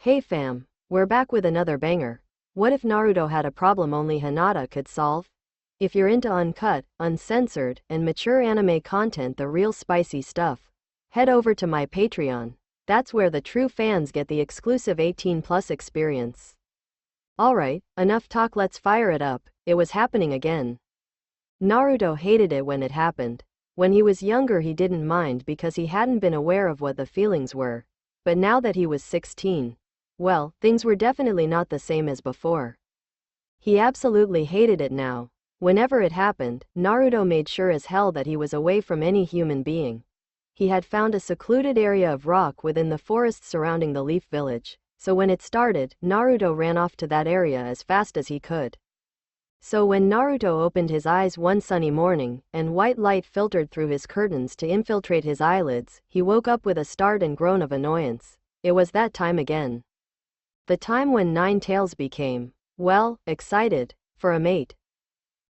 Hey fam, we're back with another banger. What if Naruto had a problem only Hinata could solve? If you're into uncut, uncensored, and mature anime content, the real spicy stuff, head over to my Patreon. That's where the true fans get the exclusive 18+ experience. Alright, enough talk, let's fire it up. It was happening again. Naruto hated it when it happened. When he was younger he didn't mind because he hadn't been aware of what the feelings were. But now that he was 16, well, things were definitely not the same as before. He absolutely hated it now. Whenever it happened, Naruto made sure as hell that he was away from any human being. He had found a secluded area of rock within the forests surrounding the Leaf Village, so when it started, Naruto ran off to that area as fast as he could. So when Naruto opened his eyes one sunny morning, and white light filtered through his curtains to infiltrate his eyelids, he woke up with a start and groan of annoyance. It was that time again. The time when Nine Tails became, well, excited for a mate.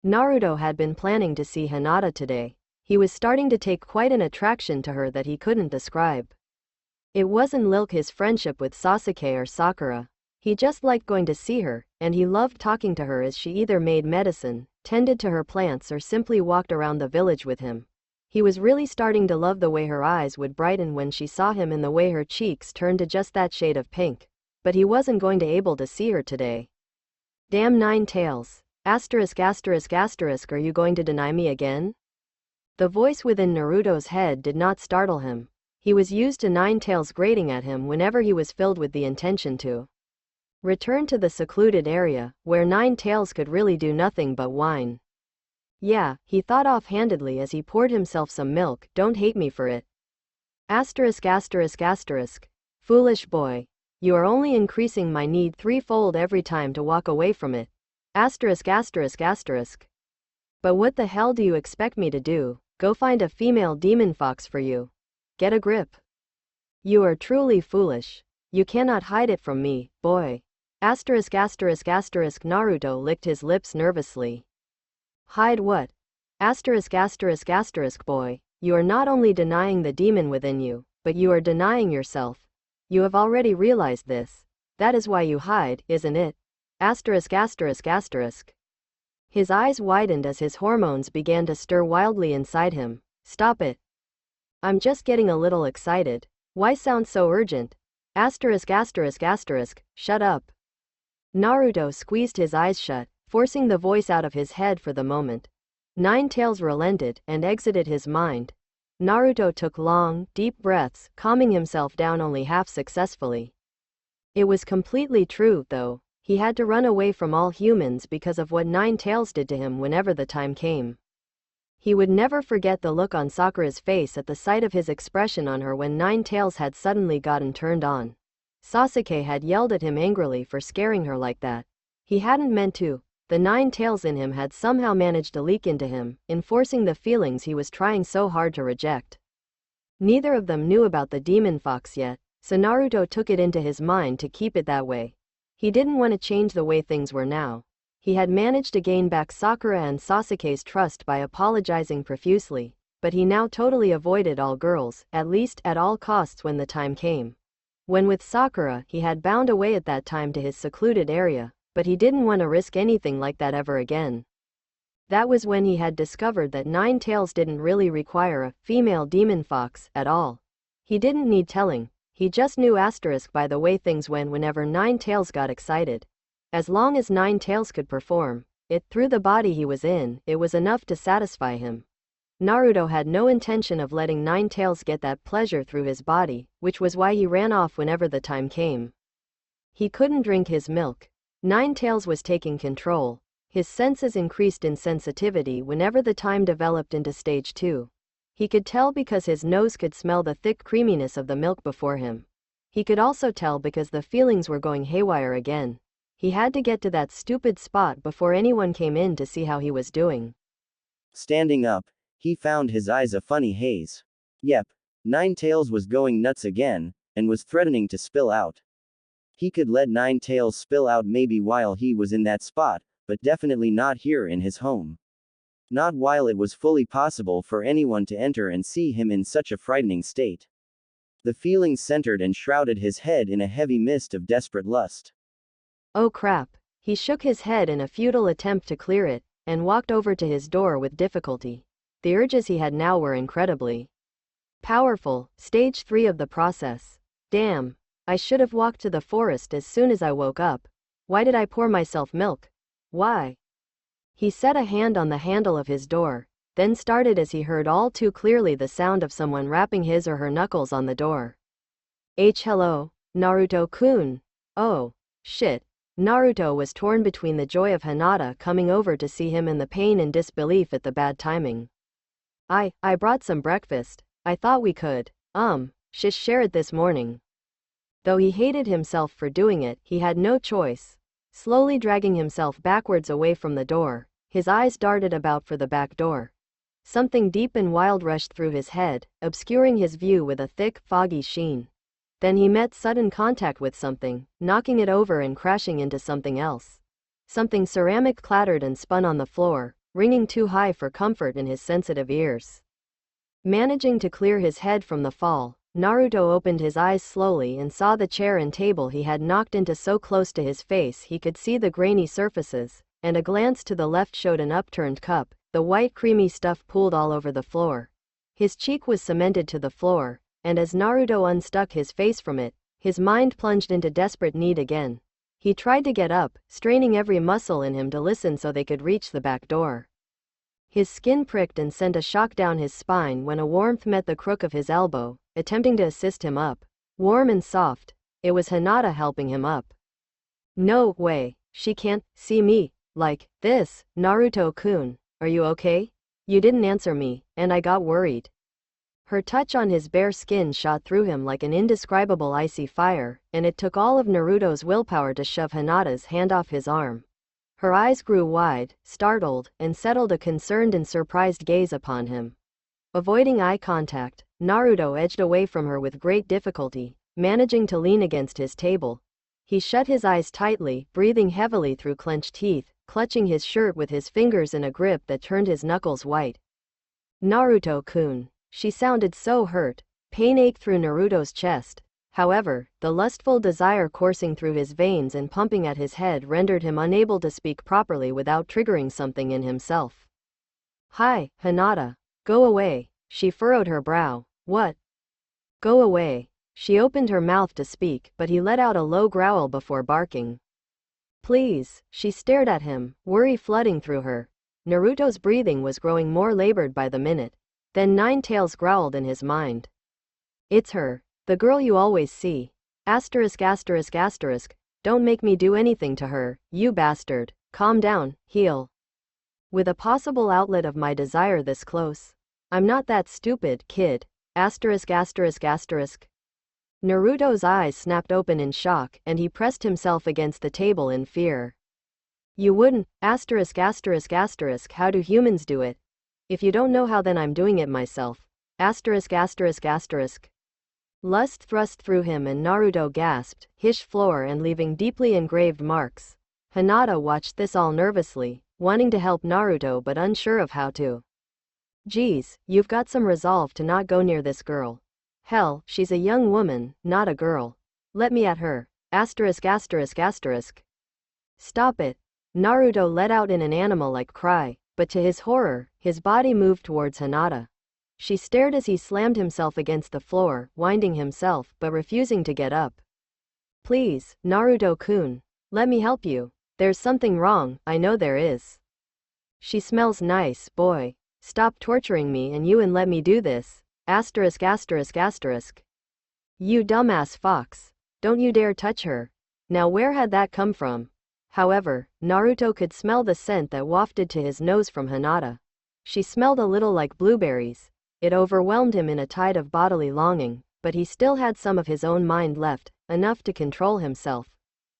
Naruto had been planning to see Hinata today. He was starting to take quite an attraction to her that he couldn't describe. It wasn't his friendship with Sasuke or Sakura. He just liked going to see her, and he loved talking to her as she either made medicine, tended to her plants, or simply walked around the village with him. He was really starting to love the way her eyes would brighten when she saw him and the way her cheeks turned to just that shade of pink. But he wasn't going to able to see her today. Damn Nine Tails. Are you going to deny me again? The voice within Naruto's head did not startle him. He was used to Nine Tails grating at him whenever he was filled with the intention to return to the secluded area, where Nine Tails could really do nothing but whine. Yeah, he thought offhandedly as he poured himself some milk, don't hate me for it. Foolish boy. You are only increasing my need threefold every time to walk away from it. But what the hell do you expect me to do? Go find a female demon fox for you? Get a grip. You are truly foolish. You cannot hide it from me, boy. Naruto licked his lips nervously. Hide what? Boy. You are not only denying the demon within you, but you are denying yourself. You have already realized this. That is why you hide, isn't it? His eyes widened as his hormones began to stir wildly inside him. Stop it. I'm just getting a little excited. Why sound so urgent? Shut up. Naruto squeezed his eyes shut, forcing the voice out of his head for the moment. Nine Tails relented and exited his mind. Naruto took long, deep breaths, calming himself down only half successfully. It was completely true, though. He had to run away from all humans because of what Nine Tails did to him whenever the time came. He would never forget the look on Sakura's face at the sight of his expression on her when Nine Tails had suddenly gotten turned on. Sasuke had yelled at him angrily for scaring her like that. He hadn't meant to. The Nine Tails in him had somehow managed to leak into him, enforcing the feelings he was trying so hard to reject. Neither of them knew about the demon fox yet, so Naruto took it into his mind to keep it that way. He didn't want to change the way things were now. He had managed to gain back Sakura and Sasuke's trust by apologizing profusely, but he now totally avoided all girls, at least at all costs when the time came. When with Sakura, he had bound away at that time to his secluded area, but he didn't want to risk anything like that ever again. That was when he had discovered that Nine Tails didn't really require a female demon fox at all. He didn't need telling, he just knew by the way things went whenever Nine Tails got excited. As long as Nine Tails could perform it through the body he was in, it was enough to satisfy him. Naruto had no intention of letting Nine Tails get that pleasure through his body, which was why he ran off whenever the time came. He couldn't drink his milk. Nine Tails was taking control. His senses increased in sensitivity whenever the time developed into stage 2. He could tell because his nose could smell the thick creaminess of the milk before him. He could also tell because the feelings were going haywire again. He had to get to that stupid spot before anyone came in to see how he was doing. Standing up, he found his eyes a funny haze. Yep, Nine Tails was going nuts again, and was threatening to spill out. He could let Nine Tails spill out maybe while he was in that spot, but definitely not here in his home. Not while it was fully possible for anyone to enter and see him in such a frightening state. The feelings centered and shrouded his head in a heavy mist of desperate lust. Oh crap. He shook his head in a futile attempt to clear it, and walked over to his door with difficulty. The urges he had now were incredibly powerful. Stage 3 of the process. Damn. I should have walked to the forest as soon as I woke up. Why did I pour myself milk? Why? He set a hand on the handle of his door, then started as he heard all too clearly the sound of someone rapping his or her knuckles on the door. Hello, Naruto-kun. Oh, shit. Naruto was torn between the joy of Hinata coming over to see him and the pain and disbelief at the bad timing. I brought some breakfast. I thought we could, share it this morning. Though he hated himself for doing it, he had no choice. Slowly dragging himself backwards away from the door, his eyes darted about for the back door. Something deep and wild rushed through his head, obscuring his view with a thick, foggy sheen. Then he met sudden contact with something, knocking it over and crashing into something else. Something ceramic clattered and spun on the floor, ringing too high for comfort in his sensitive ears. Managing to clear his head from the fall, Naruto opened his eyes slowly and saw the chair and table he had knocked into so close to his face he could see the grainy surfaces, and a glance to the left showed an upturned cup, the white creamy stuff pooled all over the floor. His cheek was cemented to the floor, and as Naruto unstuck his face from it, his mind plunged into desperate need again. He tried to get up, straining every muscle in him to listen so they could reach the back door. His skin pricked and sent a shock down his spine when a warmth met the crook of his elbow, attempting to assist him up. Warm and soft, it was Hinata helping him up. No way, she can't see me like this. Naruto-kun, are you okay? You didn't answer me, and I got worried. Her touch on his bare skin shot through him like an indescribable icy fire, and it took all of Naruto's willpower to shove Hinata's hand off his arm. Her eyes grew wide, startled, and settled a concerned and surprised gaze upon him. Avoiding eye contact, Naruto edged away from her with great difficulty, managing to lean against his table. He shut his eyes tightly, breathing heavily through clenched teeth, clutching his shirt with his fingers in a grip that turned his knuckles white. Naruto-kun. She sounded so hurt. Pain ached through Naruto's chest. However, the lustful desire coursing through his veins and pumping at his head rendered him unable to speak properly without triggering something in himself. Hi, Hinata. Go away. She furrowed her brow. What? Go away. She opened her mouth to speak, but he let out a low growl before barking. Please. She stared at him, worry flooding through her. Naruto's breathing was growing more labored by the minute. Then Nine Tails growled in his mind. It's her. The girl you always see. Asterisk asterisk asterisk. Don't make me do anything to her, you bastard. Calm down, heel. With a possible outlet of my desire this close. I'm not that stupid, kid. Asterisk asterisk asterisk. Naruto's eyes snapped open in shock and he pressed himself against the table in fear. You wouldn't, asterisk asterisk asterisk. How do humans do it? If you don't know how, then I'm doing it myself. Asterisk asterisk asterisk. Lust thrust through him and Naruto gasped, hish floor and leaving deeply engraved marks. Hinata watched this all nervously, wanting to help Naruto but unsure of how to. Geez, you've got some resolve to not go near this girl. Hell, she's a young woman, not a girl. Let me at her. Asterisk asterisk asterisk. Stop it. Naruto let out in an animal-like cry, but to his horror, his body moved towards Hinata. She stared as he slammed himself against the floor, winding himself but refusing to get up. Please, Naruto-kun. Let me help you. There's something wrong, I know there is. She smells nice, boy. Stop torturing me and let me do this. Asterisk asterisk asterisk. You dumbass fox. Don't you dare touch her. Now where had that come from? However, Naruto could smell the scent that wafted to his nose from Hinata. She smelled a little like blueberries. It overwhelmed him in a tide of bodily longing, but he still had some of his own mind left, enough to control himself.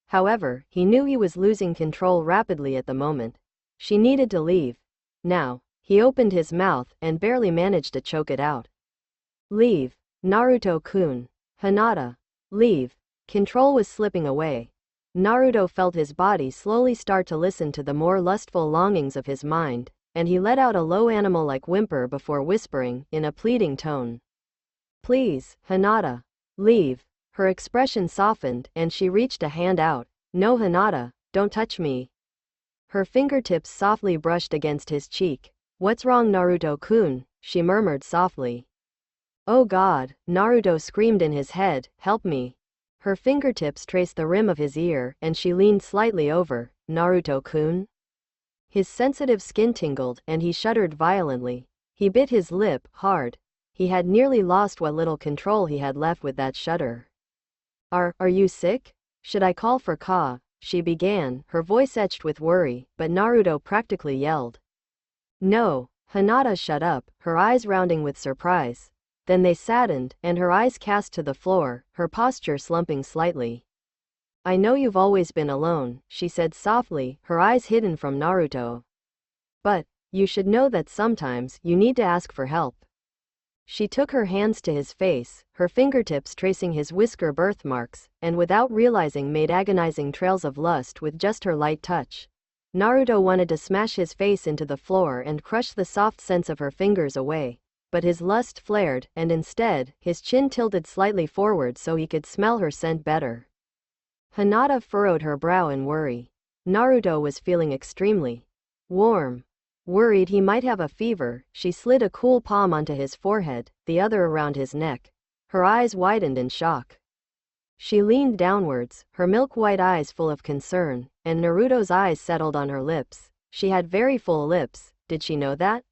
However, he knew he was losing control rapidly at the moment. She needed to leave. Now, he opened his mouth and barely managed to choke it out. Leave, Naruto-kun. Hinata. Leave. Control was slipping away. Naruto felt his body slowly start to listen to the more lustful longings of his mind, and he let out a low animal-like whimper before whispering, in a pleading tone. Please, Hinata. Leave. Her expression softened, and she reached a hand out. No, Hinata, don't touch me. Her fingertips softly brushed against his cheek. What's wrong, Naruto-kun? She murmured softly. Oh God, Naruto screamed in his head, help me. Her fingertips traced the rim of his ear, and she leaned slightly over. Naruto-kun? His sensitive skin tingled, and he shuddered violently. He bit his lip, hard. He had nearly lost what little control he had left with that shudder. Are you sick? Should I call for Ka? She began, her voice etched with worry, but Naruto practically yelled. No. Hinata shut up, her eyes rounding with surprise. Then they saddened, and her eyes cast to the floor, her posture slumping slightly. I know you've always been alone, she said softly, her eyes hidden from Naruto. But you should know that sometimes you need to ask for help. She took her hands to his face, her fingertips tracing his whisker birthmarks, and without realizing made agonizing trails of lust with just her light touch. Naruto wanted to smash his face into the floor and crush the soft sense of her fingers away, but his lust flared, and instead, his chin tilted slightly forward so he could smell her scent better. Hinata furrowed her brow in worry. Naruto was feeling extremely warm. Worried he might have a fever, she slid a cool palm onto his forehead, the other around his neck. Her eyes widened in shock. She leaned downwards, her milk-white eyes full of concern, and Naruto's eyes settled on her lips. She had very full lips, did she know that?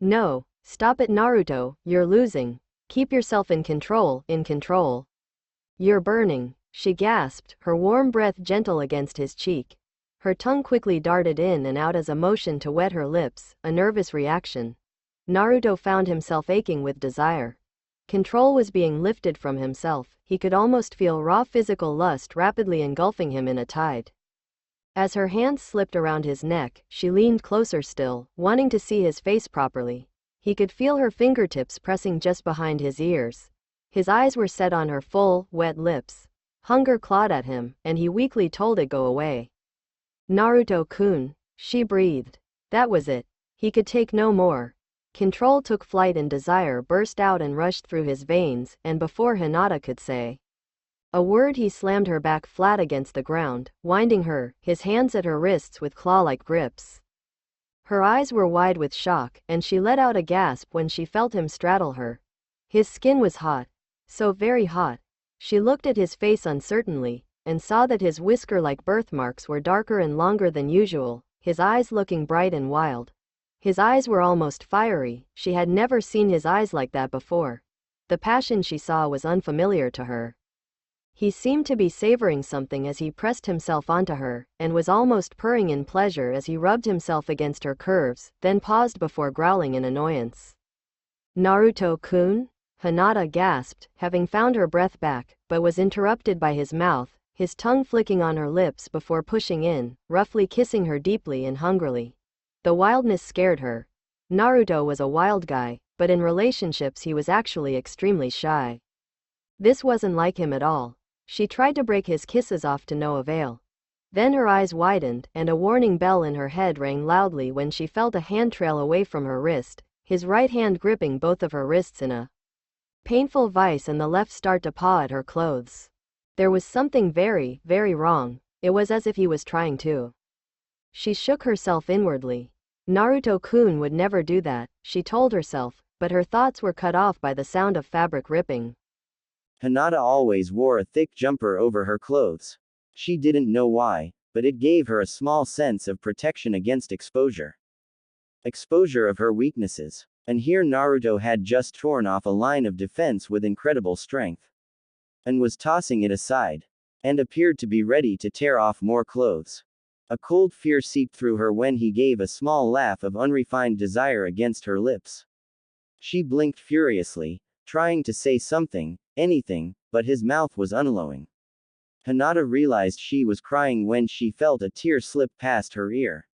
No, stop it Naruto, you're losing. Keep yourself in control, in control. You're burning, she gasped, her warm breath gentle against his cheek. Her tongue quickly darted in and out as a motion to wet her lips, a nervous reaction. Naruto found himself aching with desire. Control was being lifted from himself, he could almost feel raw physical lust rapidly engulfing him in a tide. As her hands slipped around his neck, she leaned closer still, wanting to see his face properly. He could feel her fingertips pressing just behind his ears. His eyes were set on her full, wet lips. Hunger clawed at him, and he weakly told it go away. Naruto-kun, she breathed. That was it. He could take no more. Control took flight and desire burst out and rushed through his veins, and before Hinata could say a word he slammed her back flat against the ground, winding her, his hands at her wrists with claw-like grips. Her eyes were wide with shock, and she let out a gasp when she felt him straddle her. His skin was hot. So very hot. She looked at his face uncertainly, and saw that his whisker-like birthmarks were darker and longer than usual, his eyes looking bright and wild. His eyes were almost fiery, she had never seen his eyes like that before. The passion she saw was unfamiliar to her. He seemed to be savoring something as he pressed himself onto her, and was almost purring in pleasure as he rubbed himself against her curves, then paused before growling in annoyance. Naruto-kun? Hinata gasped, having found her breath back, but was interrupted by his mouth, his tongue flicking on her lips before pushing in, roughly kissing her deeply and hungrily. The wildness scared her. Naruto was a wild guy, but in relationships he was actually extremely shy. This wasn't like him at all. She tried to break his kisses off to no avail. Then her eyes widened, and a warning bell in her head rang loudly when she felt a hand trail away from her wrist, his right hand gripping both of her wrists in a painful vice and the left start to paw at her clothes. There was something very, very wrong. It was as if he was trying to. She shook herself inwardly. Naruto-kun would never do that, she told herself, but her thoughts were cut off by the sound of fabric ripping. Hinata always wore a thick jumper over her clothes. She didn't know why, but it gave her a small sense of protection against exposure. Exposure of her weaknesses. And here Naruto had just torn off a line of defense with incredible strength. And was tossing it aside. And appeared to be ready to tear off more clothes. A cold fear seeped through her when he gave a small laugh of unrefined desire against her lips. She blinked furiously, trying to say something, anything, but his mouth was unalloying. Hinata realized she was crying when she felt a tear slip past her ear.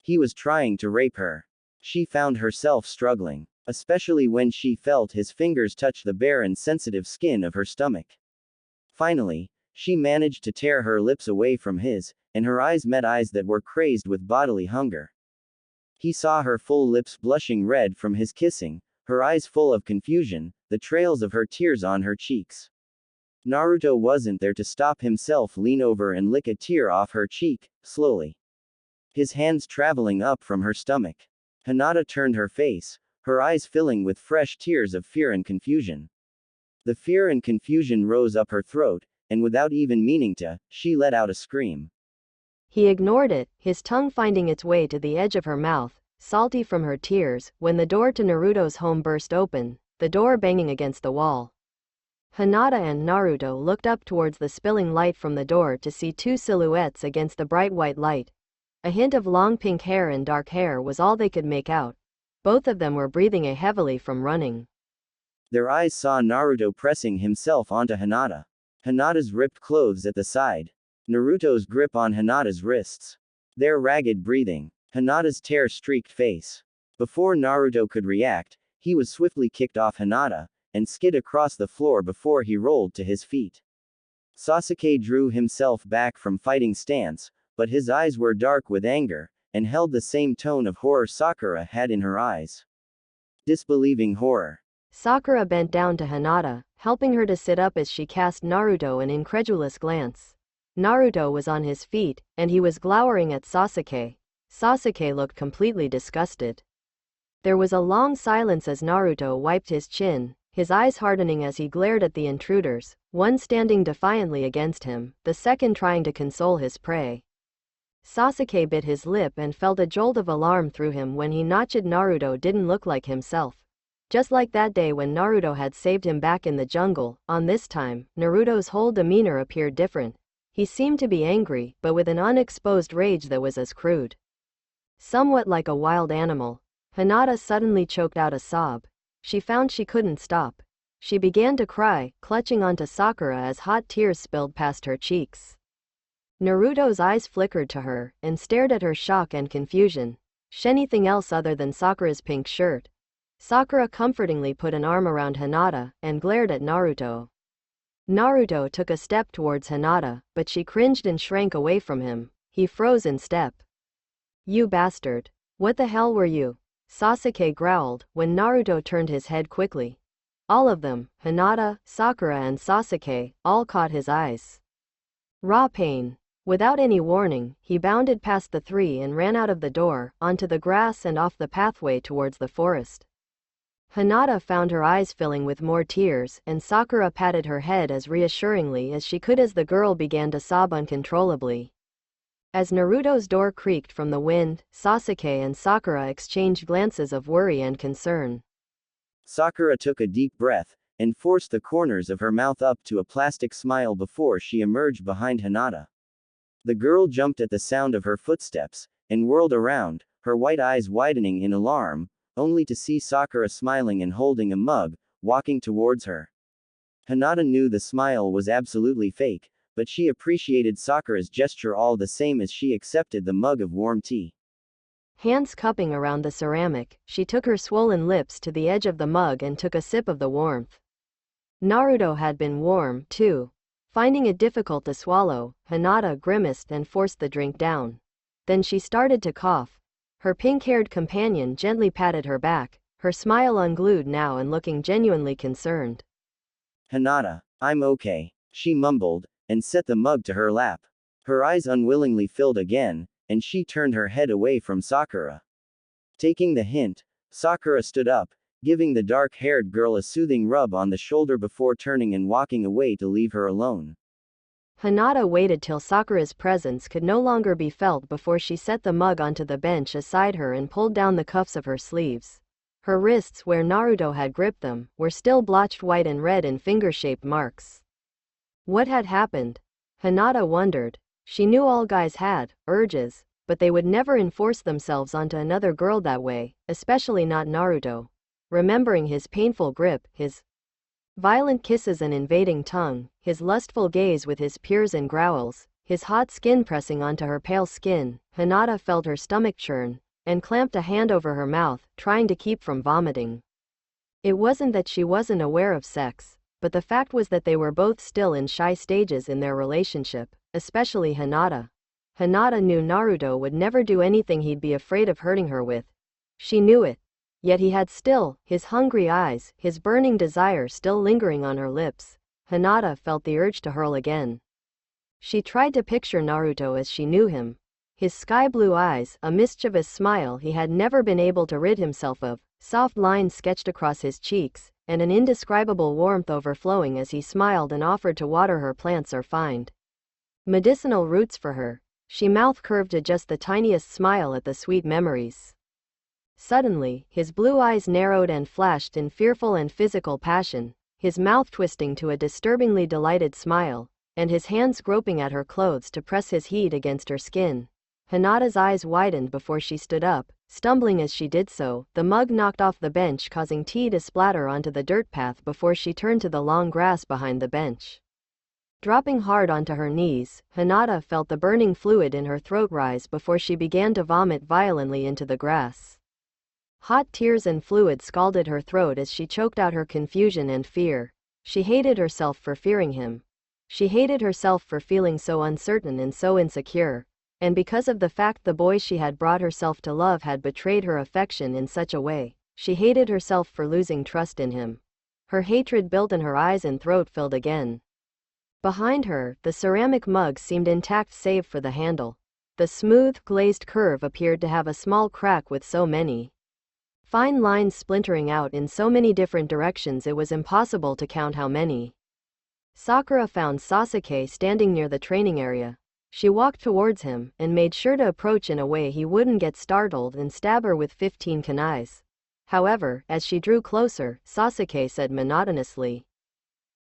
He was trying to rape her. She found herself struggling, especially when she felt his fingers touch the bare and sensitive skin of her stomach. Finally, she managed to tear her lips away from his, and her eyes met eyes that were crazed with bodily hunger. He saw her full lips blushing red from his kissing, her eyes full of confusion, the trails of her tears on her cheeks. Naruto wasn't there to stop himself, lean over and lick a tear off her cheek, slowly. His hands traveling up from her stomach. Hinata turned her face, her eyes filling with fresh tears of fear and confusion. The fear and confusion rose up her throat, and without even meaning to, she let out a scream. He ignored it, his tongue finding its way to the edge of her mouth, salty from her tears, when the door to Naruto's home burst open, the door banging against the wall. Hinata and Naruto looked up towards the spilling light from the door to see two silhouettes against the bright white light. A hint of long pink hair and dark hair was all they could make out. Both of them were breathing heavily from running. Their eyes saw Naruto pressing himself onto Hinata. Hinata's ripped clothes at the side. Naruto's grip on Hinata's wrists. Their ragged breathing. Hinata's tear-streaked face. Before Naruto could react, he was swiftly kicked off Hinata, and skid across the floor before he rolled to his feet. Sasuke drew himself back from fighting stance, but his eyes were dark with anger, and held the same tone of horror Sakura had in her eyes. Disbelieving horror. Sakura bent down to Hinata, helping her to sit up as she cast Naruto an incredulous glance. Naruto was on his feet, and he was glowering at Sasuke. Sasuke looked completely disgusted. There was a long silence as Naruto wiped his chin, his eyes hardening as he glared at the intruders, one standing defiantly against him, the second trying to console his prey. Sasuke bit his lip and felt a jolt of alarm through him when he notched Naruto didn't look like himself. Just like that day when Naruto had saved him back in the jungle, on this time, Naruto's whole demeanor appeared different. He seemed to be angry, but with an unexposed rage that was as crude. Somewhat like a wild animal. Hinata suddenly choked out a sob. She found she couldn't stop. She began to cry, clutching onto Sakura as hot tears spilled past her cheeks. Naruto's eyes flickered to her, and stared at her shock and confusion. Anything else other than Sakura's pink shirt. Sakura comfortingly put an arm around Hinata, and glared at Naruto. Naruto took a step towards Hinata, but she cringed and shrank away from him. He froze in step. "You bastard. What the hell were you?" Sasuke growled, when Naruto turned his head quickly. All of them, Hinata, Sakura and Sasuke, all caught his eyes. Raw pain. Without any warning, he bounded past the three and ran out of the door, onto the grass and off the pathway towards the forest. Hinata found her eyes filling with more tears, and Sakura patted her head as reassuringly as she could as the girl began to sob uncontrollably. As Naruto's door creaked from the wind, Sasuke and Sakura exchanged glances of worry and concern. Sakura took a deep breath, and forced the corners of her mouth up to a plastic smile before she emerged behind Hinata. The girl jumped at the sound of her footsteps, and whirled around, her white eyes widening in alarm, only to see Sakura smiling and holding a mug, walking towards her. Hinata knew the smile was absolutely fake, but she appreciated Sakura's gesture all the same as she accepted the mug of warm tea. Hands cupping around the ceramic, she took her swollen lips to the edge of the mug and took a sip of the warmth. Naruto had been warm, too. Finding it difficult to swallow, Hinata grimaced and forced the drink down. Then she started to cough. Her pink-haired companion gently patted her back, her smile unglued now and looking genuinely concerned. "Hinata, I'm okay," she mumbled, and set the mug to her lap. Her eyes unwillingly filled again, and she turned her head away from Sakura. Taking the hint, Sakura stood up, giving the dark-haired girl a soothing rub on the shoulder before turning and walking away to leave her alone. Hinata waited till Sakura's presence could no longer be felt before she set the mug onto the bench aside her and pulled down the cuffs of her sleeves. Her wrists, where Naruto had gripped them, were still blotched white and red in finger-shaped marks. What had happened? Hinata wondered. She knew all guys had urges, but they would never enforce themselves onto another girl that way, especially not Naruto. Remembering his painful grip, his violent kisses and invading tongue, his lustful gaze with his peers and growls, his hot skin pressing onto her pale skin, Hinata felt her stomach churn, and clamped a hand over her mouth, trying to keep from vomiting. It wasn't that she wasn't aware of sex, but the fact was that they were both still in shy stages in their relationship, especially Hinata. Hinata knew Naruto would never do anything he'd be afraid of hurting her with. She knew it. Yet he had still, his hungry eyes, his burning desire still lingering on her lips. Hinata felt the urge to hurl again. She tried to picture Naruto as she knew him. His sky-blue eyes, a mischievous smile he had never been able to rid himself of, soft lines sketched across his cheeks, and an indescribable warmth overflowing as he smiled and offered to water her plants or find medicinal roots for her. She mouth curved to just the tiniest smile at the sweet memories. Suddenly, his blue eyes narrowed and flashed in fearful and physical passion, his mouth twisting to a disturbingly delighted smile, and his hands groping at her clothes to press his heat against her skin. Hinata's eyes widened before she stood up, stumbling as she did so. The mug knocked off the bench, causing tea to splatter onto the dirt path before she turned to the long grass behind the bench. Dropping hard onto her knees, Hinata felt the burning fluid in her throat rise before she began to vomit violently into the grass. Hot tears and fluid scalded her throat as she choked out her confusion and fear. She hated herself for fearing him. She hated herself for feeling so uncertain and so insecure. And because of the fact the boy she had brought herself to love had betrayed her affection in such a way, she hated herself for losing trust in him. Her hatred built and her eyes and throat filled again. Behind her, the ceramic mug seemed intact save for the handle. The smooth, glazed curve appeared to have a small crack with so many fine lines splintering out in so many different directions it was impossible to count how many. Sakura found Sasuke standing near the training area. She walked towards him and made sure to approach in a way he wouldn't get startled and stab her with 15 kunais. However, as she drew closer, Sasuke said monotonously,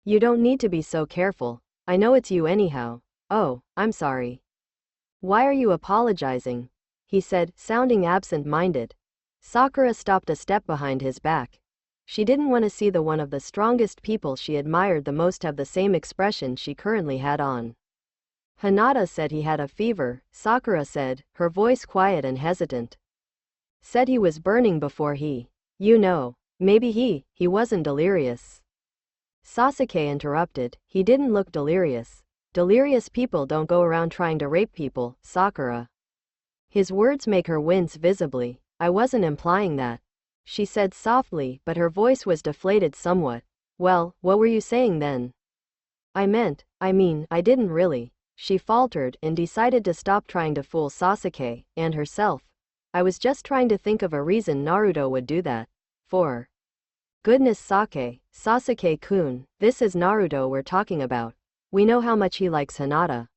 "You don't need to be so careful. I know it's you anyhow." "Oh, I'm sorry." "Why are you apologizing?" he said, sounding absent-minded. Sakura stopped a step behind his back. She didn't want to see the one of the strongest people she admired the most have the same expression she currently had on. Hinata said he had a fever, Sakura said, her voice quiet and hesitant. Said he was burning before maybe he wasn't delirious. Sasuke interrupted, he didn't look delirious. Delirious people don't go around trying to rape people, Sakura. His words make her wince visibly. I wasn't implying that, she said softly, but her voice was deflated somewhat. Well, what were you saying then? I didn't really. She faltered and decided to stop trying to fool Sasuke and herself. I was just trying to think of a reason Naruto would do that. For goodness Sasuke-kun, this is Naruto we're talking about. We know how much he likes Hinata.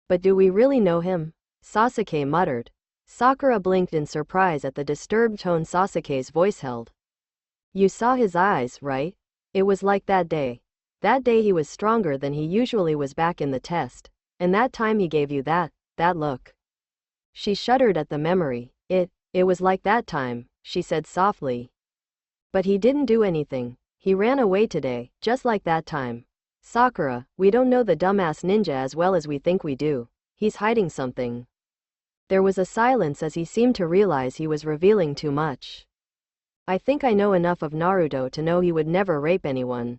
But do we really know him? Sasuke muttered. Sakura blinked in surprise at the disturbed tone Sasuke's voice held. You saw his eyes, right? It was like that day. That day he was stronger than he usually was back in the test. And that time he gave you that look. She shuddered at the memory. It was like that time, she said softly. But he didn't do anything. He ran away today, just like that time. Sakura, we don't know the dumbass ninja as well as we think we do. He's hiding something. There was a silence as he seemed to realize he was revealing too much. I think I know enough of Naruto to know he would never rape anyone.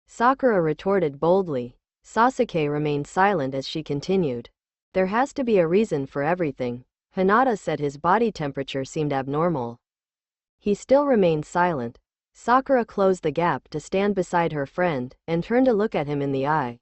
Sakura retorted boldly. Sasuke remained silent as she continued. There has to be a reason for everything. Hinata said his body temperature seemed abnormal. He still remained silent. Sakura closed the gap to stand beside her friend and turned to look at him in the eye.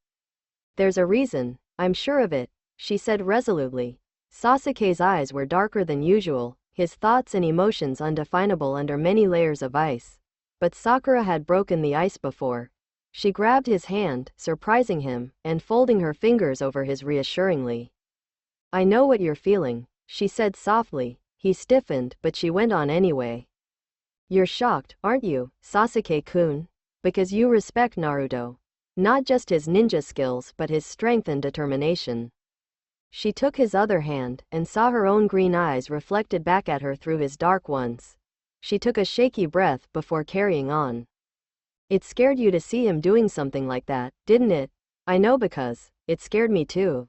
There's a reason, I'm sure of it, she said resolutely. Sasuke's eyes were darker than usual, his thoughts and emotions undefinable under many layers of ice. But Sakura had broken the ice before. She grabbed his hand, surprising him, and folding her fingers over his reassuringly. I know what you're feeling, she said softly. He stiffened, but she went on anyway. You're shocked, aren't you, Sasuke-kun? Because you respect Naruto. Not just his ninja skills but his strength and determination. She took his other hand and saw her own green eyes reflected back at her through his dark ones. She took a shaky breath before carrying on. It scared you to see him doing something like that, didn't it? I know because it scared me too.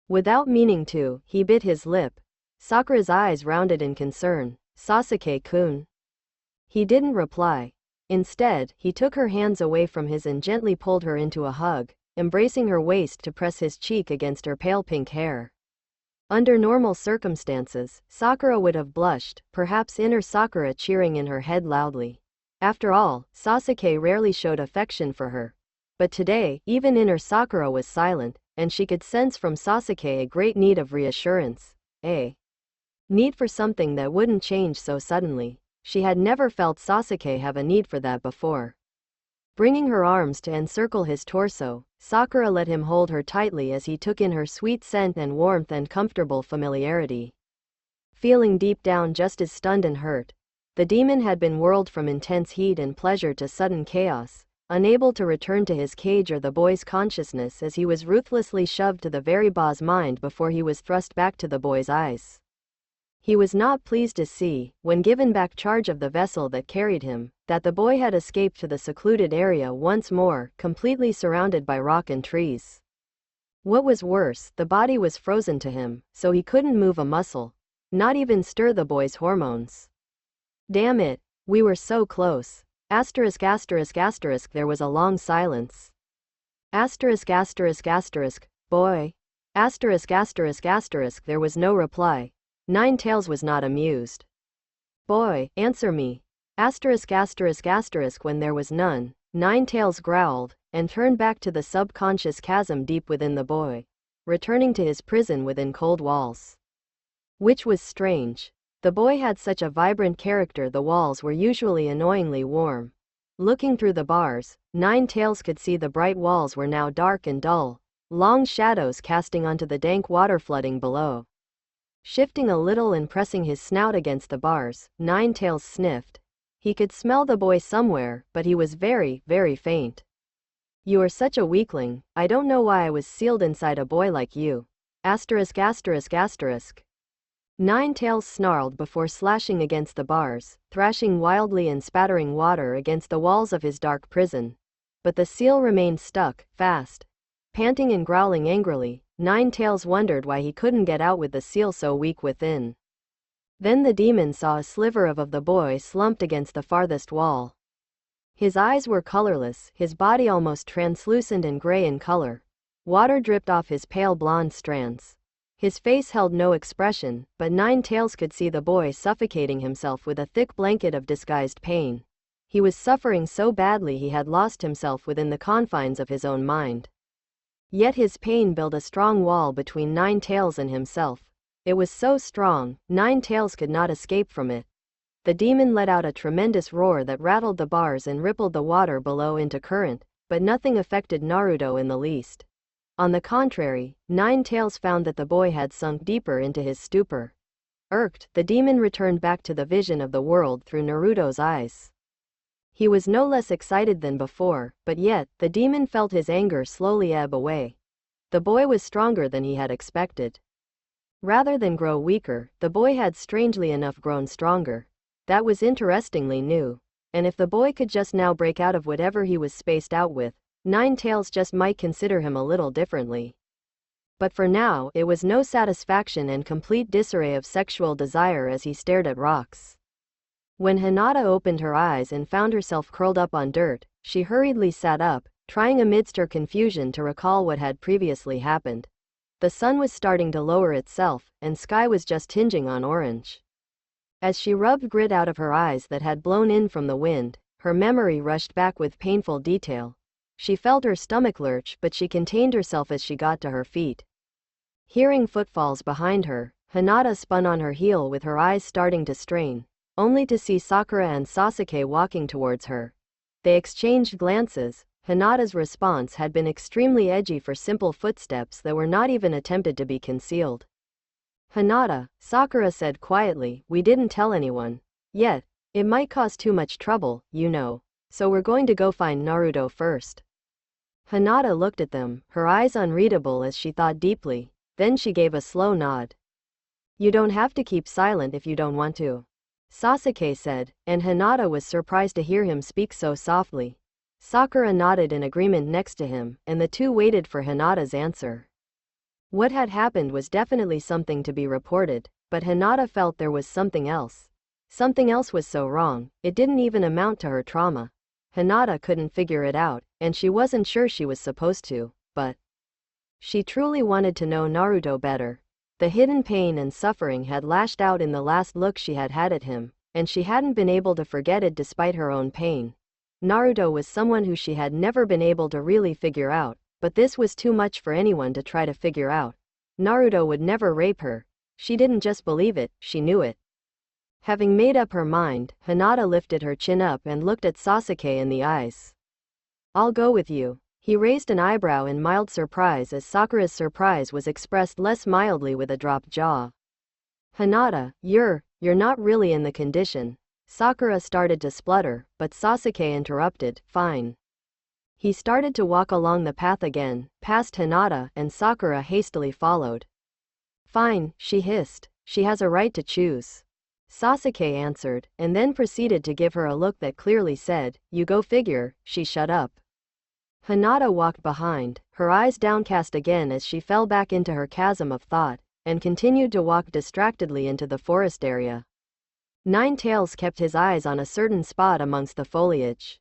Without meaning to, he bit his lip. Sakura's eyes rounded in concern. Sasuke-kun. He didn't reply. Instead, he took her hands away from his and gently pulled her into a hug, embracing her waist to press his cheek against her pale pink hair. Under normal circumstances, Sakura would have blushed, perhaps inner Sakura cheering in her head loudly. After all, Sasuke rarely showed affection for her. But today, even inner Sakura was silent, and she could sense from Sasuke a great need of reassurance. A need for something that wouldn't change so suddenly. She had never felt Sasuke have a need for that before. Bringing her arms to encircle his torso, Sakura let him hold her tightly as he took in her sweet scent and warmth and comfortable familiarity. Feeling deep down just as stunned and hurt, the demon had been whirled from intense heat and pleasure to sudden chaos, unable to return to his cage or the boy's consciousness as he was ruthlessly shoved to the very boss mind before he was thrust back to the boy's eyes. He was not pleased to see, when given back charge of the vessel that carried him, that the boy had escaped to the secluded area once more, completely surrounded by rock and trees. What was worse, the body was frozen to him, so he couldn't move a muscle, not even stir the boy's hormones. Damn it, we were so close. Asterisk asterisk asterisk. There was a long silence. Asterisk asterisk asterisk, boy. Asterisk asterisk asterisk. There was no reply. Ninetales was not amused. Boy, answer me. Asterisk asterisk asterisk. When there was none, Ninetales growled, and turned back to the subconscious chasm deep within the boy, returning to his prison within cold walls. Which was strange. The boy had such a vibrant character. The walls were usually annoyingly warm. Looking through the bars, Ninetales could see the bright walls were now dark and dull, long shadows casting onto the dank water flooding below. Shifting a little and pressing his snout against the bars, Ninetales sniffed. He could smell the boy somewhere, but he was very, very faint. You are such a weakling. I don't know why I was sealed inside a boy like you. Asterisk asterisk asterisk. Ninetales snarled before slashing against the bars, thrashing wildly and spattering water against the walls of his dark prison. But the seal remained stuck, fast. Panting and growling angrily, Ninetales wondered why he couldn't get out with the seal so weak within. Then the demon saw a sliver of the boy slumped against the farthest wall. His eyes were colorless, his body almost translucent and gray in color. Water dripped off his pale blonde strands. His face held no expression, but Ninetales could see the boy suffocating himself with a thick blanket of disguised pain. He was suffering so badly he had lost himself within the confines of his own mind. Yet his pain built a strong wall between Ninetales and himself. It was so strong, Ninetales could not escape from it. The demon let out a tremendous roar that rattled the bars and rippled the water below into current, but nothing affected Naruto in the least. On the contrary, Ninetales found that the boy had sunk deeper into his stupor. Irked, the demon returned back to the vision of the world through Naruto's eyes. He was no less excited than before, but yet, the demon felt his anger slowly ebb away. The boy was stronger than he had expected. Rather than grow weaker, the boy had strangely enough grown stronger. That was interestingly new. And if the boy could just now break out of whatever he was spaced out with, Ninetales just might consider him a little differently. But for now, it was no satisfaction and complete disarray of sexual desire as he stared at rocks. When Hinata opened her eyes and found herself curled up on dirt, she hurriedly sat up, trying amidst her confusion to recall what had previously happened. The sun was starting to lower itself, and sky was just tinging on orange. As she rubbed grit out of her eyes that had blown in from the wind, her memory rushed back with painful detail. She felt her stomach lurch, but she contained herself as she got to her feet. Hearing footfalls behind her, Hinata spun on her heel with her eyes starting to strain, only to see Sakura and Sasuke walking towards her. They exchanged glances. Hinata's response had been extremely edgy for simple footsteps that were not even attempted to be concealed. Hinata, Sakura said quietly, we didn't tell anyone. Yet, it might cause too much trouble, you know. So we're going to go find Naruto first. Hinata looked at them, her eyes unreadable as she thought deeply. Then she gave a slow nod. You don't have to keep silent if you don't want to, Sasuke said, and Hinata was surprised to hear him speak so softly. Sakura nodded in agreement next to him, and the two waited for Hinata's answer. What had happened was definitely something to be reported, but Hinata felt there was something else. Something else was so wrong, it didn't even amount to her trauma. Hinata couldn't figure it out, and she wasn't sure she was supposed to, but she truly wanted to know Naruto better. The hidden pain and suffering had lashed out in the last look she had had at him, and she hadn't been able to forget it despite her own pain. Naruto was someone who she had never been able to really figure out, but this was too much for anyone to try to figure out. Naruto would never rape her. She didn't just believe it, she knew it. Having made up her mind, Hinata lifted her chin up and looked at Sasuke in the eyes. "I'll go with you." He raised an eyebrow in mild surprise as Sakura's surprise was expressed less mildly with a dropped jaw. "Hinata, you're not really in the condition." Sakura started to splutter, but Sasuke interrupted, "Fine." He started to walk along the path again, past Hinata, and Sakura hastily followed. "Fine," she hissed. "She has a right to choose." Sasuke answered, and then proceeded to give her a look that clearly said, "You go figure." She shut up. Hinata walked behind, her eyes downcast again as she fell back into her chasm of thought, and continued to walk distractedly into the forest area. Nine-Tails kept his eyes on a certain spot amongst the foliage.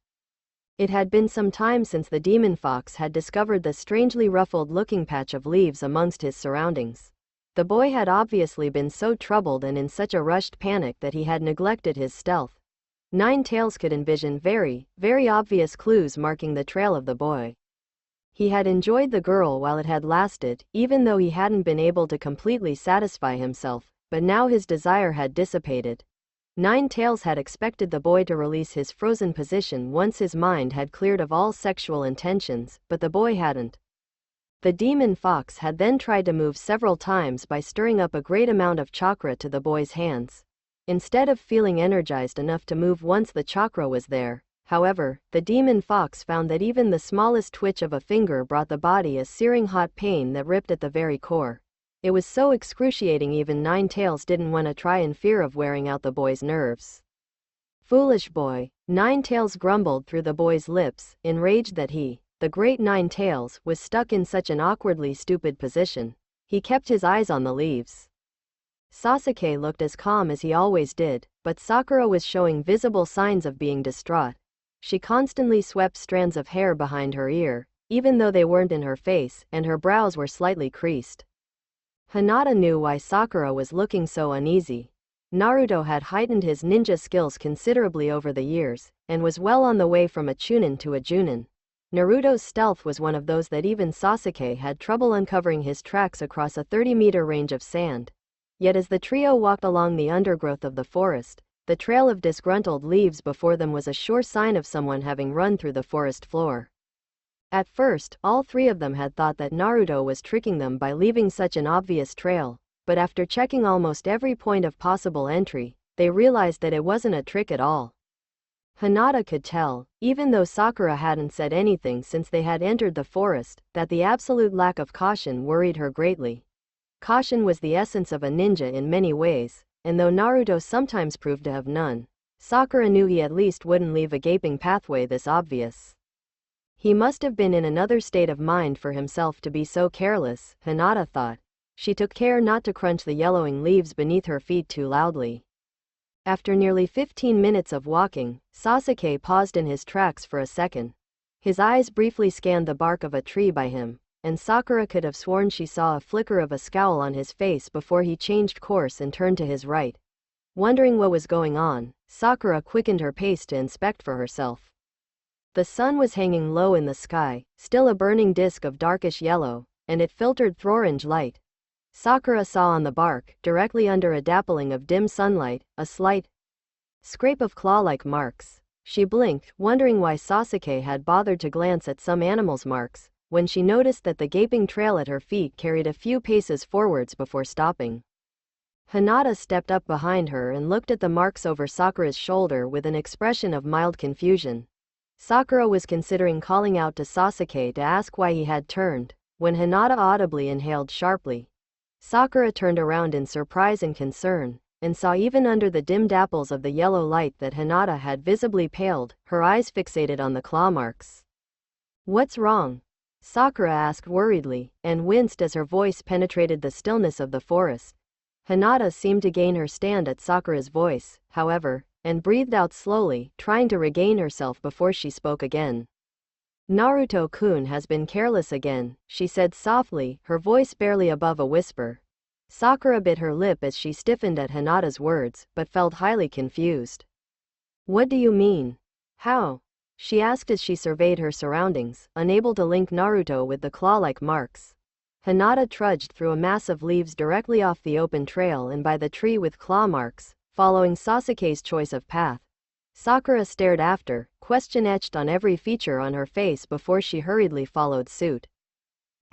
It had been some time since the demon fox had discovered the strangely ruffled-looking patch of leaves amongst his surroundings. The boy had obviously been so troubled and in such a rushed panic that he had neglected his stealth. Nine-Tails could envision very, very obvious clues marking the trail of the boy. He had enjoyed the girl while it had lasted, even though he hadn't been able to completely satisfy himself, but now his desire had dissipated. Nine-Tails had expected the boy to release his frozen position once his mind had cleared of all sexual intentions, but the boy hadn't. The demon fox had then tried to move several times by stirring up a great amount of chakra to the boy's hands. Instead of feeling energized enough to move once the chakra was there, however, the demon fox found that even the smallest twitch of a finger brought the body a searing hot pain that ripped at the very core. It was so excruciating even Nine-Tails didn't want to try in fear of wearing out the boy's nerves. "Foolish boy," Nine-Tails grumbled through the boy's lips, enraged that he, the great Nine-Tails, was stuck in such an awkwardly stupid position. He kept his eyes on the leaves. Sasuke looked as calm as he always did, but Sakura was showing visible signs of being distraught. She constantly swept strands of hair behind her ear, even though they weren't in her face, and her brows were slightly creased. Hinata knew why Sakura was looking so uneasy. Naruto had heightened his ninja skills considerably over the years, and was well on the way from a chunin to a junin. Naruto's stealth was one of those that even Sasuke had trouble uncovering his tracks across a 30-meter range of sand. Yet as the trio walked along the undergrowth of the forest, the trail of disgruntled leaves before them was a sure sign of someone having run through the forest floor. At first, all three of them had thought that Naruto was tricking them by leaving such an obvious trail, but after checking almost every point of possible entry, they realized that it wasn't a trick at all. Hinata could tell, even though Sakura hadn't said anything since they had entered the forest, that the absolute lack of caution worried her greatly. Caution was the essence of a ninja in many ways, and though Naruto sometimes proved to have none, Sakura knew he at least wouldn't leave a gaping pathway this obvious. He must have been in another state of mind for himself to be so careless, Hinata thought. She took care not to crunch the yellowing leaves beneath her feet too loudly. After nearly 15 minutes of walking, Sasuke paused in his tracks for a second. His eyes briefly scanned the bark of a tree by him, and Sakura could have sworn she saw a flicker of a scowl on his face before he changed course and turned to his right. Wondering what was going on, Sakura quickened her pace to inspect for herself. The sun was hanging low in the sky, still a burning disk of darkish yellow, and it filtered through orange light. Sakura saw on the bark, directly under a dappling of dim sunlight, a slight scrape of claw-like marks. She blinked, wondering why Sasuke had bothered to glance at some animal's marks, when she noticed that the gaping trail at her feet carried a few paces forwards before stopping. Hinata stepped up behind her and looked at the marks over Sakura's shoulder with an expression of mild confusion. Sakura was considering calling out to Sasuke to ask why he had turned, when Hinata audibly inhaled sharply. Sakura turned around in surprise and concern, and saw even under the dim dapples of the yellow light that Hinata had visibly paled, her eyes fixated on the claw marks. "What's wrong?" Sakura asked worriedly, and winced as her voice penetrated the stillness of the forest. Hinata seemed to gain her stand at Sakura's voice, however, and breathed out slowly, trying to regain herself before she spoke again. "Naruto-kun has been careless again," she said softly, her voice barely above a whisper. Sakura bit her lip as she stiffened at Hinata's words, but felt highly confused. What do you mean? How? She asked as she surveyed her surroundings, unable to link Naruto with the claw-like marks. Hinata trudged through a mass of leaves directly off the open trail and by the tree with claw marks, following Sasuke's choice of path. Sakura stared after, question etched on every feature on her face before she hurriedly followed suit.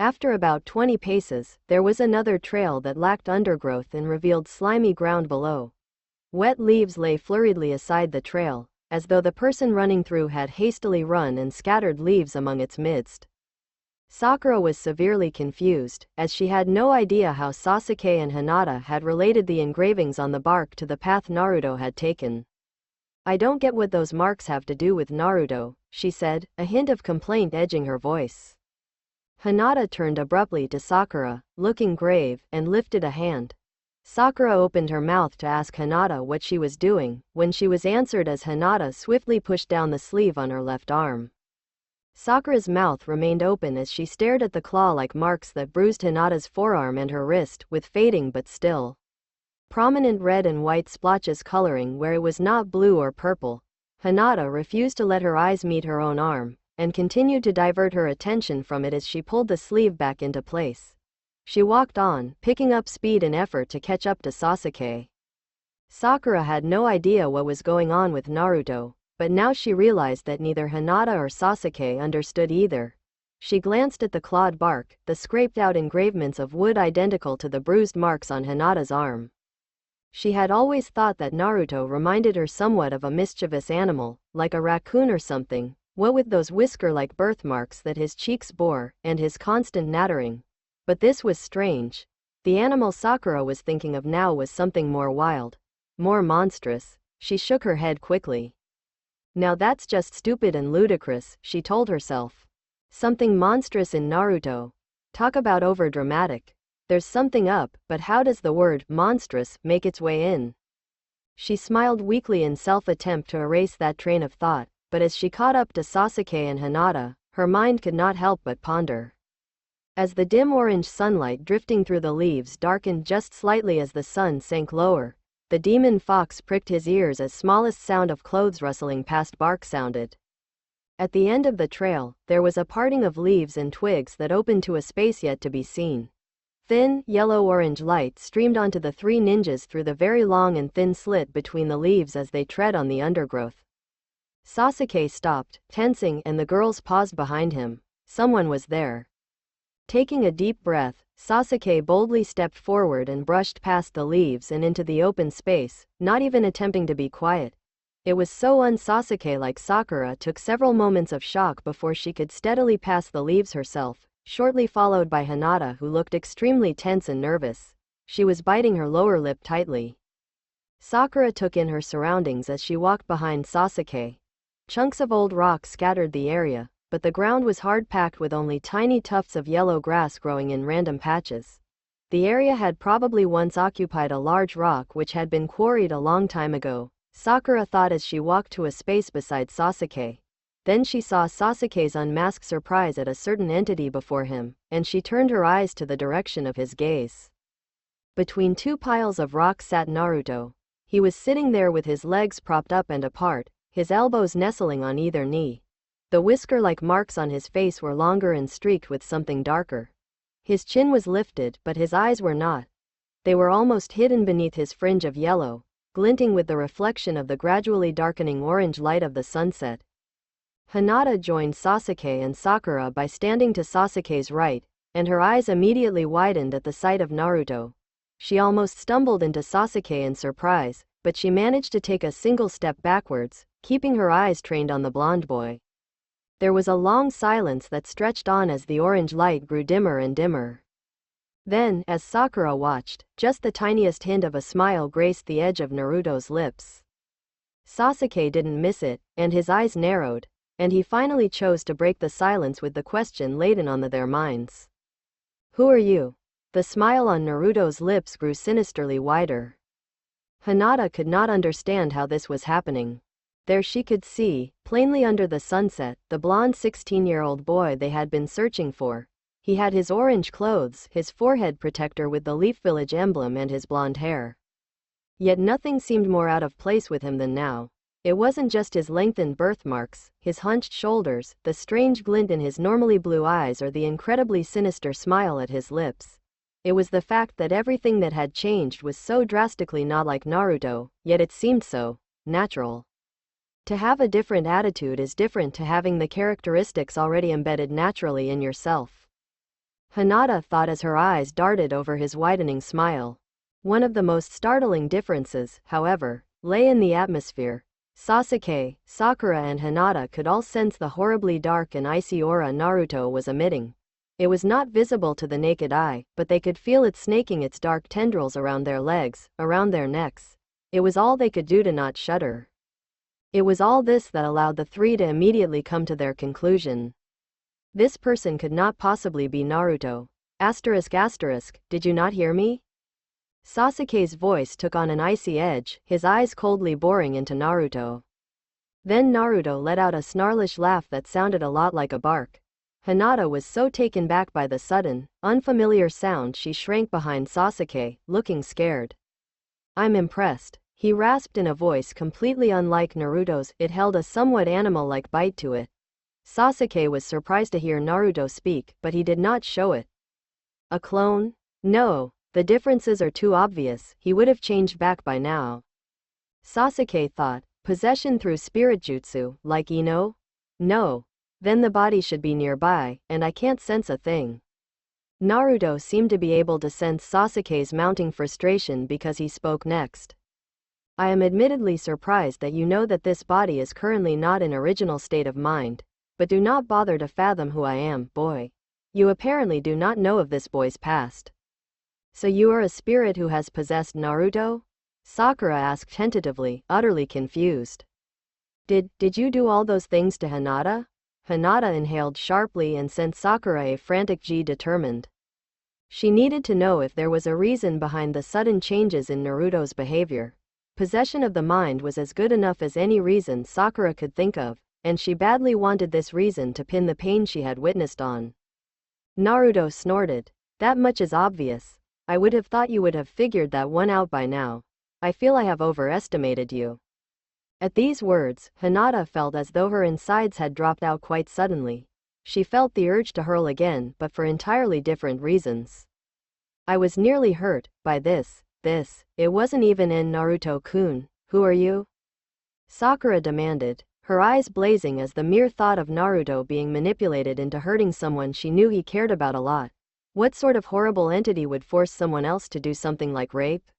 After about 20 paces, there was another trail that lacked undergrowth and revealed slimy ground below. Wet leaves lay flurriedly aside the trail, as though the person running through had hastily run and scattered leaves among its midst. Sakura was severely confused, as she had no idea how Sasuke and Hinata had related the engravings on the bark to the path Naruto had taken. I don't get what those marks have to do with Naruto, she said, a hint of complaint edging her voice. Hinata turned abruptly to Sakura, looking grave, and lifted a hand. Sakura opened her mouth to ask Hinata what she was doing, when she was answered as Hinata swiftly pushed down the sleeve on her left arm. Sakura's mouth remained open as she stared at the claw-like marks that bruised Hinata's forearm and her wrist, with fading but still prominent red and white splotches coloring where it was not blue or purple. Hinata refused to let her eyes meet her own arm, and continued to divert her attention from it as she pulled the sleeve back into place. She walked on, picking up speed in effort to catch up to Sasuke. Sakura had no idea what was going on with Naruto, but now she realized that neither Hinata or Sasuke understood either. She glanced at the clawed bark, the scraped-out engravements of wood identical to the bruised marks on Hinata's arm. She had always thought that Naruto reminded her somewhat of a mischievous animal, like a raccoon or something, what with those whisker-like birthmarks that his cheeks bore, and his constant nattering. But this was strange. The animal Sakura was thinking of now was something more wild, more monstrous. She shook her head quickly. Now that's just stupid and ludicrous, she told herself. Something monstrous in Naruto. Talk about overdramatic. There's something up, but how does the word monstrous make its way in? She smiled weakly in self-attempt to erase that train of thought, but as she caught up to Sasuke and Hinata, her mind could not help but ponder. As the dim orange sunlight drifting through the leaves darkened just slightly as the sun sank lower, the demon fox pricked his ears as smallest sound of clothes rustling past bark sounded. At the end of the trail, there was a parting of leaves and twigs that opened to a space yet to be seen. Thin, yellow-orange light streamed onto the three ninjas through the very long and thin slit between the leaves as they tread on the undergrowth. Sasuke stopped, tensing, and the girls paused behind him. Someone was there. Taking a deep breath, Sasuke boldly stepped forward and brushed past the leaves and into the open space, not even attempting to be quiet. It was so un-Sasuke-like. Sakura took several moments of shock before she could steadily pass the leaves herself, shortly followed by Hinata, who looked extremely tense and nervous. She was biting her lower lip tightly. Sakura took in her surroundings as she walked behind Sasuke. Chunks of old rock scattered the area, but the ground was hard-packed with only tiny tufts of yellow grass growing in random patches. The area had probably once occupied a large rock which had been quarried a long time ago, Sakura thought as she walked to a space beside Sasuke. Then she saw Sasuke's unmasked surprise at a certain entity before him, and she turned her eyes to the direction of his gaze. Between two piles of rock sat Naruto. He was sitting there with his legs propped up and apart, his elbows nestling on either knee. The whisker-like marks on his face were longer and streaked with something darker. His chin was lifted, but his eyes were not. They were almost hidden beneath his fringe of yellow, glinting with the reflection of the gradually darkening orange light of the sunset. Hinata joined Sasuke and Sakura by standing to Sasuke's right, and her eyes immediately widened at the sight of Naruto. She almost stumbled into Sasuke in surprise, but she managed to take a single step backwards, keeping her eyes trained on the blonde boy. There was a long silence that stretched on as the orange light grew dimmer and dimmer. Then, as Sakura watched, just the tiniest hint of a smile graced the edge of Naruto's lips. Sasuke didn't miss it, and his eyes narrowed, and he finally chose to break the silence with the question laden on their minds. Who are you? The smile on Naruto's lips grew sinisterly wider. Hinata could not understand how this was happening. There she could see, plainly under the sunset, the blonde 16-year-old boy they had been searching for. He had his orange clothes, his forehead protector with the Leaf Village emblem, and his blonde hair. Yet nothing seemed more out of place with him than now. It wasn't just his lengthened birthmarks, his hunched shoulders, the strange glint in his normally blue eyes, or the incredibly sinister smile at his lips. It was the fact that everything that had changed was so drastically not like Naruto, yet it seemed so natural. To have a different attitude is different to having the characteristics already embedded naturally in yourself. Hinata thought as her eyes darted over his widening smile. One of the most startling differences, however, lay in the atmosphere. Sasuke, Sakura and Hinata could all sense the horribly dark and icy aura Naruto was emitting. It was not visible to the naked eye, but they could feel it snaking its dark tendrils around their legs, around their necks. It was all they could do to not shudder. It was all this that allowed the three to immediately come to their conclusion. This person could not possibly be Naruto. ***, did you not hear me? Sasuke's voice took on an icy edge, his eyes coldly boring into Naruto. Then Naruto let out a snarlish laugh that sounded a lot like a bark. Hinata was so taken back by the sudden, unfamiliar sound she shrank behind Sasuke, looking scared. "I'm impressed," he rasped in a voice completely unlike Naruto's. It held a somewhat animal-like bite to it. Sasuke was surprised to hear Naruto speak, but he did not show it. A clone? No. The differences are too obvious, he would have changed back by now. Sasuke thought, possession through spirit jutsu, like Ino? No. Then the body should be nearby, and I can't sense a thing. Naruto seemed to be able to sense Sasuke's mounting frustration because he spoke next. I am admittedly surprised that you know that this body is currently not in original state of mind, but do not bother to fathom who I am, boy. You apparently do not know of this boy's past. So you are a spirit who has possessed Naruto? Sakura asked tentatively, utterly confused. Did you do all those things to Hinata? Hinata inhaled sharply and sent Sakura a frantic G determined. She needed to know if there was a reason behind the sudden changes in Naruto's behavior. Possession of the mind was as good enough as any reason Sakura could think of, and she badly wanted this reason to pin the pain she had witnessed on. Naruto snorted. That much is obvious. I would have thought you would have figured that one out by now. I feel I have overestimated you. At these words, Hinata felt as though her insides had dropped out quite suddenly. She felt the urge to hurl again, but for entirely different reasons. I was nearly hurt by this. It wasn't even in Naruto-kun. Who are you? Sakura demanded, her eyes blazing as the mere thought of Naruto being manipulated into hurting someone she knew he cared about a lot. What sort of horrible entity would force someone else to do something like rape?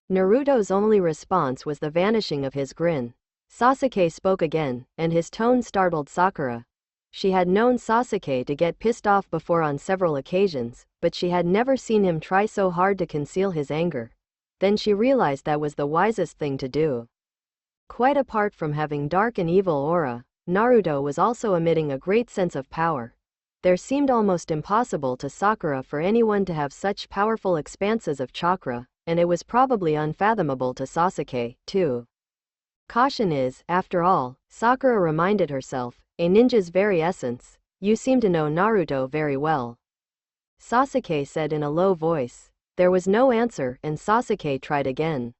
Naruto's only response was the vanishing of his grin. Sasuke spoke again, and his tone startled Sakura. She had known Sasuke to get pissed off before on several occasions, but she had never seen him try so hard to conceal his anger. Then she realized that was the wisest thing to do. Quite apart from having dark and evil aura, Naruto was also emitting a great sense of power. There seemed almost impossible to Sakura for anyone to have such powerful expanses of chakra, and it was probably unfathomable to Sasuke, too. Caution is, after all, Sakura reminded herself, a ninja's very essence. You seem to know Naruto very well. Sasuke said in a low voice. There was no answer, and Sasuke tried again.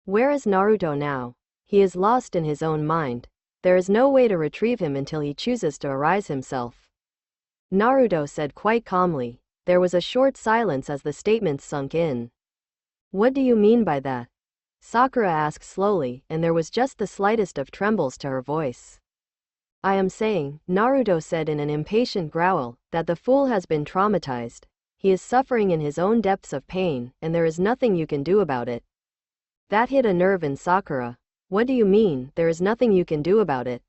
Where is Naruto now? He is lost in his own mind. There is no way to retrieve him until he chooses to arise himself. Naruto said quite calmly. There was a short silence as the statements sunk in. What do you mean by that? Sakura asked slowly, and there was just the slightest of trembles to her voice. I am saying, Naruto said in an impatient growl, that the fool has been traumatized. He is suffering in his own depths of pain, and there is nothing you can do about it. That hit a nerve in Sakura. What do you mean, there is nothing you can do about it?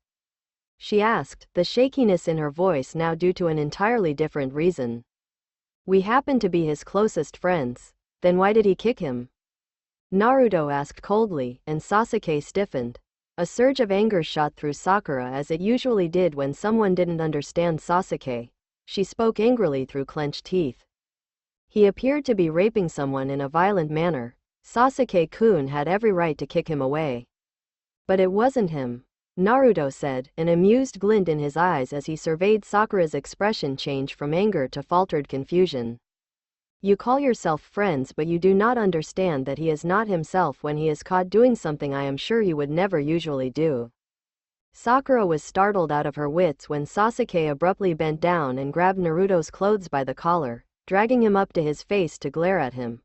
She asked, the shakiness in her voice now due to an entirely different reason. We happen to be his closest friends. Then why did he kick him? Naruto asked coldly, and Sasuke stiffened. A surge of anger shot through Sakura as it usually did when someone didn't understand Sasuke. She spoke angrily through clenched teeth. He appeared to be raping someone in a violent manner. Sasuke-kun had every right to kick him away. But it wasn't him. Naruto said, an amused glint in his eyes as he surveyed Sakura's expression change from anger to faltered confusion. You call yourself friends, but you do not understand that he is not himself when he is caught doing something I am sure he would never usually do. Sakura was startled out of her wits when Sasuke abruptly bent down and grabbed Naruto's clothes by the collar, dragging him up to his face to glare at him.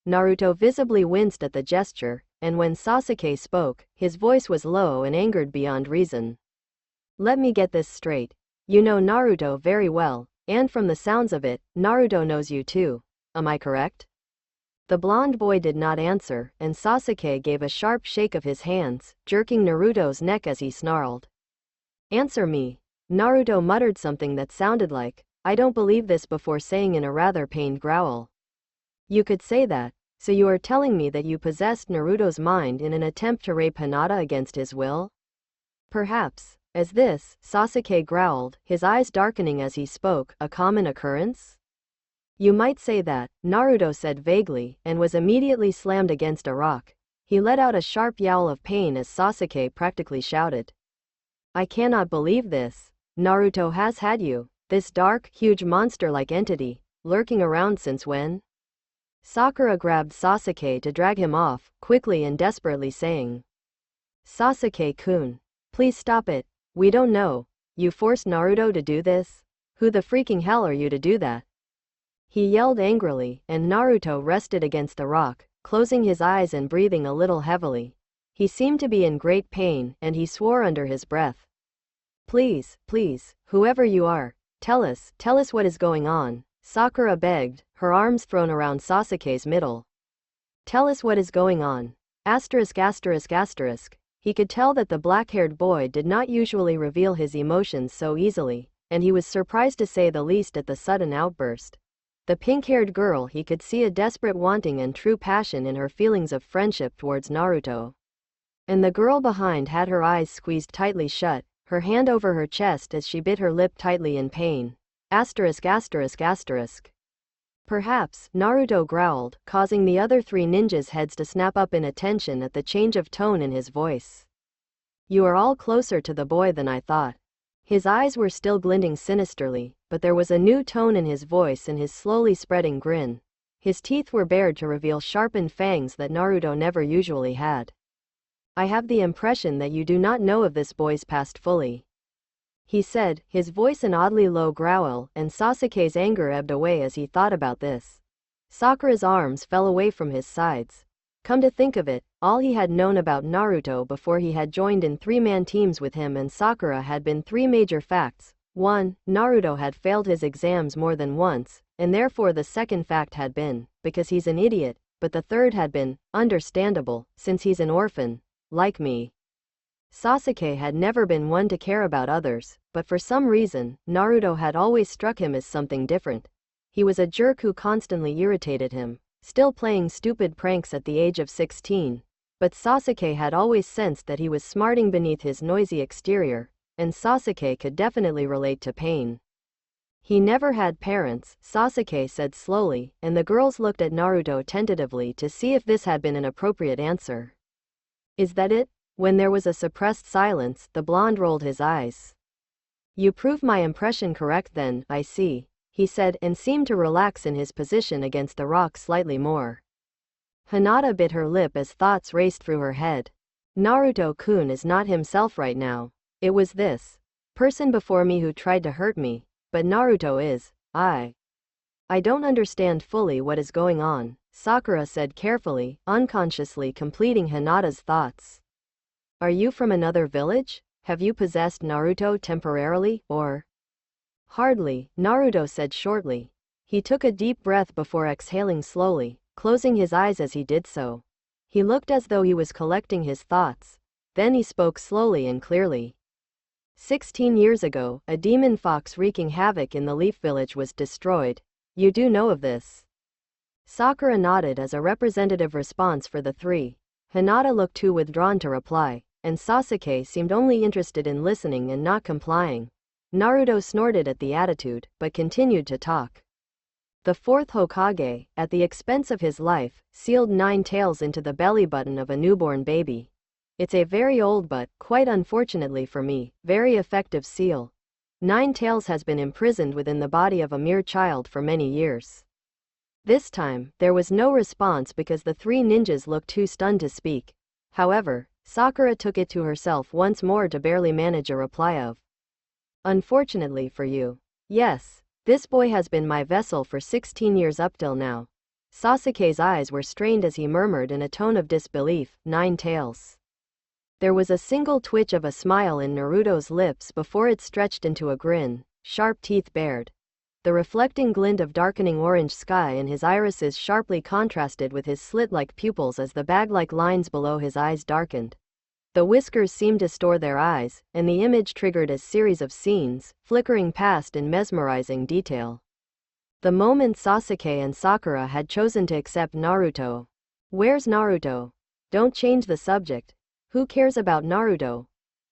Naruto visibly winced at the gesture, and when Sasuke spoke, his voice was low and angered beyond reason. Let me get this straight. You know Naruto very well, and from the sounds of it, Naruto knows you too. Am I correct? The blonde boy did not answer, and Sasuke gave a sharp shake of his hands, jerking Naruto's neck as he snarled. Answer me. Naruto muttered something that sounded like, I don't believe this, before saying in a rather pained growl. You could say that. So you are telling me that you possessed Naruto's mind in an attempt to rape Hinata against his will? Perhaps, as this, Sasuke growled, his eyes darkening as he spoke, a common occurrence? You might say that, Naruto said vaguely, and was immediately slammed against a rock. He let out a sharp yowl of pain as Sasuke practically shouted. I cannot believe this. Naruto has had you, this dark, huge monster-like entity, lurking around since when? Sakura grabbed Sasuke to drag him off, quickly and desperately saying. Sasuke-kun. Please stop it. We don't know. You forced Naruto to do this? Who the freaking hell are you to do that? He yelled angrily, and Naruto rested against the rock, closing his eyes and breathing a little heavily. He seemed to be in great pain, and he swore under his breath. Please, please, whoever you are, tell us what is going on, Sakura begged, her arms thrown around Sasuke's middle. Tell us what is going on. Asterisk asterisk asterisk. He could tell that the black-haired boy did not usually reveal his emotions so easily, and he was surprised to say the least at the sudden outburst. The pink-haired girl, he could see a desperate wanting and true passion in her feelings of friendship towards Naruto. And the girl behind had her eyes squeezed tightly shut, her hand over her chest as she bit her lip tightly in pain. Asterisk asterisk asterisk. Perhaps, Naruto growled, causing the other three ninjas' heads to snap up in attention at the change of tone in his voice. You are all closer to the boy than I thought. His eyes were still glinting sinisterly, but there was a new tone in his voice and his slowly spreading grin. His teeth were bared to reveal sharpened fangs that Naruto never usually had. I have the impression that you do not know of this boy's past fully. He said, his voice an oddly low growl, and Sasuke's anger ebbed away as he thought about this. Sakura's arms fell away from his sides. Come to think of it, all he had known about Naruto before he had joined in three-man teams with him and Sakura had been three major facts. 1. Naruto had failed his exams more than once, and therefore the second fact had been, because he's an idiot, but the third had been, understandable, since he's an orphan, like me. Sasuke had never been one to care about others, but for some reason, Naruto had always struck him as something different. He was a jerk who constantly irritated him, still playing stupid pranks at the age of 16. But Sasuke had always sensed that he was smarting beneath his noisy exterior, and Sasuke could definitely relate to pain. He never had parents, Sasuke said slowly, and the girls looked at Naruto tentatively to see if this had been an appropriate answer. Is that it? When there was a suppressed silence, the blonde rolled his eyes. You prove my impression correct then, I see, he said and seemed to relax in his position against the rock slightly more. Hinata bit her lip as thoughts raced through her head. Naruto-kun is not himself right now. It was this person before me who tried to hurt me, but Naruto is. I don't understand fully what is going on, Sakura said carefully, unconsciously completing Hinata's thoughts. Are you from another village? Have you possessed Naruto temporarily, or? Hardly, Naruto said shortly. He took a deep breath before exhaling slowly, closing his eyes as he did so. He looked as though he was collecting his thoughts. Then he spoke slowly and clearly. 16 years ago, a demon fox wreaking havoc in the Leaf Village was destroyed. You do know of this? Sakura nodded as a representative response for the three. Hinata looked too withdrawn to reply, and Sasuke seemed only interested in listening and not complying. Naruto snorted at the attitude, but continued to talk. The fourth Hokage, at the expense of his life, sealed 9 tails into the belly button of a newborn baby. It's a very old but, quite unfortunately for me, very effective seal. Nine Tails has been imprisoned within the body of a mere child for many years. This time, there was no response because the three ninjas looked too stunned to speak. However, Sakura took it to herself once more to barely manage a reply of, "Unfortunately for you. Yes, this boy has been my vessel for 16 years up till now." Sasuke's eyes were strained as he murmured in a tone of disbelief, "Nine Tails." There was a single twitch of a smile in Naruto's lips before it stretched into a grin, sharp teeth bared. The reflecting glint of darkening orange sky in his irises sharply contrasted with his slit-like pupils as the bag-like lines below his eyes darkened. The whiskers seemed to store their eyes, and the image triggered a series of scenes, flickering past in mesmerizing detail. The moment Sasuke and Sakura had chosen to accept Naruto. "Where's Naruto? Don't change the subject. Who cares about Naruto?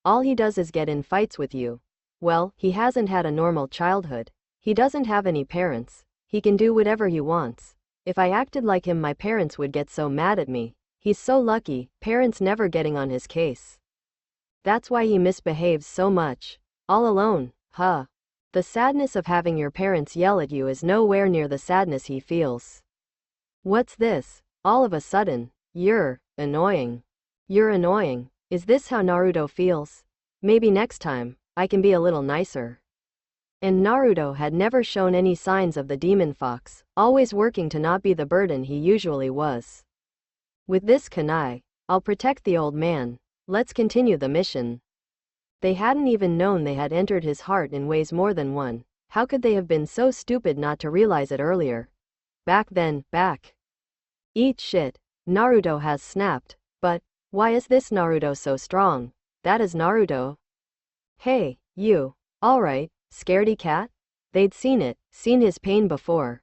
All he does is get in fights with you. Well, he hasn't had a normal childhood. He doesn't have any parents. He can do whatever he wants. If I acted like him, my parents would get so mad at me. He's so lucky, parents never getting on his case. That's why he misbehaves so much. All alone, huh? The sadness of having your parents yell at you is nowhere near the sadness he feels. What's this? All of a sudden, you're annoying. You're annoying. Is this how Naruto feels? Maybe next time, I can be a little nicer." And Naruto had never shown any signs of the demon fox, always working to not be the burden he usually was. "With this kunai, I'll protect the old man. Let's continue the mission." They hadn't even known they had entered his heart in ways more than one. How could they have been so stupid not to realize it earlier? Back then, back. Eat shit. Naruto has snapped. But, why is this Naruto so strong? That is Naruto. Hey, you. Alright, scaredy cat? They'd seen his pain before.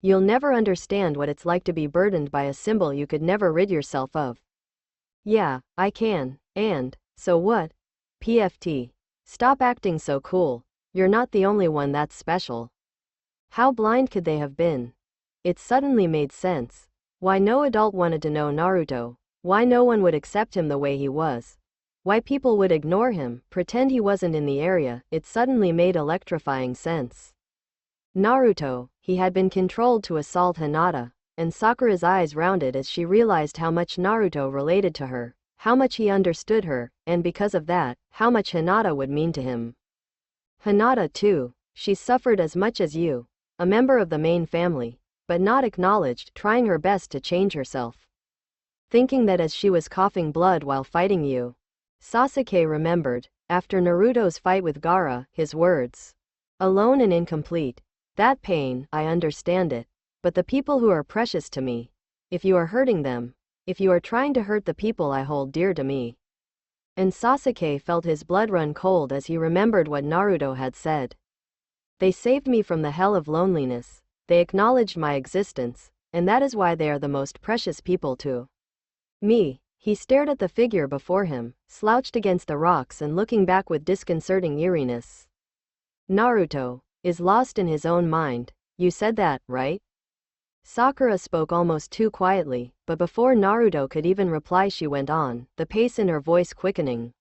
You'll never understand what it's like to be burdened by a symbol you could never rid yourself of. Yeah, I can, and, so what? PFT. Stop acting so cool. You're not the only one that's special. How blind could they have been? It suddenly made sense. Why no adult wanted to know Naruto. Why no one would accept him the way he was. Why people would ignore him, pretend he wasn't in the area. It suddenly made electrifying sense. Naruto, he had been controlled to assault Hinata, and Sakura's eyes rounded as she realized how much Naruto related to her, how much he understood her, and because of that, how much Hinata would mean to him. Hinata too, she suffered as much as you, a member of the main family, but not acknowledged, trying her best to change herself. Thinking that as she was coughing blood while fighting you. Sasuke remembered, after Naruto's fight with Gaara, his words. Alone and incomplete. That pain, I understand it. But the people who are precious to me. If you are hurting them. If you are trying to hurt the people I hold dear to me. And Sasuke felt his blood run cold as he remembered what Naruto had said. They saved me from the hell of loneliness. They acknowledged my existence, and that is why they are the most precious people to me. He stared at the figure before him, slouched against the rocks and looking back with disconcerting eeriness. Naruto is lost in his own mind. You said that, right? Sakura spoke almost too quietly, but before Naruto could even reply she went on, the pace in her voice quickening.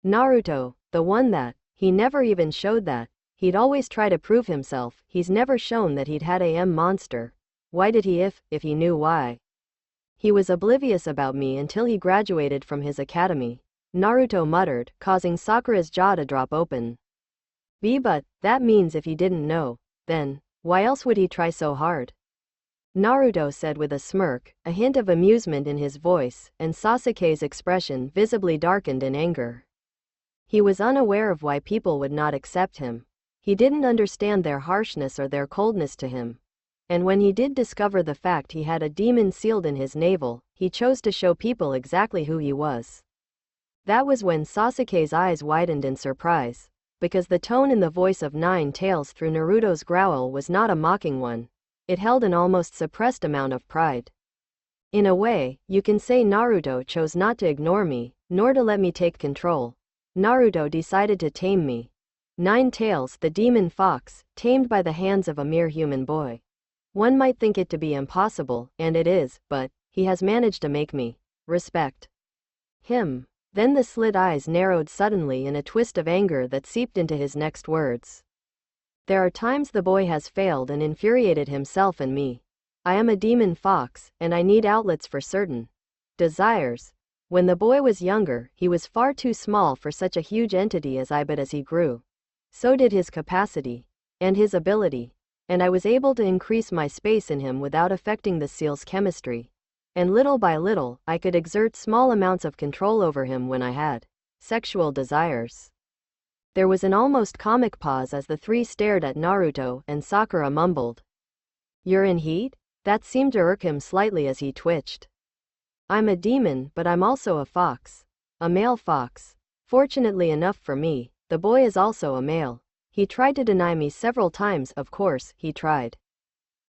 Naruto, the one that, he never even showed that. He'd always try to prove himself. He's never shown that he'd had a monster. Why did he if he knew why? He was oblivious about me until he graduated from his academy. Naruto muttered, causing Sakura's jaw to drop open. But that means if he didn't know, then, why else would he try so hard? Naruto said with a smirk, a hint of amusement in his voice, and Sasuke's expression visibly darkened in anger. He was unaware of why people would not accept him. He didn't understand their harshness or their coldness to him. And when he did discover the fact he had a demon sealed in his navel, he chose to show people exactly who he was. That was when Sasuke's eyes widened in surprise, because the tone in the voice of Nine Tails through Naruto's growl was not a mocking one. It held an almost suppressed amount of pride. In a way, you can say Naruto chose not to ignore me, nor to let me take control. Naruto decided to tame me. Nine Tails, the demon fox, tamed by the hands of a mere human boy. One might think it to be impossible, and it is, but he has managed to make me respect Him. Then the slit eyes narrowed suddenly in a twist of anger that seeped into his next words. There are times the boy has failed and infuriated himself and me. I am a demon fox, and I need outlets for certain desires. When the boy was younger, he was far too small for such a huge entity as I, but as he grew, so did his capacity and his ability, and I was able to increase my space in him without affecting the seal's chemistry. And little by little, I could exert small amounts of control over him when I had sexual desires. There was an almost comic pause as the three stared at Naruto, and Sakura mumbled, "You're in heat?" That seemed to irk him slightly as he twitched. "I'm a demon, but I'm also a fox. A male fox. Fortunately enough for me, the boy is also a male. He tried to deny me several times, of course, he tried."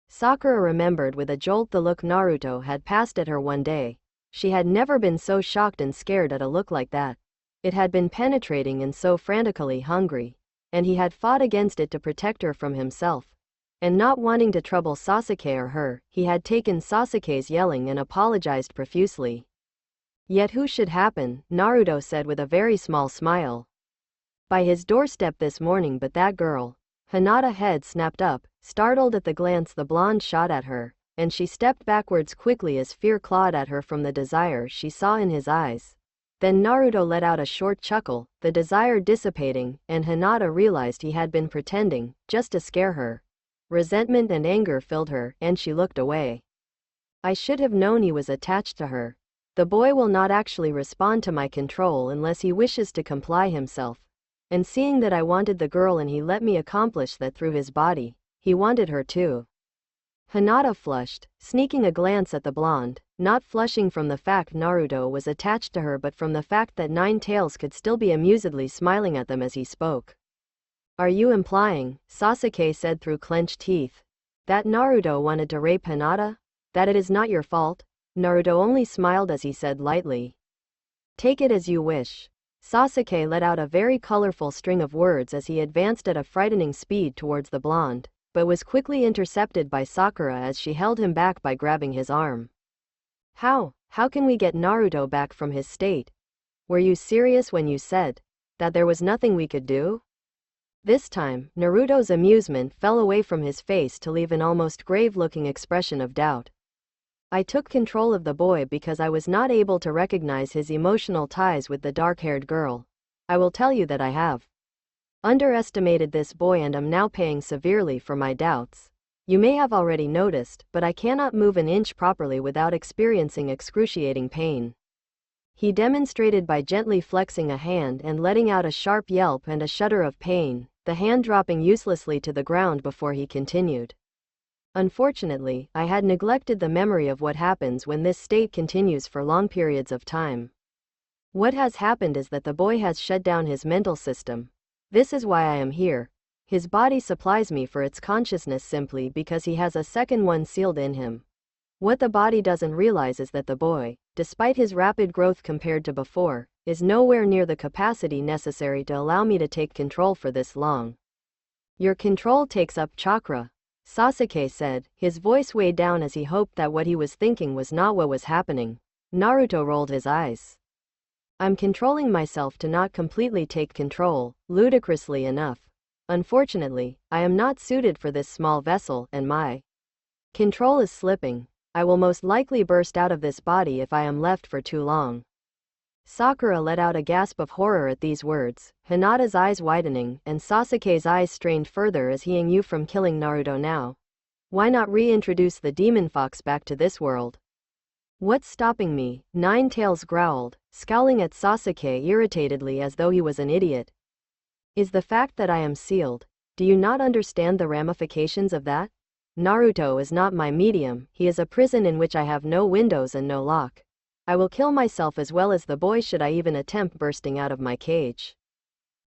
Sakura remembered with a jolt the look Naruto had passed at her one day. She had never been so shocked and scared at a look like that. It had been penetrating and so frantically hungry. And he had fought against it to protect her from himself. And not wanting to trouble Sasuke or her, he had taken Sasuke's yelling and apologized profusely. "Yet who should happen," Naruto said with a very small smile, "by his doorstep this morning but that girl." Hinata's head snapped up, startled at the glance the blonde shot at her, and she stepped backwards quickly as fear clawed at her from the desire she saw in his eyes. Then Naruto let out a short chuckle, the desire dissipating, and Hinata realized he had been pretending, just to scare her. Resentment and anger filled her, and she looked away. "I should have known he was attached to her. The boy will not actually respond to my control unless he wishes to comply himself. And seeing that I wanted the girl and he let me accomplish that through his body, he wanted her too." Hinata flushed, sneaking a glance at the blonde, not flushing from the fact Naruto was attached to her but from the fact that Nine Tails could still be amusedly smiling at them as he spoke. "Are you implying," Sasuke said through clenched teeth, "that Naruto wanted to rape Hinata? That it is not your fault?" Naruto only smiled as he said lightly, "Take it as you wish." Sasuke let out a very colorful string of words as he advanced at a frightening speed towards the blonde, but was quickly intercepted by Sakura as she held him back by grabbing his arm. How can we get Naruto back from his state? Were you serious when you said that there was nothing we could do?" This time, Naruto's amusement fell away from his face to leave an almost grave-looking expression of doubt. "I took control of the boy because I was not able to recognize his emotional ties with the dark-haired girl. I will tell you that I have underestimated this boy and am now paying severely for my doubts. You may have already noticed, but I cannot move an inch properly without experiencing excruciating pain." He demonstrated by gently flexing a hand and letting out a sharp yelp and a shudder of pain, the hand dropping uselessly to the ground before he continued. "Unfortunately, I had neglected the memory of what happens when this state continues for long periods of time. What has happened is that the boy has shut down his mental system. This is why I am here. His body supplies me for its consciousness simply because he has a second one sealed in him. What the body doesn't realize is that the boy, despite his rapid growth compared to before, is nowhere near the capacity necessary to allow me to take control for this long. Your control takes up chakra," Sasuke said, his voice weighed down as he hoped that what he was thinking was not what was happening. Naruto rolled his eyes. "I'm controlling myself to not completely take control, ludicrously enough. Unfortunately, I am not suited for this small vessel, and my control is slipping. I will most likely burst out of this body if I am left for too long." Sakura let out a gasp of horror at these words, Hinata's eyes widening, and Sasuke's eyes strained further as he knew from killing Naruto now. Why not reintroduce the demon fox back to this world? "What's stopping me?" Nine Tails growled, scowling at Sasuke irritatedly as though he was an idiot. "Is the fact that I am sealed. Do you not understand the ramifications of that? Naruto is not my medium, he is a prison in which I have no windows and no lock. I will kill myself as well as the boy should I even attempt bursting out of my cage."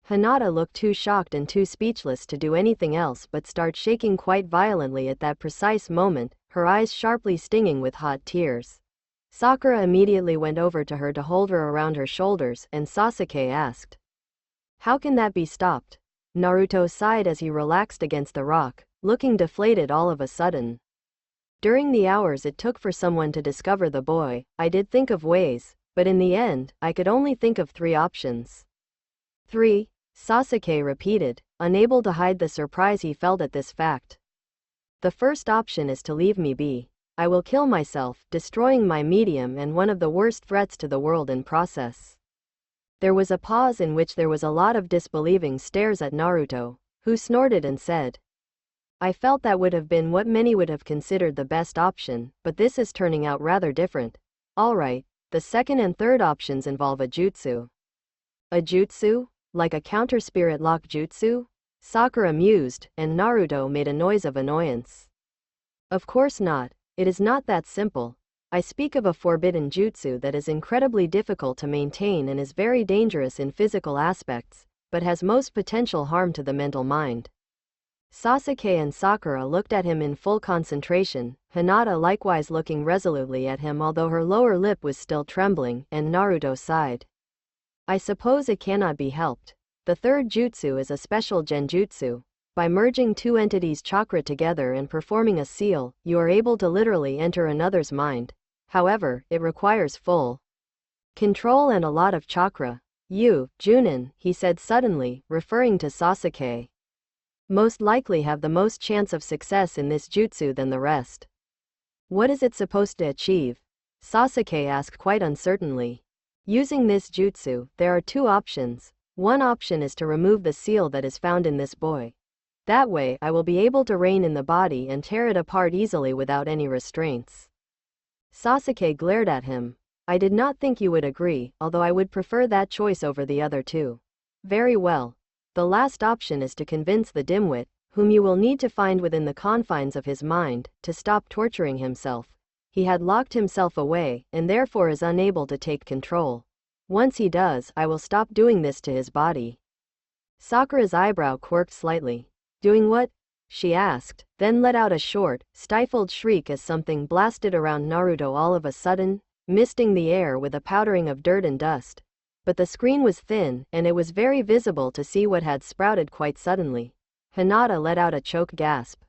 Hinata looked too shocked and too speechless to do anything else but start shaking quite violently at that precise moment, her eyes sharply stinging with hot tears. Sakura immediately went over to her to hold her around her shoulders, and Sasuke asked, "How can that be stopped?" Naruto sighed as he relaxed against the rock, looking deflated all of a sudden. "During the hours it took for someone to discover the boy, I did think of ways, but in the end, I could only think of 3 options. 3. Sasuke repeated, unable to hide the surprise he felt at this fact. The first option is to leave me be. I will kill myself, destroying my medium and one of the worst threats to the world in process. There was a pause in which there was a lot of disbelieving stares at Naruto, who snorted and said, I felt that would have been what many would have considered the best option, but this is turning out rather different. Alright, the second and third options involve a jutsu. A jutsu? Like a counter-spirit lock jutsu? Sakura mused, and Naruto made a noise of annoyance. Of course not, it is not that simple. I speak of a forbidden jutsu that is incredibly difficult to maintain and is very dangerous in physical aspects, but has most potential harm to the mental mind. Sasuke and Sakura looked at him in full concentration, Hinata likewise looking resolutely at him although her lower lip was still trembling, and Naruto sighed. I suppose it cannot be helped. The third jutsu is a special genjutsu. By merging 2 entities' chakra together and performing a seal, you are able to literally enter another's mind. However, it requires full control and a lot of chakra. You, Junin, he said suddenly, referring to Sasuke, most likely have the most chance of success in this jutsu than the rest. What is it supposed to achieve? Sasuke asked quite uncertainly. Using this jutsu, there are 2 options. One option is to remove the seal that is found in this boy. That way, I will be able to reign in the body and tear it apart easily without any restraints. Sasuke glared at him. I did not think you would agree, although I would prefer that choice over the other 2. Very well. The last option is to convince the dimwit, whom you will need to find within the confines of his mind, to stop torturing himself. He had locked himself away, and therefore is unable to take control. Once he does, I will stop doing this to his body. Sakura's eyebrow quirked slightly. Doing what? She asked, then let out a short, stifled shriek as something blasted around Naruto all of a sudden, misting the air with a powdering of dirt and dust. But the screen was thin, and it was very visible to see what had sprouted quite suddenly. Hinata let out a choked gasp.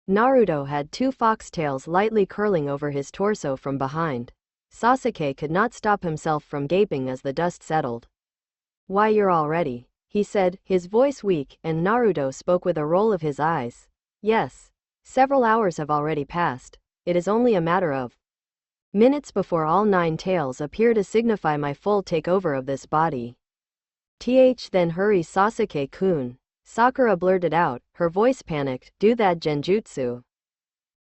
Naruto had 2 foxtails lightly curling over his torso from behind. Sasuke could not stop himself from gaping as the dust settled. Why, you're all ready, he said, his voice weak, and Naruto spoke with a roll of his eyes. Yes. Several hours have already passed. It is only a matter of minutes before all 9 tails appear to signify my full takeover of this body. Then hurry Sasuke-kun. Sakura blurted out, her voice panicked, do that genjutsu.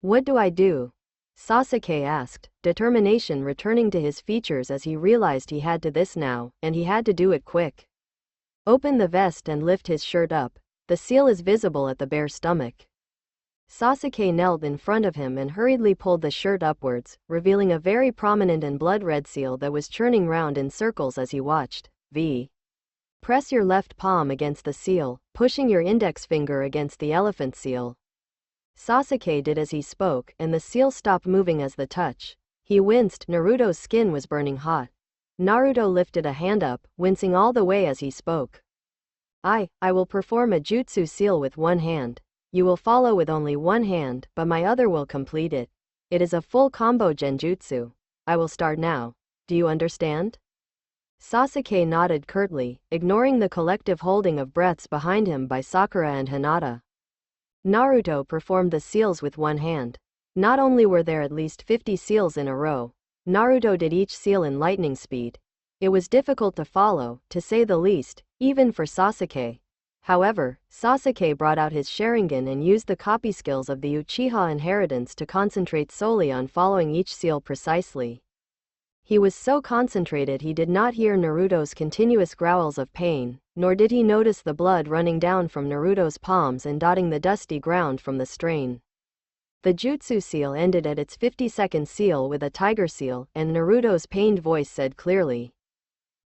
What do I do? Sasuke asked, determination returning to his features as he realized he had to this now, and he had to do it quick. Open the vest and lift his shirt up. The seal is visible at the bare stomach. Sasuke knelt in front of him and hurriedly pulled the shirt upwards, revealing a very prominent and blood-red seal that was churning round in circles as he watched. Press your left palm against the seal, pushing your index finger against the elephant seal. Sasuke did as he spoke, and the seal stopped moving as the touch. He winced, Naruto's skin was burning hot. Naruto lifted a hand up, wincing all the way as he spoke. I will perform a jutsu seal with one hand. You will follow with only one hand, but my other will complete it. It is a full combo genjutsu. I will start now. Do you understand? Sasuke nodded curtly, ignoring the collective holding of breaths behind him by Sakura and Hinata. Naruto performed the seals with one hand. Not only were there at least 50 seals in a row, Naruto did each seal in lightning speed. It was difficult to follow, to say the least, even for Sasuke. However, Sasuke brought out his Sharingan and used the copy skills of the Uchiha inheritance to concentrate solely on following each seal precisely. He was so concentrated he did not hear Naruto's continuous growls of pain, nor did he notice the blood running down from Naruto's palms and dotting the dusty ground from the strain. The jutsu seal ended at its 50-second seal with a tiger seal, and Naruto's pained voice said clearly,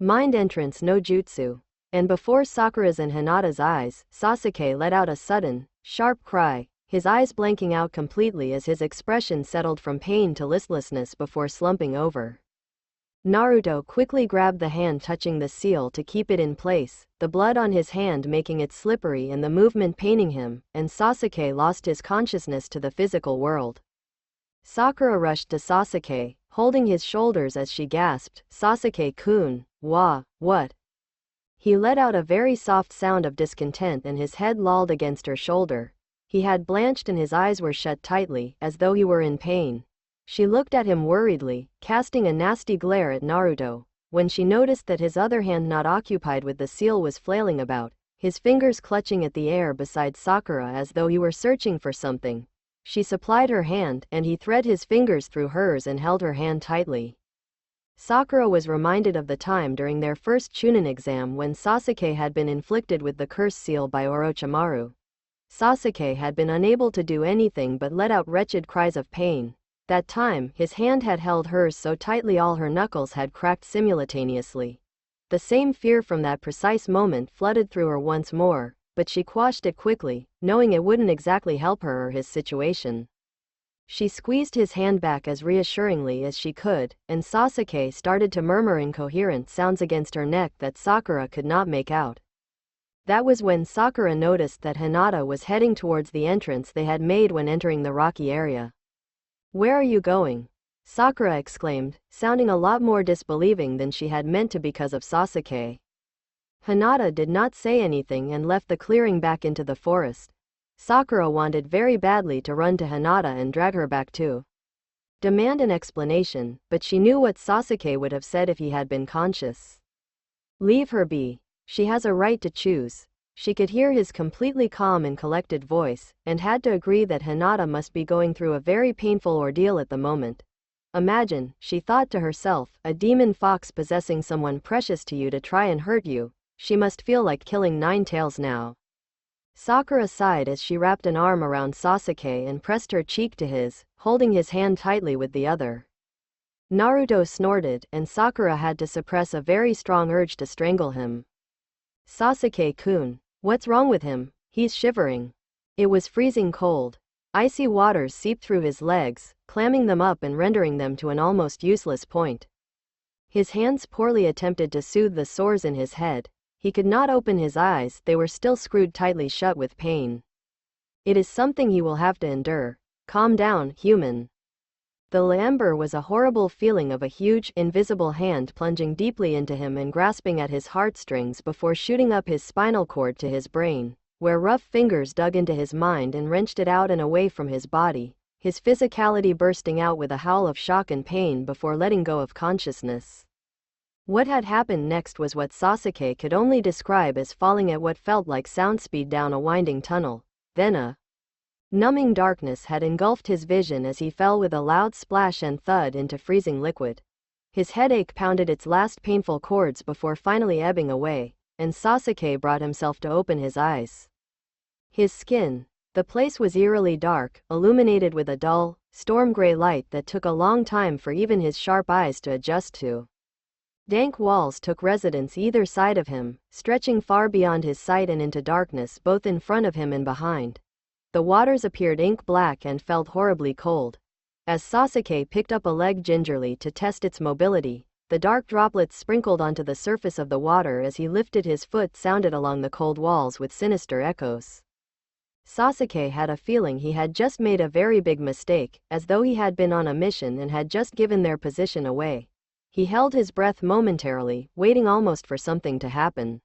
Mind entrance no jutsu. And before Sakura's and Hinata's eyes, Sasuke let out a sudden, sharp cry, his eyes blanking out completely as his expression settled from pain to listlessness before slumping over. Naruto quickly grabbed the hand touching the seal to keep it in place, the blood on his hand making it slippery and the movement paining him, and Sasuke lost his consciousness to the physical world. Sakura rushed to Sasuke, holding his shoulders as she gasped, "Sasuke-kun, what?" He let out a very soft sound of discontent and his head lolled against her shoulder. He had blanched and his eyes were shut tightly, as though he were in pain. She looked at him worriedly, casting a nasty glare at Naruto. When she noticed that his other hand not occupied with the seal was flailing about, his fingers clutching at the air beside Sakura as though he were searching for something. She supplied her hand, and he thread his fingers through hers and held her hand tightly. Sakura was reminded of the time during their first Chunin exam when Sasuke had been inflicted with the curse seal by Orochimaru. Sasuke had been unable to do anything but let out wretched cries of pain. That time, his hand had held hers so tightly all her knuckles had cracked simultaneously. The same fear from that precise moment flooded through her once more, but she quashed it quickly, knowing it wouldn't exactly help her or his situation. She squeezed his hand back as reassuringly as she could, and Sasuke started to murmur incoherent sounds against her neck that Sakura could not make out. That was when Sakura noticed that Hinata was heading towards the entrance they had made when entering the rocky area. "Where are you going?" Sakura exclaimed, sounding a lot more disbelieving than she had meant to because of Sasuke. Hinata did not say anything and left the clearing back into the forest. Sakura wanted very badly to run to Hinata and drag her back too. Demand an explanation, but she knew what Sasuke would have said if he had been conscious. "Leave her be. She has a right to choose." She could hear his completely calm and collected voice, and had to agree that Hinata must be going through a very painful ordeal at the moment. Imagine, she thought to herself, a demon fox possessing someone precious to you to try and hurt you. She must feel like killing Nine Tails now. Sakura sighed as she wrapped an arm around Sasuke and pressed her cheek to his, holding his hand tightly with the other. Naruto snorted, and Sakura had to suppress a very strong urge to strangle him. "Sasuke-kun, what's wrong with him? He's shivering." It was freezing cold. Icy waters seeped through his legs, clamming them up and rendering them to an almost useless point. His hands poorly attempted to soothe the sores in his head. He could not open his eyes, they were still screwed tightly shut with pain. "It is something he will have to endure. Calm down, human." The lamber was a horrible feeling of a huge, invisible hand plunging deeply into him and grasping at his heartstrings before shooting up his spinal cord to his brain, where rough fingers dug into his mind and wrenched it out and away from his body, his physicality bursting out with a howl of shock and pain before letting go of consciousness. What had happened next was what Sasuke could only describe as falling at what felt like sound speed down a winding tunnel. Then a numbing darkness had engulfed his vision as he fell with a loud splash and thud into freezing liquid. His headache pounded its last painful chords before finally ebbing away, and Sasuke brought himself to open his eyes. His skin. The place was eerily dark, illuminated with a dull, storm-gray light that took a long time for even his sharp eyes to adjust to. Dank walls took residence either side of him, stretching far beyond his sight and into darkness both in front of him and behind. The waters appeared ink-black and felt horribly cold. As Sasuke picked up a leg gingerly to test its mobility, the dark droplets sprinkled onto the surface of the water as he lifted his foot sounded along the cold walls with sinister echoes. Sasuke had a feeling he had just made a very big mistake, as though he had been on a mission and had just given their position away. He held his breath momentarily, waiting almost for something to happen.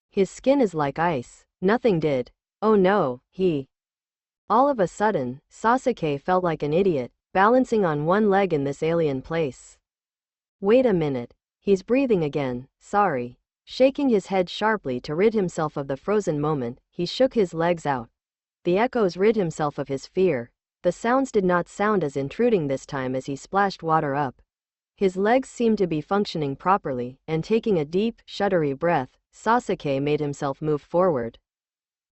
His skin is like ice. Nothing did. Oh no, All of a sudden, Sasuke felt like an idiot, balancing on one leg in this alien place. Wait a minute. He's breathing again. Sorry. Shaking his head sharply to rid himself of the frozen moment, he shook his legs out. The echoes rid himself of his fear. The sounds did not sound as intruding this time as he splashed water up. His legs seemed to be functioning properly, and taking a deep, shuddery breath, Sasuke made himself move forward.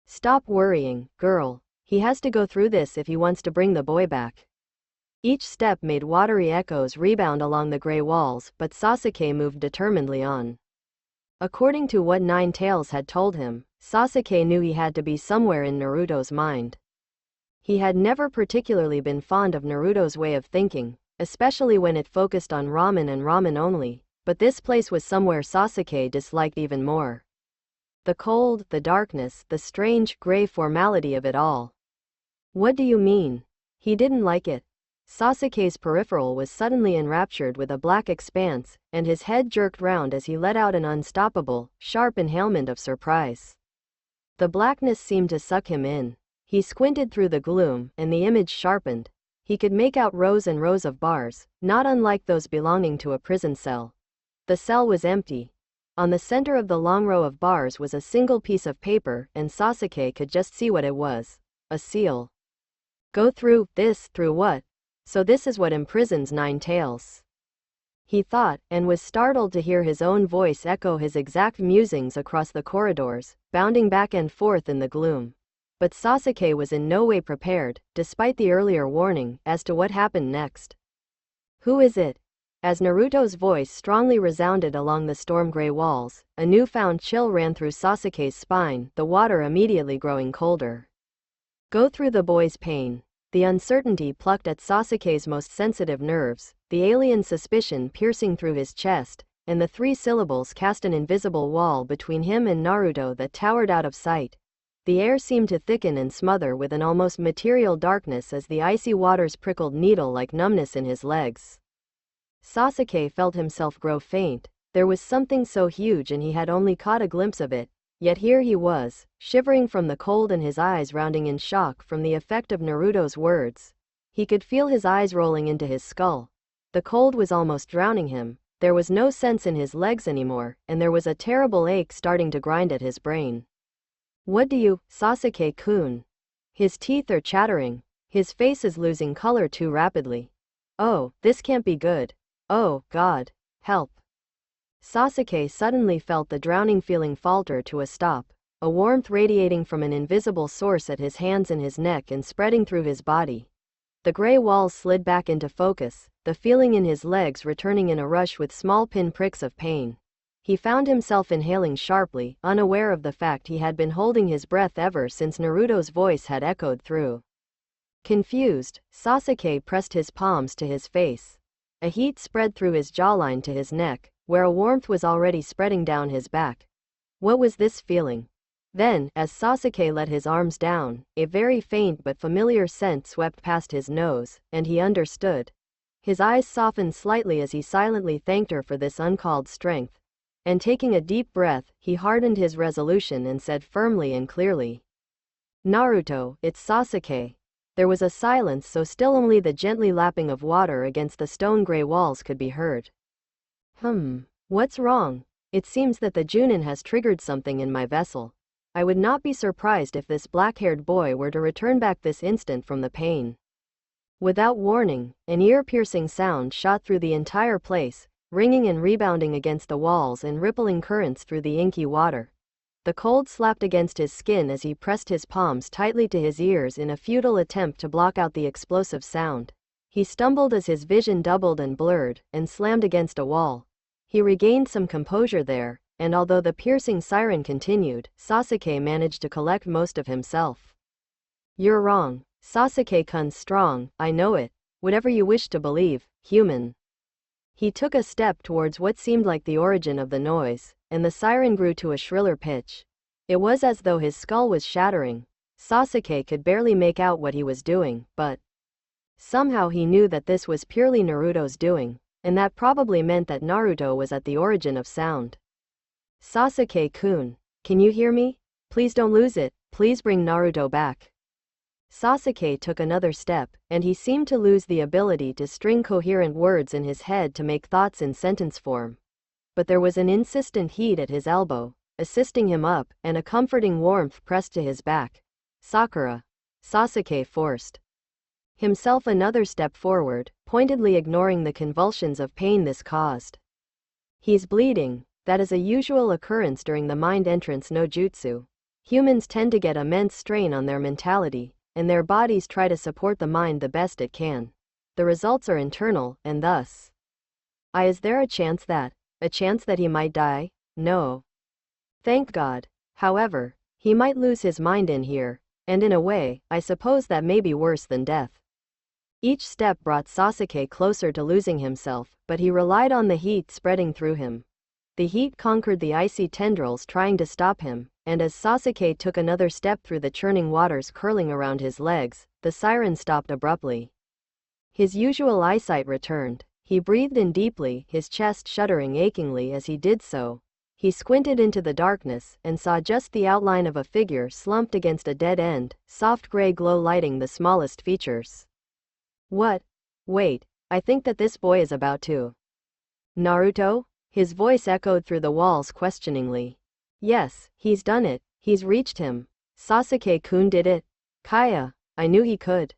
"Stop worrying, girl. He has to go through this if he wants to bring the boy back." Each step made watery echoes rebound along the gray walls, but Sasuke moved determinedly on. According to what Nine Tails had told him, Sasuke knew he had to be somewhere in Naruto's mind. He had never particularly been fond of Naruto's way of thinking, especially when it focused on ramen and ramen only, but this place was somewhere Sasuke disliked even more. The cold, the darkness, the strange, gray formality of it all. What do you mean? He didn't like it. Sasuke's peripheral was suddenly enraptured with a black expanse, and his head jerked round as he let out an unstoppable, sharp inhalement of surprise. The blackness seemed to suck him in. He squinted through the gloom, and the image sharpened. He could make out rows and rows of bars, not unlike those belonging to a prison cell. The cell was empty. On the center of the long row of bars was a single piece of paper, and Sasuke could just see what it was. A seal. Go through this, through what? So this is what imprisons Nine Tails, he thought, and was startled to hear his own voice echo his exact musings across the corridors, bounding back and forth in the gloom. But Sasuke was in no way prepared, despite the earlier warning, as to what happened next. Who is it? As Naruto's voice strongly resounded along the storm-gray walls, a newfound chill ran through Sasuke's spine, the water immediately growing colder. Go through the boy's pain. The uncertainty plucked at Sasuke's most sensitive nerves, the alien suspicion piercing through his chest, and the three syllables cast an invisible wall between him and Naruto that towered out of sight. The air seemed to thicken and smother with an almost material darkness as the icy waters prickled needle-like numbness in his legs. Sasuke felt himself grow faint. There was something so huge and he had only caught a glimpse of it. Yet here he was, shivering from the cold and his eyes rounding in shock from the effect of Naruto's words. He could feel his eyes rolling into his skull. The cold was almost drowning him. There was no sense in his legs anymore, and there was a terrible ache starting to grind at his brain. What do you, Sasuke-kun? His teeth are chattering. His face is losing color too rapidly. Oh, this can't be good. Oh, God. Help. Sasuke suddenly felt the drowning feeling falter to a stop, a warmth radiating from an invisible source at his hands and his neck and spreading through his body. The gray walls slid back into focus, the feeling in his legs returning in a rush with small pin-pricks of pain. He found himself inhaling sharply, unaware of the fact he had been holding his breath ever since Naruto's voice had echoed through. Confused, Sasuke pressed his palms to his face. A heat spread through his jawline to his neck, where a warmth was already spreading down his back. What was this feeling? Then, as Sasuke let his arms down, a very faint but familiar scent swept past his nose, and he understood. His eyes softened slightly as he silently thanked her for this uncalled strength. And taking a deep breath, he hardened his resolution and said firmly and clearly, Naruto, it's Sasuke. There was a silence so still only the gently lapping of water against the stone-gray walls could be heard. What's wrong? It seems that the Junin has triggered something in my vessel. I would not be surprised if this black-haired boy were to return back this instant from the pain. Without warning, an ear-piercing sound shot through the entire place, ringing and rebounding against the walls and rippling currents through the inky water. The cold slapped against his skin as he pressed his palms tightly to his ears in a futile attempt to block out the explosive sound. He stumbled as his vision doubled and blurred, and slammed against a wall. He regained some composure there, and although the piercing siren continued, Sasuke managed to collect most of himself. You're wrong. Sasuke-kun's strong, I know it. Whatever you wish to believe, human. He took a step towards what seemed like the origin of the noise, and the siren grew to a shriller pitch. It was as though his skull was shattering. Sasuke could barely make out what he was doing, but somehow he knew that this was purely Naruto's doing, and that probably meant that Naruto was at the origin of sound. Sasuke-kun, can you hear me? Please don't lose it, please bring Naruto back. Sasuke took another step, and he seemed to lose the ability to string coherent words in his head to make thoughts in sentence form. But there was an insistent heat at his elbow, assisting him up, and a comforting warmth pressed to his back. Sakura. Sasuke forced himself another step forward, pointedly ignoring the convulsions of pain this caused. He's bleeding. That is a usual occurrence during the mind entrance no jutsu. Humans tend to get immense strain on their mentality, and their bodies try to support the mind the best it can. The results are internal, and thus. Is there a chance that he might die? No. Thank God. However, he might lose his mind in here, and in a way, I suppose that may be worse than death. Each step brought Sasuke closer to losing himself, but he relied on the heat spreading through him. The heat conquered the icy tendrils trying to stop him, and as Sasuke took another step through the churning waters curling around his legs, the siren stopped abruptly. His usual eyesight returned. He breathed in deeply, his chest shuddering achingly as he did so. He squinted into the darkness and saw just the outline of a figure slumped against a dead end, soft gray glow lighting the smallest features. What? Wait, I think that this boy is about to. Naruto? His voice echoed through the walls questioningly. Yes, he's done it, he's reached him. Sasuke-kun did it. Kaya, I knew he could.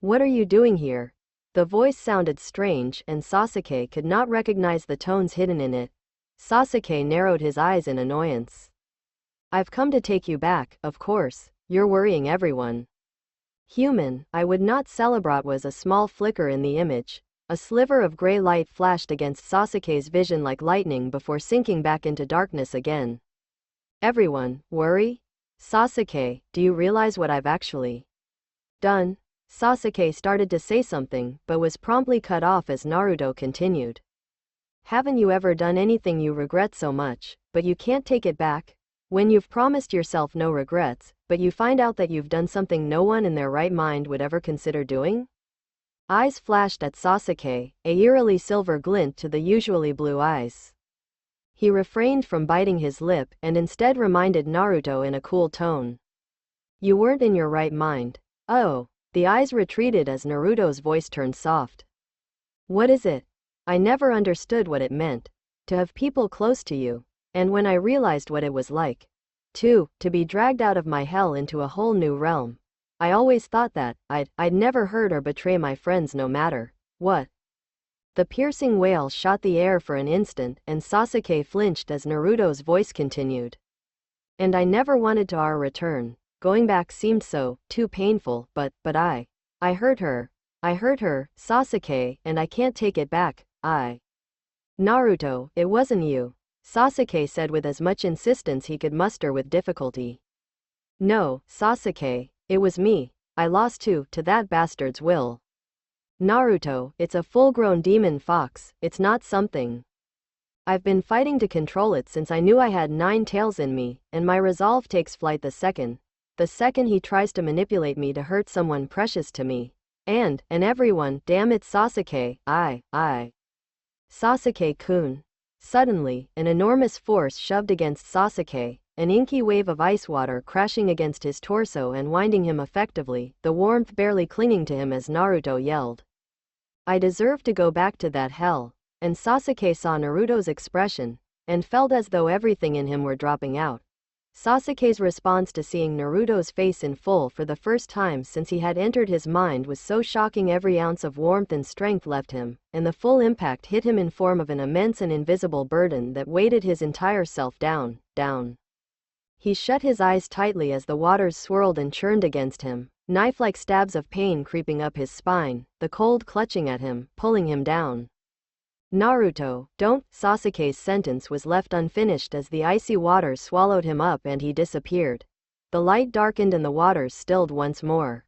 What are you doing here? The voice sounded strange and Sasuke could not recognize the tones hidden in it. Sasuke narrowed his eyes in annoyance. I've come to take you back, of course, you're worrying everyone. Human, I would not celebrate. Was a small flicker in the image. A sliver of gray light flashed against Sasuke's vision like lightning before sinking back into darkness again. Everyone, worry? Sasuke, do you realize what I've actually done? Sasuke started to say something, but was promptly cut off as Naruto continued. Haven't you ever done anything you regret so much, but you can't take it back? When you've promised yourself no regrets, but you find out that you've done something no one in their right mind would ever consider doing? Eyes flashed at Sasuke, a eerily silver glint to the usually blue eyes. He refrained from biting his lip and instead reminded Naruto in a cool tone. You weren't in your right mind. Oh. The eyes retreated as Naruto's voice turned soft. What is it? I never understood what it meant to have people close to you, and when I realized what it was like to be dragged out of my hell into a whole new realm, I always thought that I'd never hurt or betray my friends no matter what. The piercing wail shot the air for an instant and Sasuke flinched as Naruto's voice continued. And I never wanted to return. Going back seemed so, too painful, but I hurt her. I hurt her, Sasuke, and I can't take it back, Naruto, it wasn't you, Sasuke said with as much insistence he could muster with difficulty. No, Sasuke, it was me, I lost to that bastard's will. Naruto, it's a full-grown demon fox, it's not something. I've been fighting to control it since I knew I had 9 tails in me, and my resolve takes flight the second he tries to manipulate me to hurt someone precious to me. And everyone, damn it Sasuke, Sasuke-kun. Suddenly, an enormous force shoved against Sasuke, an inky wave of ice water crashing against his torso and winding him effectively, the warmth barely clinging to him as Naruto yelled. I deserve to go back to that hell. And Sasuke saw Naruto's expression, and felt as though everything in him were dropping out. Sasuke's response to seeing Naruto's face in full for the first time since he had entered his mind was so shocking every ounce of warmth and strength left him, and the full impact hit him in form of an immense and invisible burden that weighted his entire self down. He shut his eyes tightly as the waters swirled and churned against him, knife-like stabs of pain creeping up his spine, the cold clutching at him, pulling him down. Naruto, don't. Sasuke's sentence was left unfinished as the icy waters swallowed him up and he disappeared. The light darkened and the waters stilled once more.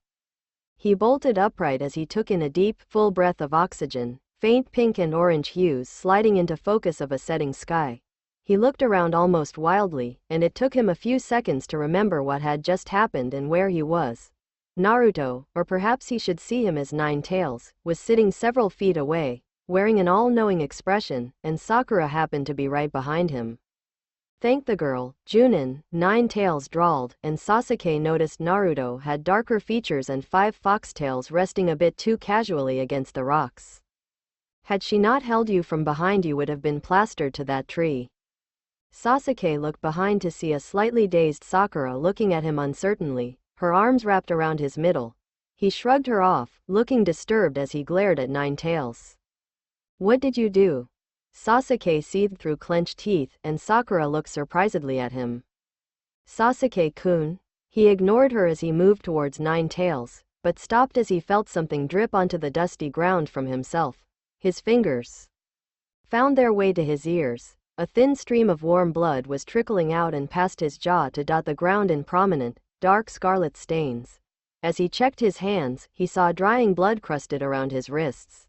He bolted upright as he took in a deep, full breath of oxygen, faint pink and orange hues sliding into focus of a setting sky. He looked around almost wildly, and it took him a few seconds to remember what had just happened and where he was. Naruto, or perhaps he should see him as Nine Tails, was sitting several feet away, wearing an all-knowing expression, and Sakura happened to be right behind him. Thank the girl, Junin, Nine Tails drawled, and Sasuke noticed Naruto had darker features and 5 foxtails resting a bit too casually against the rocks. Had she not held you from behind you would have been plastered to that tree. Sasuke looked behind to see a slightly dazed Sakura looking at him uncertainly, her arms wrapped around his middle. He shrugged her off, looking disturbed as he glared at Nine Tails. What did you do? Sasuke seethed through clenched teeth, and Sakura looked surprisedly at him. Sasuke-kun. He ignored her as he moved towards Nine Tails, but stopped as he felt something drip onto the dusty ground from himself. His fingers found their way to his ears. A thin stream of warm blood was trickling out and past his jaw to dot the ground in prominent, dark scarlet stains. As he checked his hands, he saw drying blood crusted around his wrists.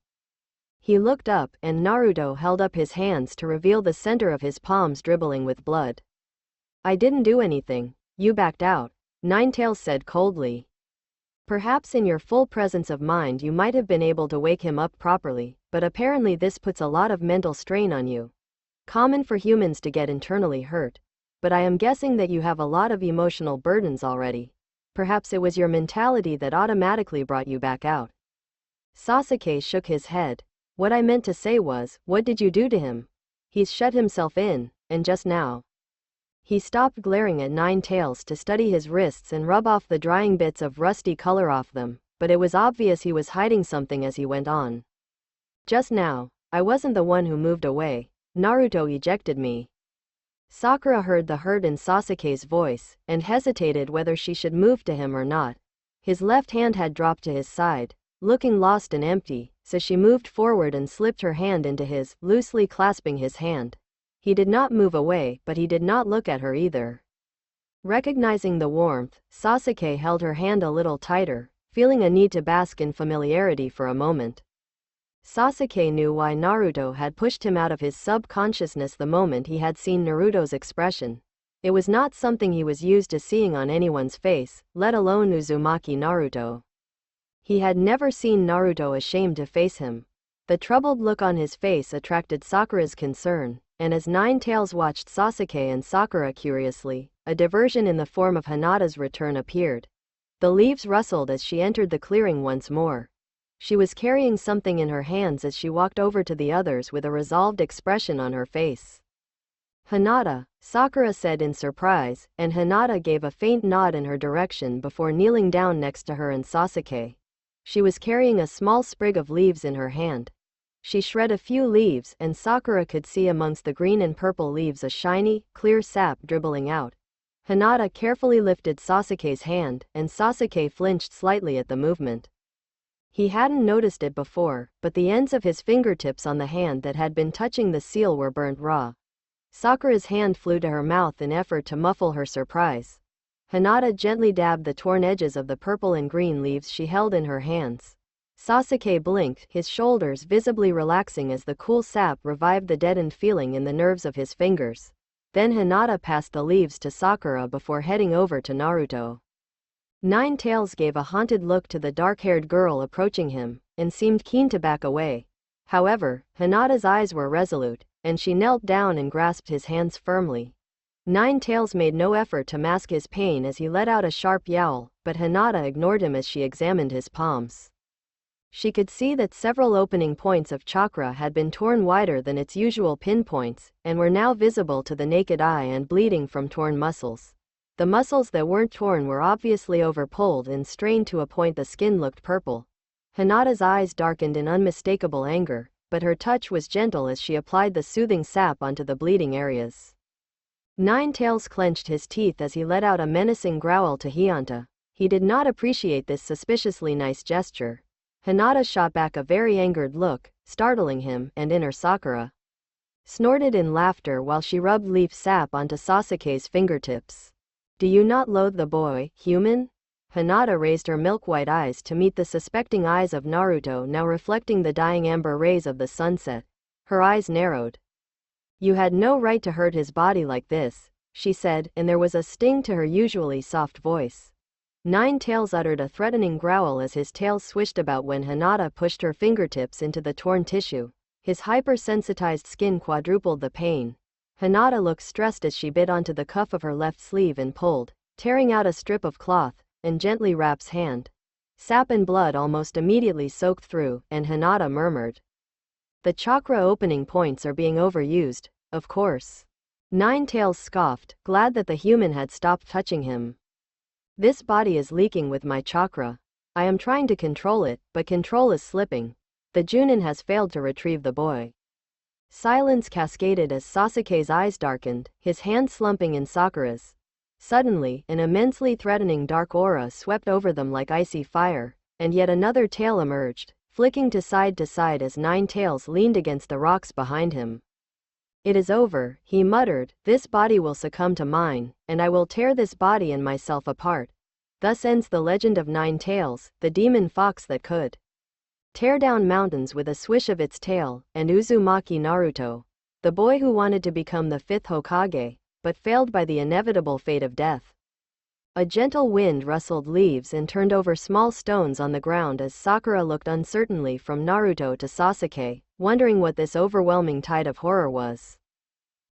He looked up, and Naruto held up his hands to reveal the center of his palms dribbling with blood. I didn't do anything. You backed out, Nine Tails said coldly. Perhaps in your full presence of mind you might have been able to wake him up properly, but apparently this puts a lot of mental strain on you. Common for humans to get internally hurt. But I am guessing that you have a lot of emotional burdens already. Perhaps it was your mentality that automatically brought you back out. Sasuke shook his head. What I meant to say was, what did you do to him? He's shut himself in, and just now. He stopped glaring at Nine Tails to study his wrists and rub off the drying bits of rusty color off them, but it was obvious he was hiding something as he went on. Just now, I wasn't the one who moved away. Naruto ejected me. Sakura heard the hurt in Sasuke's voice, and hesitated whether she should move to him or not. His left hand had dropped to his side, looking lost and empty, so she moved forward and slipped her hand into his, loosely clasping his hand. He did not move away, but he did not look at her either. Recognizing the warmth, Sasuke held her hand a little tighter, feeling a need to bask in familiarity for a moment. Sasuke knew why Naruto had pushed him out of his subconsciousness the moment he had seen Naruto's expression. It was not something he was used to seeing on anyone's face, let alone Uzumaki Naruto. He had never seen Naruto ashamed to face him. The troubled look on his face attracted Sakura's concern, and as Nine Tails watched Sasuke and Sakura curiously, a diversion in the form of Hinata's return appeared. The leaves rustled as she entered the clearing once more. She was carrying something in her hands as she walked over to the others with a resolved expression on her face. Hinata, Sakura said in surprise, and Hinata gave a faint nod in her direction before kneeling down next to her and Sasuke. She was carrying a small sprig of leaves in her hand. She shred a few leaves and Sakura could see amongst the green and purple leaves a shiny, clear sap dribbling out. Hinata carefully lifted Sasuke's hand, and Sasuke flinched slightly at the movement. He hadn't noticed it before, but the ends of his fingertips on the hand that had been touching the seal were burnt raw. Sakura's hand flew to her mouth in effort to muffle her surprise. Hinata gently dabbed the torn edges of the purple and green leaves she held in her hands. Sasuke blinked, his shoulders visibly relaxing as the cool sap revived the deadened feeling in the nerves of his fingers. Then Hinata passed the leaves to Sakura before heading over to Naruto. Nine Tails gave a haunted look to the dark-haired girl approaching him, and seemed keen to back away. However, Hinata's eyes were resolute, and she knelt down and grasped his hands firmly. Nine Tails made no effort to mask his pain as he let out a sharp yowl, but Hinata ignored him as she examined his palms. She could see that several opening points of chakra had been torn wider than its usual pinpoints, and were now visible to the naked eye and bleeding from torn muscles. The muscles that weren't torn were obviously overpulled and strained to a point the skin looked purple. Hinata's eyes darkened in unmistakable anger, but her touch was gentle as she applied the soothing sap onto the bleeding areas. Nine Tails clenched his teeth as he let out a menacing growl to Hinata. He did not appreciate this suspiciously nice gesture. Hinata shot back a very angered look, startling him, and inner Sakura snorted in laughter while she rubbed leaf sap onto Sasuke's fingertips. Do you not loathe the boy, human? Hinata raised her milk-white eyes to meet the suspecting eyes of Naruto now reflecting the dying amber rays of the sunset. Her eyes narrowed. You had no right to hurt his body like this, she said, and there was a sting to her usually soft voice. Nine Tails uttered a threatening growl as his tail swished about when Hinata pushed her fingertips into the torn tissue. His hypersensitized skin quadrupled the pain. Hinata looked stressed as she bit onto the cuff of her left sleeve and pulled, tearing out a strip of cloth, and gently wraps hand. Sap and blood almost immediately soaked through, and Hinata murmured. The chakra opening points are being overused, of course. Nine Tails scoffed, glad that the human had stopped touching him. This body is leaking with my chakra. I am trying to control it, but control is slipping. The Junin has failed to retrieve the boy. Silence cascaded as Sasuke's eyes darkened, his hand slumping in Sakura's. Suddenly, an immensely threatening dark aura swept over them like icy fire, and yet another tail emerged, flicking to side as Nine Tails leaned against the rocks behind him. It is over, he muttered, this body will succumb to mine, and I will tear this body and myself apart. Thus ends the legend of Nine Tails, the demon fox that could tear down mountains with a swish of its tail, and Uzumaki Naruto, the boy who wanted to become the fifth Hokage, but failed by the inevitable fate of death. A gentle wind rustled leaves and turned over small stones on the ground as Sakura looked uncertainly from Naruto to Sasuke, wondering what this overwhelming tide of horror was.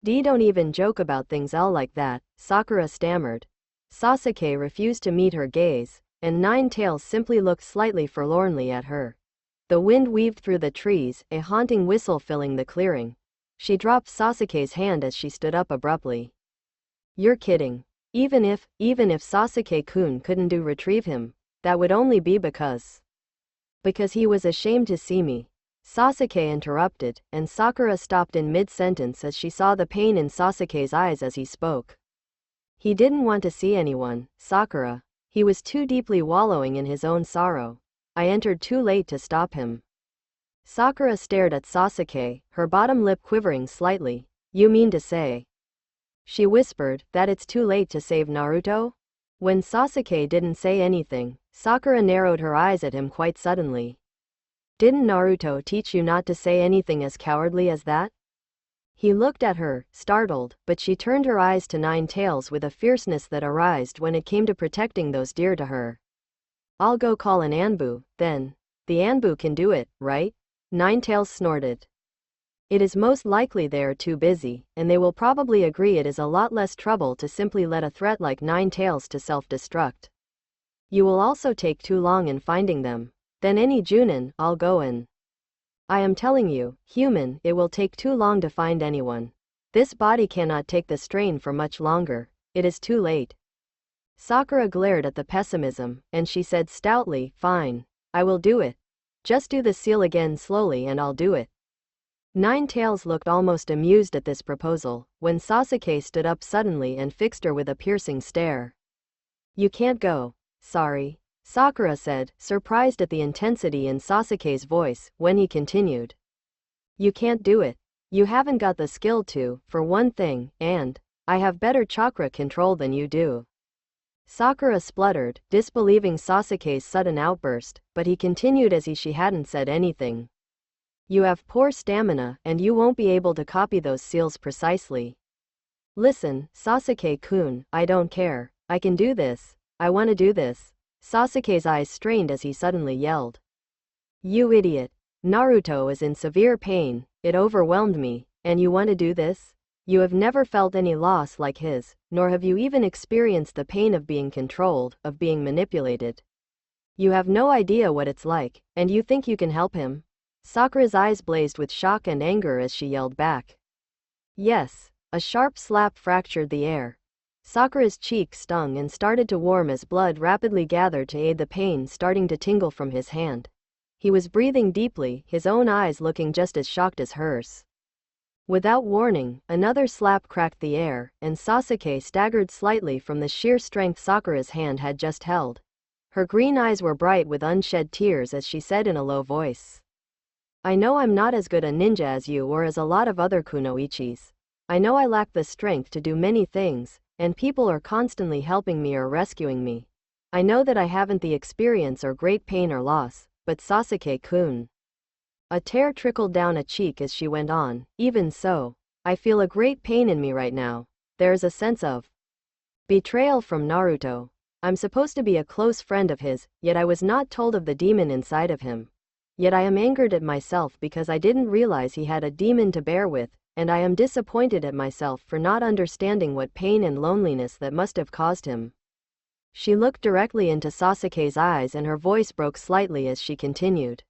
Don't even joke about things like that," Sakura stammered. Sasuke refused to meet her gaze, and Nine-Tails simply looked slightly forlornly at her. The wind weaved through the trees, a haunting whistle filling the clearing. She dropped Sasuke's hand as she stood up abruptly. "You're kidding. Even if Sasuke-kun couldn't retrieve him, that would only be because he was ashamed to see me." Sasuke interrupted, and Sakura stopped in mid-sentence as she saw the pain in Sasuke's eyes as he spoke. He didn't want to see anyone, Sakura. He was too deeply wallowing in his own sorrow. I entered too late to stop him. Sakura stared at Sasuke, her bottom lip quivering slightly. "You mean to say," she whispered, "that it's too late to save Naruto?" When Sasuke didn't say anything, Sakura narrowed her eyes at him quite suddenly. "Didn't Naruto teach you not to say anything as cowardly as that?" He looked at her, startled, but she turned her eyes to Nine-Tails with a fierceness that arose when it came to protecting those dear to her. "I'll go call an Anbu, then." "The Anbu can do it, right?" Nine-Tails snorted. "It is most likely they are too busy, and they will probably agree it is a lot less trouble to simply let a threat like Nine-Tails to self-destruct. You will also take too long in finding them. Then any Junin, I'll go in. I am telling you, human, it will take too long to find anyone. This body cannot take the strain for much longer. It is too late." Sakura glared at the pessimism, and she said stoutly, "Fine. I will do it. Just do the seal again slowly and I'll do it." Nine-Tails looked almost amused at this proposal, when Sasuke stood up suddenly and fixed her with a piercing stare. "You can't go." "Sorry," Sakura said, surprised at the intensity in Sasuke's voice, when he continued. "You can't do it. You haven't got the skill to, for one thing, and I have better chakra control than you do." Sakura spluttered, disbelieving Sasuke's sudden outburst, but he continued as she hadn't said anything. "You have poor stamina, and you won't be able to copy those seals precisely. Listen, Sasuke-kun, I don't care. I can do this. I want to do this." Sasuke's eyes strained as he suddenly yelled. "You idiot. Naruto is in severe pain, it overwhelmed me, and you want to do this? You have never felt any loss like his, nor have you even experienced the pain of being controlled, of being manipulated. You have no idea what it's like, and you think you can help him?" Sakura's eyes blazed with shock and anger as she yelled back. "Yes." A sharp slap fractured the air. Sakura's cheek stung and started to warm as blood rapidly gathered to aid the pain starting to tingle from his hand. He was breathing deeply, his own eyes looking just as shocked as hers. Without warning, another slap cracked the air, and Sasuke staggered slightly from the sheer strength Sakura's hand had just held. Her green eyes were bright with unshed tears as she said in a low voice. "I know I'm not as good a ninja as you or as a lot of other kunoichis. I know I lack the strength to do many things, and people are constantly helping me or rescuing me. I know that I haven't the experience or great pain or loss, but Sasuke-kun." A tear trickled down a cheek as she went on. "Even so, I feel a great pain in me right now. There's a sense of betrayal from Naruto. I'm supposed to be a close friend of his, yet I was not told of the demon inside of him. Yet I am angered at myself because I didn't realize he had a demon to bear with, and I am disappointed at myself for not understanding what pain and loneliness that must have caused him." She looked directly into Sasuke's eyes and her voice broke slightly as she continued.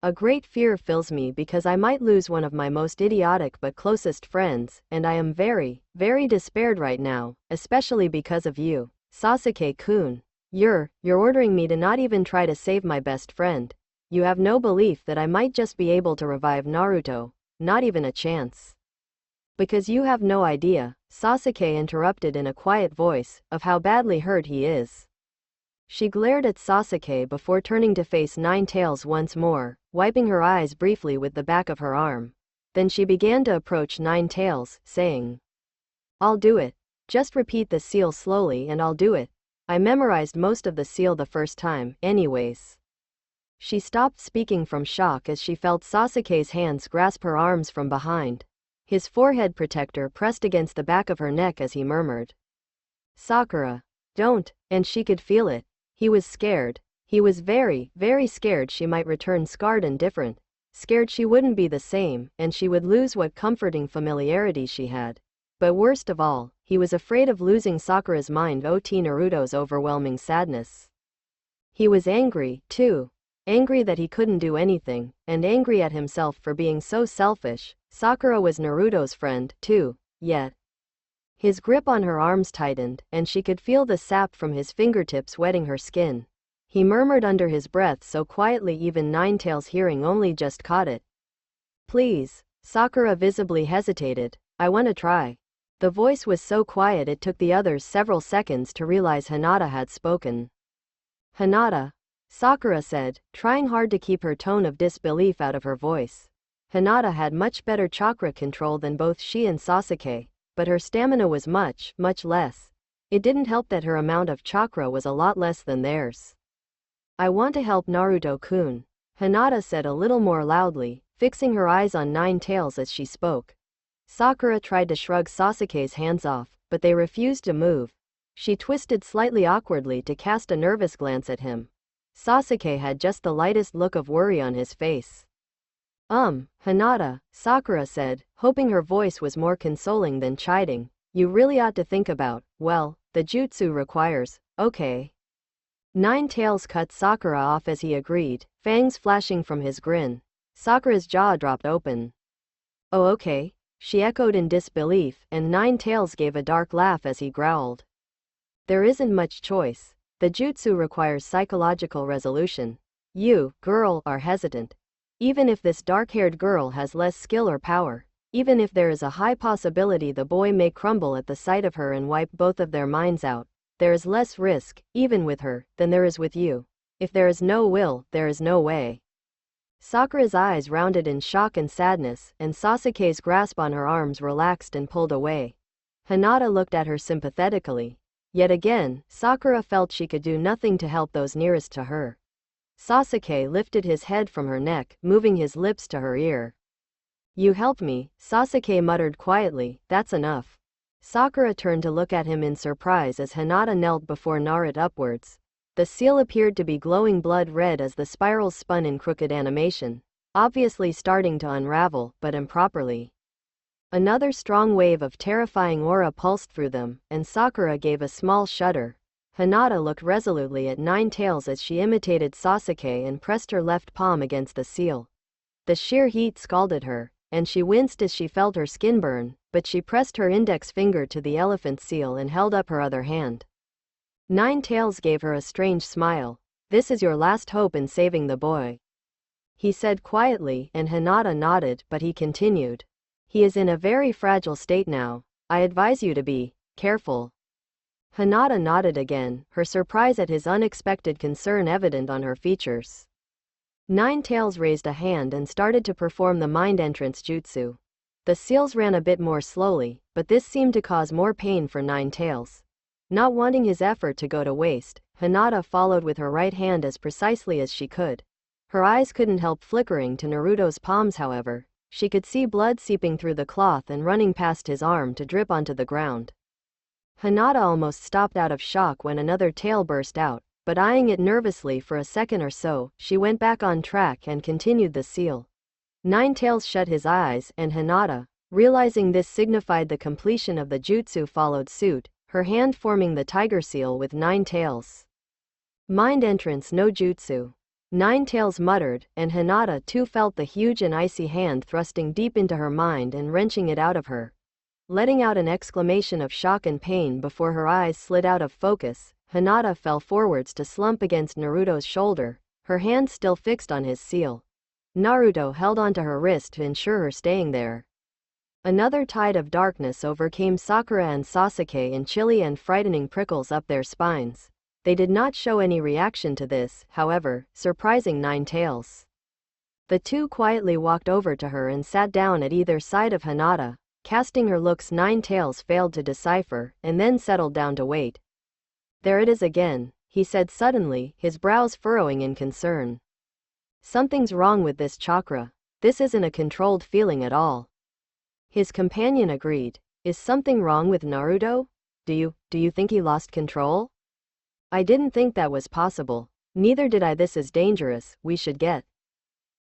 "A great fear fills me because I might lose one of my most idiotic but closest friends, and I am very, very despaired right now, especially because of you, Sasuke-kun. You're ordering me to not even try to save my best friend. You have no belief that I might just be able to revive Naruto, not even a chance. Because you have no idea," Sasuke interrupted in a quiet voice, "of how badly hurt he is." She glared at Sasuke before turning to face Nine-Tails once more, wiping her eyes briefly with the back of her arm. Then she began to approach Nine-Tails, saying, "I'll do it. Just repeat the seal slowly and I'll do it. I memorized most of the seal the first time, anyways." She stopped speaking from shock as she felt Sasuke's hands grasp her arms from behind. His forehead protector pressed against the back of her neck as he murmured, "Sakura, Don't, and she could feel it. He was scared. He was very, very scared she might return scarred and different. Scared she wouldn't be the same, and she would lose what comforting familiarity she had. But worst of all, he was afraid of losing Sakura's mind. Naruto's overwhelming sadness. He was angry, too. Angry that he couldn't do anything, and angry at himself for being so selfish. Sakura was Naruto's friend, too, yet. His grip on her arms tightened, and she could feel the sap from his fingertips wetting her skin. He murmured under his breath so quietly even Ninetales' hearing only just caught it. Please. Sakura visibly hesitated. I want to try. The voice was so quiet it took the others several seconds to realize Hinata had spoken. Hinata. Sakura said, trying hard to keep her tone of disbelief out of her voice. Hinata had much better chakra control than both she and Sasuke, but her stamina was much, much less. It didn't help that her amount of chakra was a lot less than theirs. I want to help Naruto-kun, Hinata said a little more loudly, fixing her eyes on Ninetales as she spoke. Sakura tried to shrug Sasuke's hands off, but they refused to move. She twisted slightly awkwardly to cast a nervous glance at him. Sasuke had just the lightest look of worry on his face. Hinata, Sakura said, hoping her voice was more consoling than chiding. You really ought to think about, well, the jutsu requires, okay. Ninetales cut Sakura off as he agreed, fangs flashing from his grin. Sakura's jaw dropped open. Oh okay, she echoed in disbelief, and Ninetales gave a dark laugh as he growled. There isn't much choice. The jutsu requires psychological resolution. You, girl, are hesitant. Even if this dark-haired girl has less skill or power, even if there is a high possibility the boy may crumble at the sight of her and wipe both of their minds out, there is less risk, even with her, than there is with you. If there is no will, there is no way. Sakura's eyes rounded in shock and sadness, and Sasuke's grasp on her arms relaxed and pulled away. Hinata looked at her sympathetically. Yet again, Sakura felt she could do nothing to help those nearest to her. Sasuke lifted his head from her neck, moving his lips to her ear. You helped me, Sasuke muttered quietly, that's enough. Sakura turned to look at him in surprise as Hinata knelt before Naruto upwards. The seal appeared to be glowing blood red as the spirals spun in crooked animation, obviously starting to unravel, but improperly. Another strong wave of terrifying aura pulsed through them, and Sakura gave a small shudder. Hinata looked resolutely at Ninetales as she imitated Sasuke and pressed her left palm against the seal. The sheer heat scalded her, and she winced as she felt her skin burn, but she pressed her index finger to the elephant seal and held up her other hand. Ninetales gave her a strange smile. This is your last hope in saving the boy, he said quietly, and Hinata nodded, but he continued. He is in a very fragile state now. I advise you to be careful. Hinata nodded again, her surprise at his unexpected concern evident on her features. Ninetales raised a hand and started to perform the mind entrance jutsu. The seals ran a bit more slowly, but this seemed to cause more pain for Ninetales. Not wanting his effort to go to waste, Hinata followed with her right hand as precisely as she could. Her eyes couldn't help flickering to Naruto's palms, however. She could see blood seeping through the cloth and running past his arm to drip onto the ground. Hinata almost stopped out of shock when another tail burst out, but eyeing it nervously for a second or so, she went back on track and continued the seal. Ninetales shut his eyes, and Hinata, realizing this signified the completion of the jutsu, followed suit, her hand forming the tiger seal with 9 tails. Mind entrance no jutsu. Ninetales muttered, and Hinata too felt the huge and icy hand thrusting deep into her mind and wrenching it out of her. Letting out an exclamation of shock and pain before her eyes slid out of focus, Hinata fell forwards to slump against Naruto's shoulder, her hand still fixed on his seal. Naruto held onto her wrist to ensure her staying there. Another tide of darkness overcame Sakura and Sasuke, and chilly and frightening prickles up their spines. They did not show any reaction to this, however, surprising Ninetales. The two quietly walked over to her and sat down at either side of Hinata, casting her looks Ninetales failed to decipher, and then settled down to wait. There it is again, he said suddenly, his brows furrowing in concern. Something's wrong with this chakra. This isn't a controlled feeling at all. His companion agreed. Is something wrong with Naruto? Do you think he lost control? I didn't think that was possible. Neither did I. This is dangerous, we should get.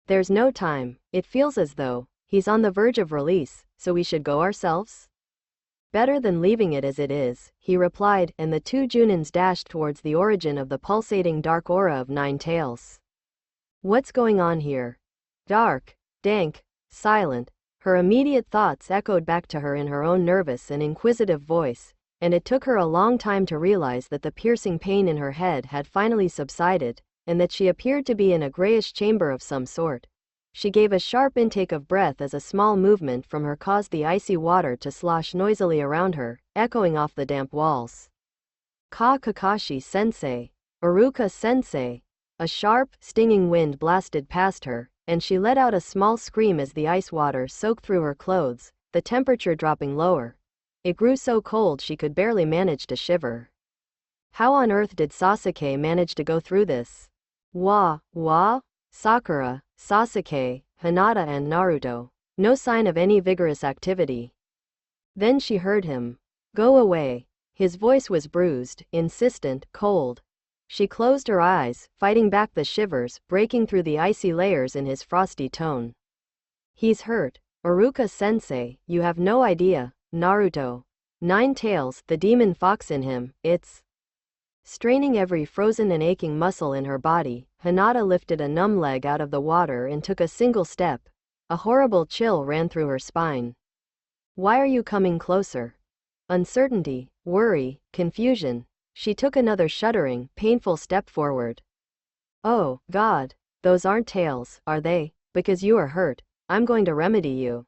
There's no time, it feels as though he's on the verge of release, so we should go ourselves? Better than leaving it as it is, he replied, and the two Junins dashed towards the origin of the pulsating dark aura of Nine Tails. What's going on here? Dark, dank, silent. Her immediate thoughts echoed back to her in her own nervous and inquisitive voice, and it took her a long time to realize that the piercing pain in her head had finally subsided, and that she appeared to be in a grayish chamber of some sort. She gave a sharp intake of breath as a small movement from her caused the icy water to slosh noisily around her, echoing off the damp walls. Kakashi-sensei. Iruka-sensei. A sharp, stinging wind blasted past her, and she let out a small scream as the ice water soaked through her clothes, the temperature dropping lower. It grew so cold she could barely manage to shiver. How on earth did Sasuke manage to go through this? Sakura, Sasuke, Hinata and Naruto. No sign of any vigorous activity. Then she heard him. Go away. His voice was bruised, insistent, cold. She closed her eyes, fighting back the shivers, breaking through the icy layers in his frosty tone. He's hurt. Iruka-sensei, you have no idea, Naruto. Nine Tails, the demon fox in him, it's... Straining every frozen and aching muscle in her body, Hinata lifted a numb leg out of the water and took a single step. A horrible chill ran through her spine. Why are you coming closer? Uncertainty, worry, confusion. She took another shuddering, painful step forward. Oh, God, those aren't tails, are they? Because you are hurt, I'm going to remedy you.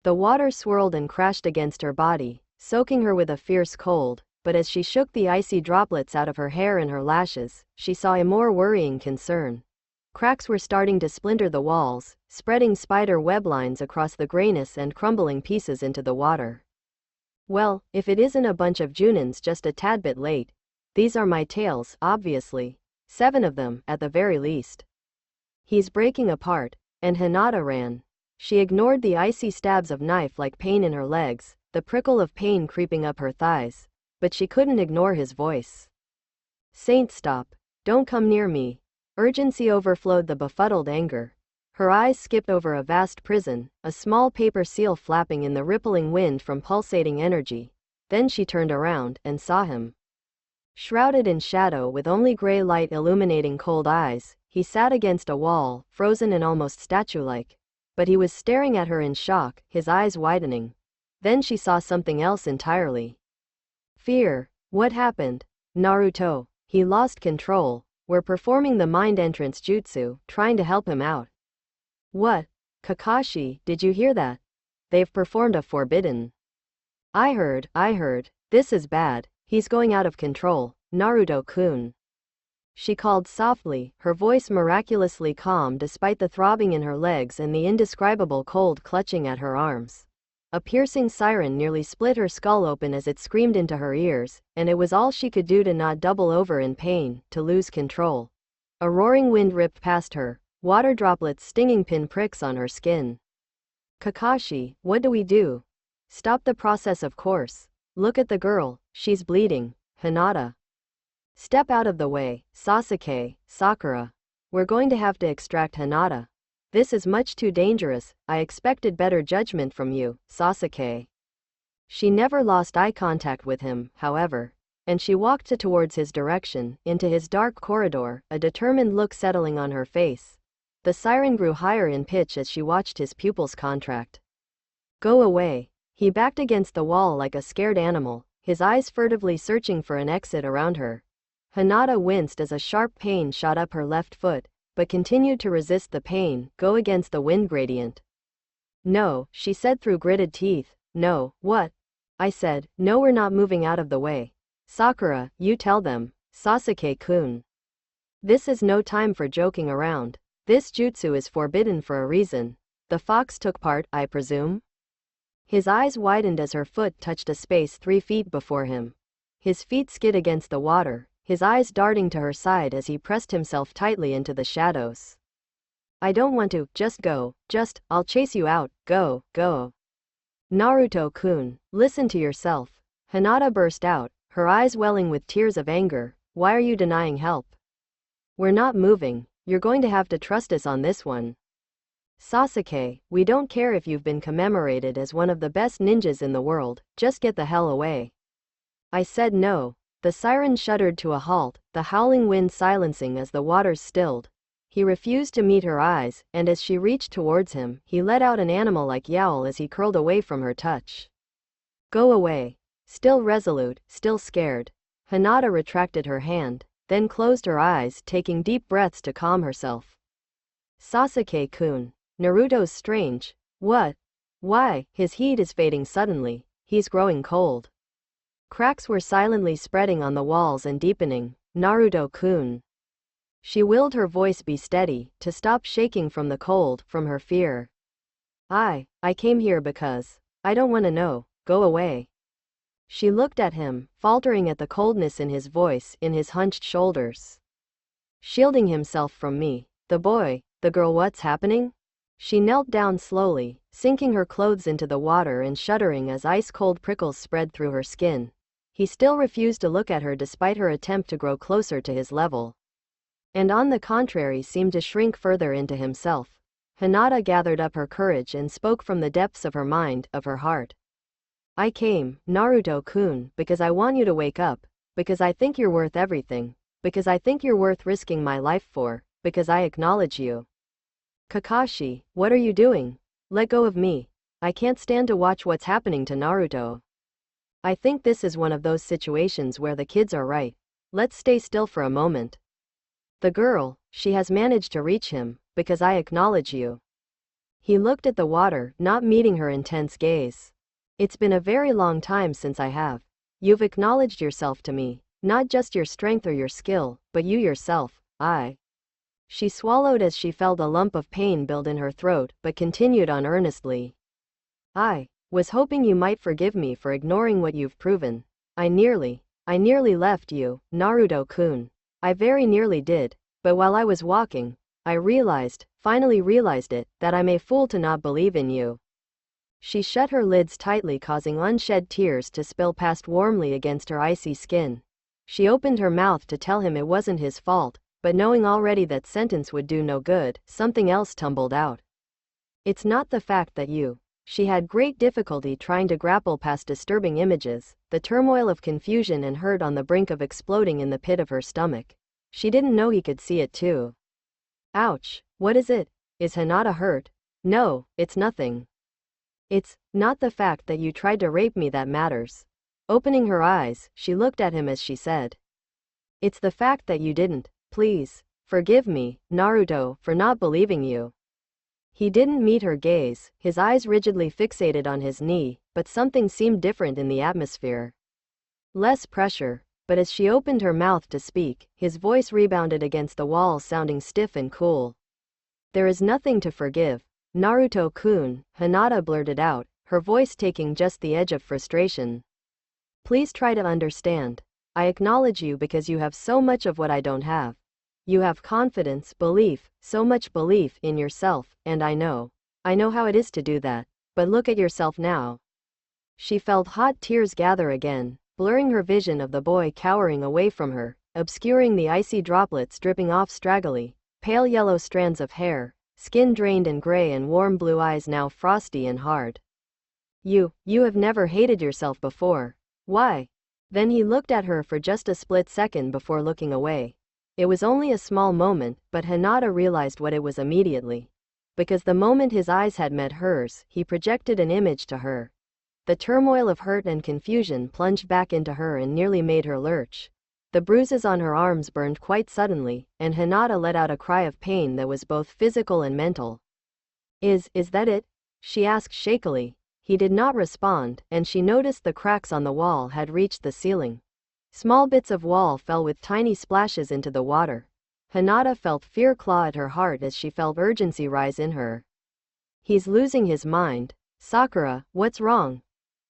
The water swirled and crashed against her body, soaking her with a fierce cold, but as she shook the icy droplets out of her hair and her lashes, she saw a more worrying concern. Cracks were starting to splinter the walls, spreading spider web lines across the grayness and crumbling pieces into the water. Well, if it isn't a bunch of Junins just a tad bit late. These are my tails, obviously. 7 of them, at the very least. He's breaking apart, and Hinata ran. She ignored the icy stabs of knife-like pain in her legs, the prickle of pain creeping up her thighs, but she couldn't ignore his voice. Saint, stop. Don't come near me. Urgency overflowed the befuddled anger. Her eyes skipped over a vast prison, a small paper seal flapping in the rippling wind from pulsating energy. Then she turned around and saw him. Shrouded in shadow with only gray light illuminating cold eyes, he sat against a wall, frozen and almost statue-like. But he was staring at her in shock, his eyes widening. Then she saw something else entirely. Fear. What happened? Naruto. He lost control. We're performing the mind entrance jutsu, trying to help him out. What? Kakashi, did you hear that? They've performed a forbidden. I heard. This is bad. He's going out of control, Naruto-kun. She called softly, her voice miraculously calm despite the throbbing in her legs and the indescribable cold clutching at her arms. A piercing siren nearly split her skull open as it screamed into her ears, and it was all she could do to not double over in pain, to lose control. A roaring wind ripped past her, water droplets stinging pinpricks on her skin. Kakashi, what do we do? Stop the process, of course. Look at the girl, she's bleeding. Hinata. Step out of the way, Sasuke, Sakura. We're going to have to extract Hinata. This is much too dangerous. I expected better judgment from you, Sasuke. She never lost eye contact with him, however, and she walked towards his direction, into his dark corridor, a determined look settling on her face. The siren grew higher in pitch as she watched his pupils contract. Go away. He backed against the wall like a scared animal, his eyes furtively searching for an exit around her. Hinata winced as a sharp pain shot up her left foot, but continued to resist the pain, go against the wind gradient. No, she said through gritted teeth. No, what? I said, no, we're not moving out of the way. Sakura, you tell them, Sasuke-kun. This is no time for joking around. This jutsu is forbidden for a reason. The fox took part, I presume? His eyes widened as her foot touched a space 3 feet before him. His feet skid against the water, his eyes darting to her side as he pressed himself tightly into the shadows. I don't want to, just go, I'll chase you out, go. Naruto-kun, listen to yourself. Hinata burst out, her eyes welling with tears of anger. Why are you denying help? We're not moving. You're going to have to trust us on this one. Sasuke, we don't care if you've been commemorated as one of the best ninjas in the world, just get the hell away. I said no. The siren shuddered to a halt, the howling wind silencing as the waters stilled. He refused to meet her eyes, and as she reached towards him, he let out an animal-like yowl as he curled away from her touch. Go away. Still resolute, still scared. Hinata retracted her hand, then closed her eyes, taking deep breaths to calm herself. Sasuke-kun. Naruto's strange. What? Why? His heat is fading suddenly. He's growing cold. Cracks were silently spreading on the walls and deepening. Naruto-kun. She willed her voice be steady, to stop shaking from the cold, from her fear. I came here because I don't want to know. Go away. She looked at him, faltering at the coldness in his voice, in his hunched shoulders. Shielding himself from me. The boy, the girl, what's happening? She knelt down slowly, sinking her clothes into the water and shuddering as ice-cold prickles spread through her skin. He still refused to look at her despite her attempt to grow closer to his level. And on the contrary seemed to shrink further into himself. Hinata gathered up her courage and spoke from the depths of her mind, of her heart. I came, Naruto-kun, because I want you to wake up, because I think you're worth everything, because I think you're worth risking my life for, because I acknowledge you. Kakashi, what are you doing? Let go of me. I can't stand to watch what's happening to Naruto. I think this is one of those situations where the kids are right. Let's stay still for a moment. The girl, she has managed to reach him, because I acknowledge you. He looked at the water, not meeting her intense gaze. It's been a very long time since I have. You've acknowledged yourself to me, not just your strength or your skill, but you yourself. She swallowed as she felt a lump of pain build in her throat, but continued on earnestly. I was hoping you might forgive me for ignoring what you've proven. I nearly left you, Naruto-kun. I very nearly did, but while I was walking, I finally realized it, that I'm a fool to not believe in you. She shut her lids tightly, causing unshed tears to spill past warmly against her icy skin. She opened her mouth to tell him it wasn't his fault, but knowing already that sentence would do no good, something else tumbled out. It's not the fact that you. She had great difficulty trying to grapple past disturbing images, the turmoil of confusion and hurt on the brink of exploding in the pit of her stomach. She didn't know he could see it too. Ouch, what is it? Is Hinata hurt? No, it's nothing. It's not the fact that you tried to rape me that matters. Opening her eyes, she looked at him as she said. It's the fact that you didn't. Please, forgive me, Naruto, for not believing you. He didn't meet her gaze, his eyes rigidly fixated on his knee, but something seemed different in the atmosphere. Less pressure, but as she opened her mouth to speak, his voice rebounded against the wall, sounding stiff and cool. There is nothing to forgive, Naruto-kun, Hinata blurted out, her voice taking just the edge of frustration. Please try to understand. I acknowledge you because you have so much of what I don't have. You have confidence, belief, so much belief in yourself, and I know how it is to do that, but look at yourself now. She felt hot tears gather again, blurring her vision of the boy cowering away from her, obscuring the icy droplets dripping off straggly, pale yellow strands of hair, skin drained and gray and warm blue eyes now frosty and hard. You have never hated yourself before. Why? Then he looked at her for just a split second before looking away. It was only a small moment, but Hinata realized what it was immediately. Because the moment his eyes had met hers, he projected an image to her. The turmoil of hurt and confusion plunged back into her and nearly made her lurch. The bruises on her arms burned quite suddenly, and Hinata let out a cry of pain that was both physical and mental. Is that it? She asked shakily. He did not respond, and she noticed the cracks on the wall had reached the ceiling. Small bits of wall fell with tiny splashes into the water. Hinata felt fear claw at her heart as she felt urgency rise in her. He's losing his mind. Sakura, what's wrong?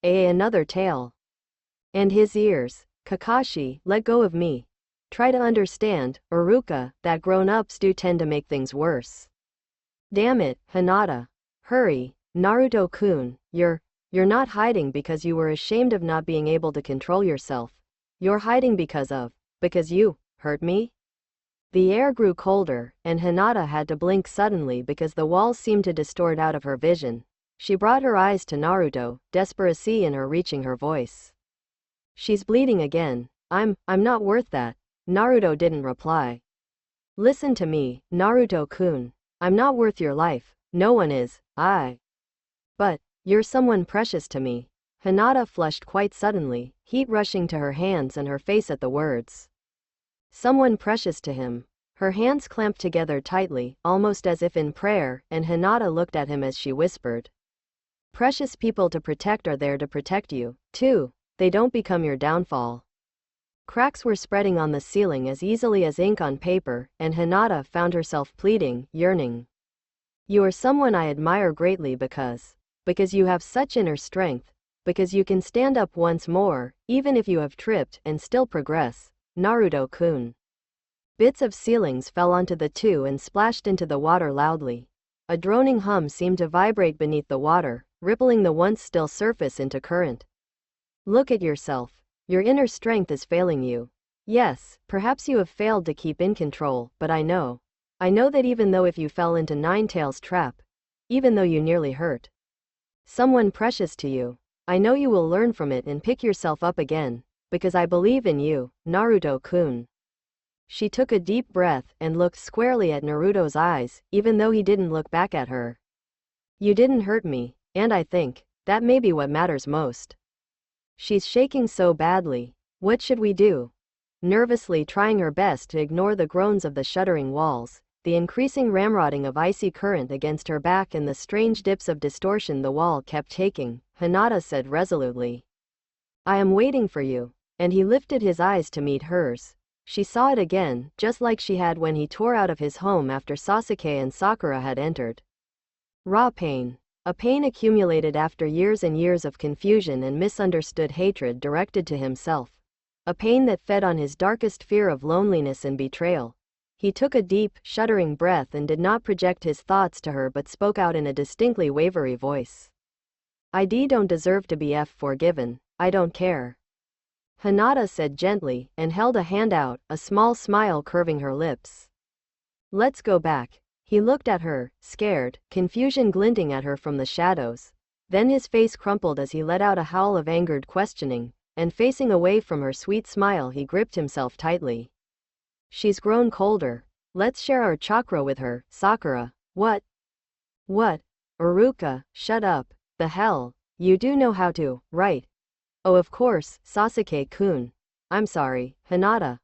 Another tale. And his ears. Kakashi, let go of me. Try to understand, Iruka, that grown-ups do tend to make things worse. Damn it, Hinata. Hurry, Naruto-kun, you're not hiding because you were ashamed of not being able to control yourself. You're hiding because of Because you hurt me? The air grew colder, and Hinata had to blink suddenly because the walls seemed to distort out of her vision. She brought her eyes to Naruto, desperacy in her reaching her voice. She's bleeding again. I'm not worth that. Naruto didn't reply. Listen to me, Naruto-kun. I'm not worth your life. No one is. But, you're someone precious to me. Hinata flushed quite suddenly, heat rushing to her hands and her face at the words. Someone precious to him. Her hands clamped together tightly, almost as if in prayer, and Hinata looked at him as she whispered. Precious people to protect are there to protect you, too. They don't become your downfall. Cracks were spreading on the ceiling as easily as ink on paper, and Hinata found herself pleading, yearning. You are someone I admire greatly because you have such inner strength, because you can stand up once more, even if you have tripped, and still progress. Naruto-kun. Bits of ceilings fell onto the two and splashed into the water loudly. A droning hum seemed to vibrate beneath the water, rippling the once still surface into current. Look at yourself. Your inner strength is failing you. Yes, perhaps you have failed to keep in control, but I know that even though if you fell into Ninetales' trap, even though you nearly hurt someone precious to you, I know you will learn from it and pick yourself up again, because I believe in you, Naruto-kun. She took a deep breath and looked squarely at Naruto's eyes, even though he didn't look back at her. You didn't hurt me, and I think that may be what matters most. She's shaking so badly. What should we do? Nervously trying her best to ignore the groans of the shuddering walls, the increasing ramrodding of icy current against her back and the strange dips of distortion the wall kept taking, Hinata said resolutely. I am waiting for you. And he lifted his eyes to meet hers. She saw it again, just like she had when he tore out of his home after Sasuke and Sakura had entered. Raw pain. A pain accumulated after years and years of confusion and misunderstood hatred directed to himself. A pain that fed on his darkest fear of loneliness and betrayal. He took a deep, shuddering breath and did not project his thoughts to her but spoke out in a distinctly wavery voice. I don't deserve to be forgiven. I don't care. Hinata said gently, and held a hand out, a small smile curving her lips. Let's go back. He looked at her, scared, confusion glinting at her from the shadows. Then his face crumpled as he let out a howl of angered questioning, and facing away from her sweet smile he gripped himself tightly. She's grown colder. Let's share our chakra with her, Sakura. What? Uruka, shut up. The hell? You do know how to, right? Oh, of course, Sasuke-kun. I'm sorry, Hinata.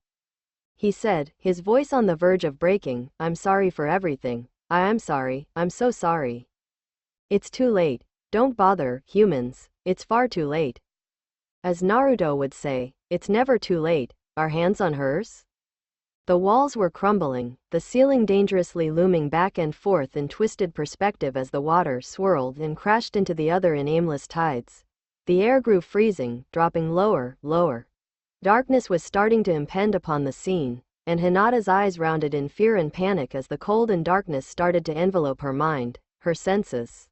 He said, his voice on the verge of breaking. I'm sorry for everything. I'm sorry, I'm so sorry. It's too late. Don't bother, humans. It's far too late. As Naruto would say, it's never too late. Our hands on hers? The walls were crumbling, the ceiling dangerously looming back and forth in twisted perspective as the water swirled and crashed into the other in aimless tides. The air grew freezing, dropping lower. Darkness was starting to impend upon the scene, and Hinata's eyes rounded in fear and panic as the cold and darkness started to envelope her mind, her senses.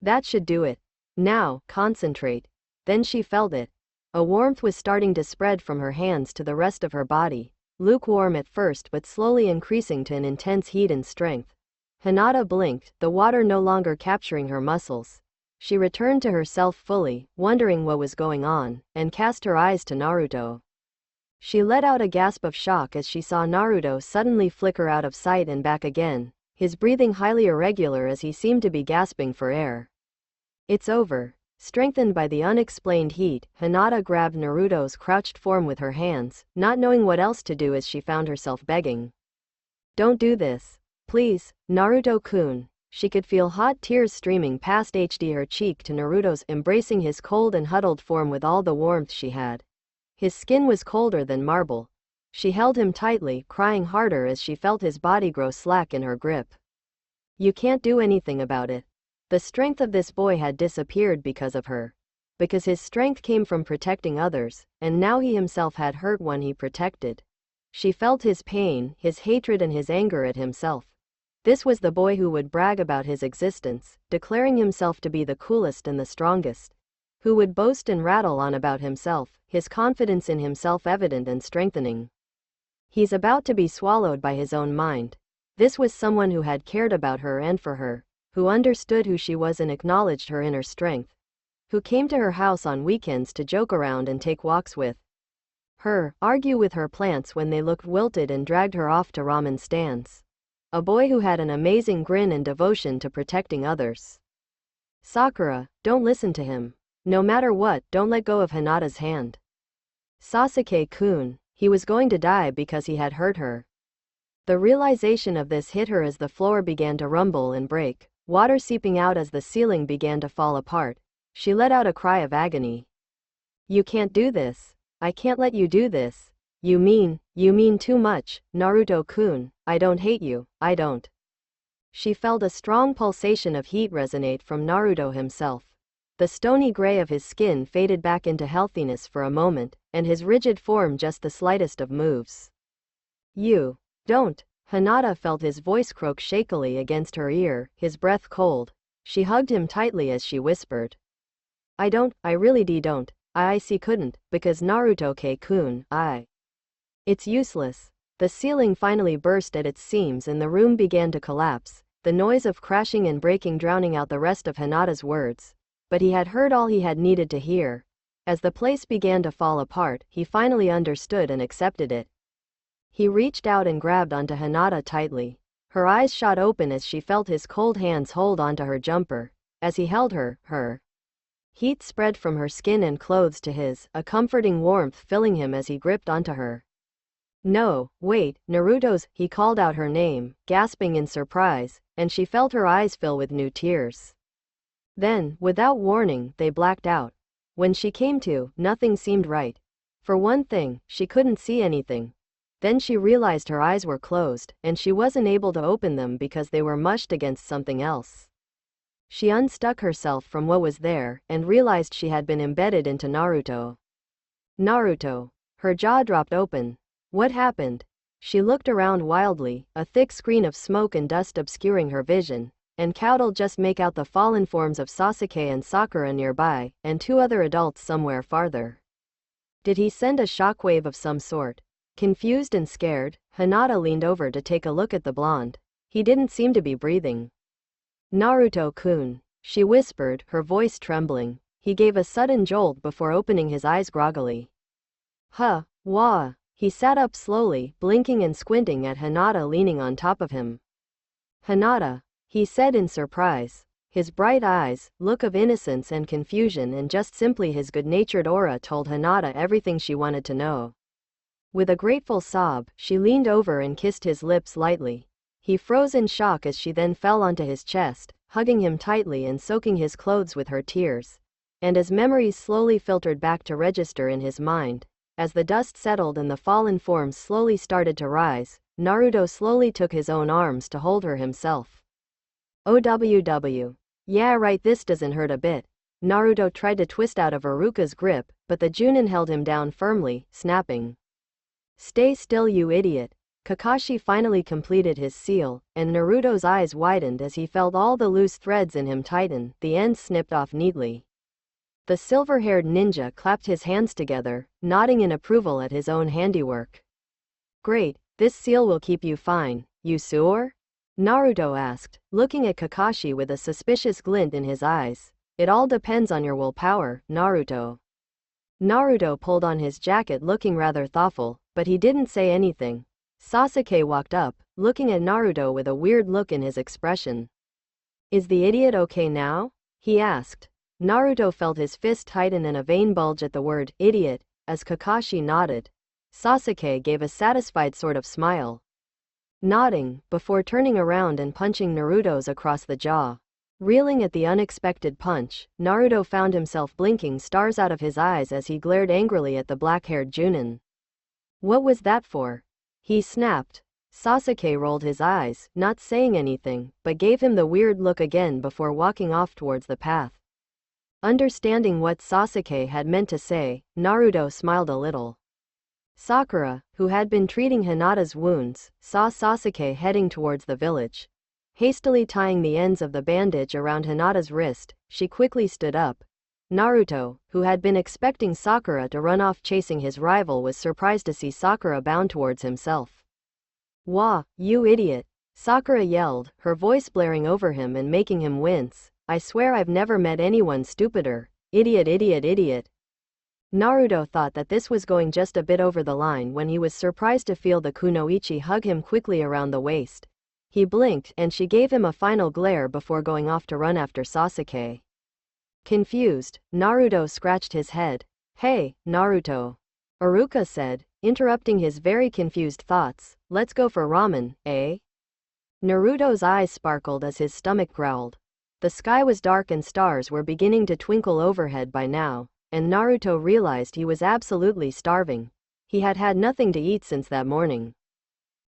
That should do it. Now, concentrate. Then she felt it. A warmth was starting to spread from her hands to the rest of her body, lukewarm at first but slowly increasing to an intense heat and strength. Hinata blinked, the water no longer capturing her muscles. She returned to herself fully, wondering what was going on, and cast her eyes to Naruto. She let out a gasp of shock as she saw Naruto suddenly flicker out of sight and back again, his breathing highly irregular as he seemed to be gasping for air. It's over. Strengthened by the unexplained heat, Hinata grabbed Naruto's crouched form with her hands, not knowing what else to do as she found herself begging. Don't do this. Please, Naruto-kun. She could feel hot tears streaming past her cheek to Naruto's embracing his cold and huddled form with all the warmth she had. His skin was colder than marble. She held him tightly, crying harder as she felt his body grow slack in her grip. You can't do anything about it. The strength of this boy had disappeared because of her. Because his strength came from protecting others, and now he himself had hurt one he protected. She felt his pain, his hatred and his anger at himself. This was the boy who would brag about his existence, declaring himself to be the coolest and the strongest. Who would boast and rattle on about himself, his confidence in himself evident and strengthening. He's about to be swallowed by his own mind. This was someone who had cared about her and for her, who understood who she was and acknowledged her inner strength, who came to her house on weekends to joke around and take walks with her, argue with her plants when they looked wilted, and dragged her off to ramen stands. A boy who had an amazing grin and devotion to protecting others. Sakura, don't listen to him. No matter what, don't let go of Hinata's hand. Sasuke-kun, he was going to die because he had hurt her. The realization of this hit her as the floor began to rumble and break, water seeping out as the ceiling began to fall apart. She let out a cry of agony. You can't do this. I can't let you do this. You mean too much, Naruto-kun. I don't hate you, I don't. She felt a strong pulsation of heat resonate from Naruto himself. The stony gray of his skin faded back into healthiness for a moment, and his rigid form just the slightest of moves. You don't. Hinata felt his voice croak shakily against her ear, his breath cold. She hugged him tightly as she whispered. I really don't. I couldn't, because Naruto-kun, It's useless. The ceiling finally burst at its seams and the room began to collapse, the noise of crashing and breaking drowning out the rest of Hinata's words. But he had heard all he had needed to hear. As the place began to fall apart, he finally understood and accepted it. He reached out and grabbed onto Hinata tightly. Her eyes shot open as she felt his cold hands hold onto her jumper. As he held her heat spread from her skin and clothes to his, a comforting warmth filling him as he gripped onto her. No, wait, Naruto's, he called out her name, gasping in surprise, and she felt her eyes fill with new tears. Then, without warning, they blacked out. When she came to, nothing seemed right. For one thing, she couldn't see anything. Then she realized her eyes were closed, and she wasn't able to open them because they were mushed against something else. She unstuck herself from what was there, and realized she had been embedded into Naruto. Naruto. Her jaw dropped open. What happened? She looked around wildly, a thick screen of smoke and dust obscuring her vision, and Cowd'll just make out the fallen forms of Sasuke and Sakura nearby, and two other adults somewhere farther. Did he send a shockwave of some sort? Confused and scared, Hinata leaned over to take a look at the blonde. He didn't seem to be breathing. Naruto-kun, she whispered, her voice trembling. He gave a sudden jolt before opening his eyes groggily. Huh, wah. He sat up slowly, blinking and squinting at Hinata leaning on top of him. Hinata, he said in surprise. His bright eyes, look of innocence and confusion and just simply his good-natured aura told Hinata everything she wanted to know. With a grateful sob, she leaned over and kissed his lips lightly. He froze in shock as she then fell onto his chest, hugging him tightly and soaking his clothes with her tears. And as memories slowly filtered back to register in his mind, as the dust settled and the fallen forms slowly started to rise, Naruto slowly took his own arms to hold her himself. OWW. Yeah right, this doesn't hurt a bit. Naruto tried to twist out of Iruka's grip, but the Junin held him down firmly, snapping. Stay still, you idiot. Kakashi finally completed his seal, and Naruto's eyes widened as he felt all the loose threads in him tighten, the ends snipped off neatly. The silver-haired ninja clapped his hands together, nodding in approval at his own handiwork. Great, this seal will keep you fine, you sure? Naruto asked, looking at Kakashi with a suspicious glint in his eyes. It all depends on your willpower, Naruto. Naruto pulled on his jacket looking rather thoughtful, but he didn't say anything. Sasuke walked up, looking at Naruto with a weird look in his expression. Is the idiot okay now? He asked. Naruto felt his fist tighten and a vein bulge at the word idiot, as Kakashi nodded. Sasuke gave a satisfied sort of smile, nodding, before turning around and punching Naruto's across the jaw. Reeling at the unexpected punch, Naruto found himself blinking stars out of his eyes as he glared angrily at the black-haired Junin. What was that for? He snapped. Sasuke rolled his eyes, not saying anything, but gave him the weird look again before walking off towards the path. Understanding what Sasuke had meant to say, Naruto smiled a little. Sakura, who had been treating Hinata's wounds, saw Sasuke heading towards the village. Hastily tying the ends of the bandage around Hinata's wrist, she quickly stood up. Naruto, who had been expecting Sakura to run off chasing his rival, was surprised to see Sakura bound towards himself. "Wah, you idiot!" Sakura yelled, her voice blaring over him and making him wince. "I swear I've never met anyone stupider. Idiot, idiot, idiot." Naruto thought that this was going just a bit over the line when he was surprised to feel the kunoichi hug him quickly around the waist. He blinked and she gave him a final glare before going off to run after Sasuke. Confused, Naruto scratched his head. "Hey, Naruto," Iruka said, interrupting his very confused thoughts. "Let's go for ramen, eh?" Naruto's eyes sparkled as his stomach growled. The sky was dark and stars were beginning to twinkle overhead by now, and Naruto realized he was absolutely starving. He had had nothing to eat since that morning.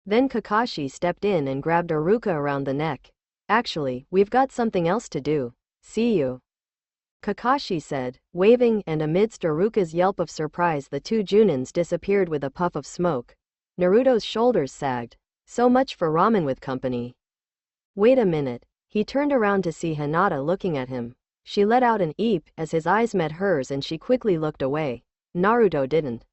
Then Kakashi stepped in and grabbed Iruka around the neck. "Actually, we've got something else to do. See you," Kakashi said, waving, and amidst Iruka's yelp of surprise the two Junins disappeared with a puff of smoke. Naruto's shoulders sagged. So much for ramen with company. Wait a minute. He turned around to see Hinata looking at him. She let out an eep as his eyes met hers and she quickly looked away. Naruto didn't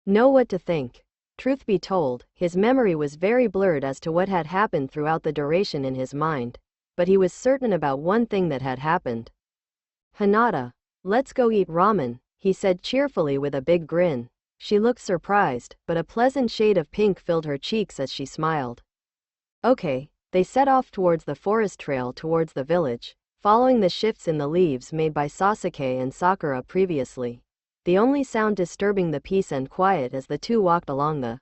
know what to think. Truth be told, his memory was very blurred as to what had happened throughout the duration in his mind, but he was certain about one thing that had happened. "Hinata, let's go eat ramen," he said cheerfully with a big grin. She looked surprised, but a pleasant shade of pink filled her cheeks as she smiled. Okay, they set off towards the forest trail towards the village, following the shifts in the leaves made by Sasuke and Sakura previously. The only sound disturbing the peace and quiet as the two walked along the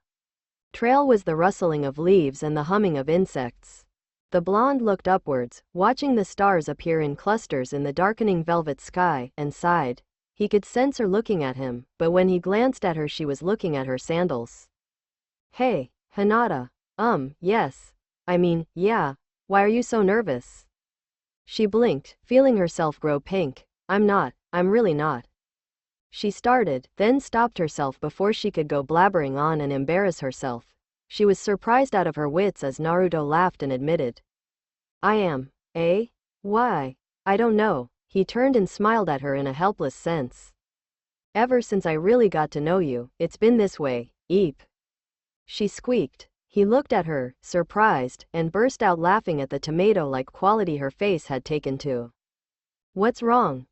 trail was the rustling of leaves and the humming of insects. The blonde looked upwards, watching the stars appear in clusters in the darkening velvet sky, and sighed. He could sense her looking at him, but when he glanced at her she was looking at her sandals. "Hey, Hinata." Yes. I mean, yeah. Why are you so nervous?" She blinked, feeling herself grow pink. I'm really not." She started, then stopped herself before she could go blabbering on and embarrass herself. She was surprised out of her wits as Naruto laughed and admitted. "I am. Eh? Why? I don't know." He turned and smiled at her in a helpless sense. "Ever since I really got to know you, it's been this way, eep." She squeaked. He looked at her, surprised, and burst out laughing at the tomato-like quality her face had taken to. "What's wrong?"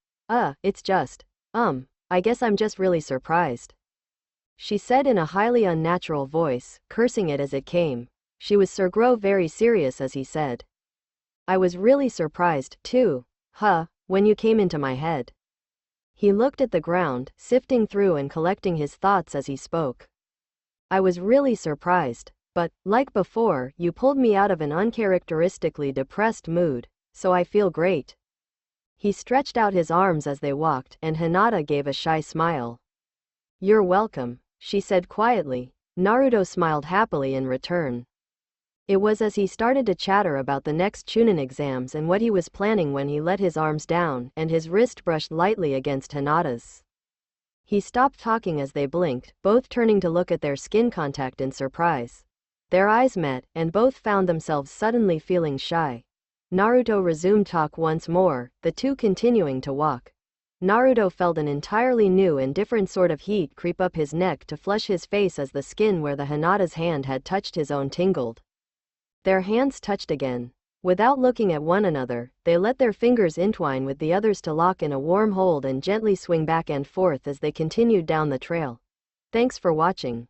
It's just, I guess I'm just really surprised," she said in a highly unnatural voice, cursing it as it came. She was grow very serious as he said. "I was really surprised, too. When you came into my head." He looked at the ground, sifting through and collecting his thoughts as he spoke. "I was really surprised. But, like before, you pulled me out of an uncharacteristically depressed mood, so I feel great." He stretched out his arms as they walked, and Hinata gave a shy smile. "You're welcome," she said quietly. Naruto smiled happily in return. It was as he started to chatter about the next Chunin exams and what he was planning when he let his arms down and his wrist brushed lightly against Hinata's. He stopped talking as they blinked, both turning to look at their skin contact in surprise. Their eyes met, and both found themselves suddenly feeling shy. Naruto resumed talk once more, the two continuing to walk. Naruto felt an entirely new and different sort of heat creep up his neck to flush his face as the skin where the Hinata's hand had touched his own tingled. Their hands touched again. Without looking at one another, they let their fingers entwine with the others to lock in a warm hold and gently swing back and forth as they continued down the trail. Thanks for watching.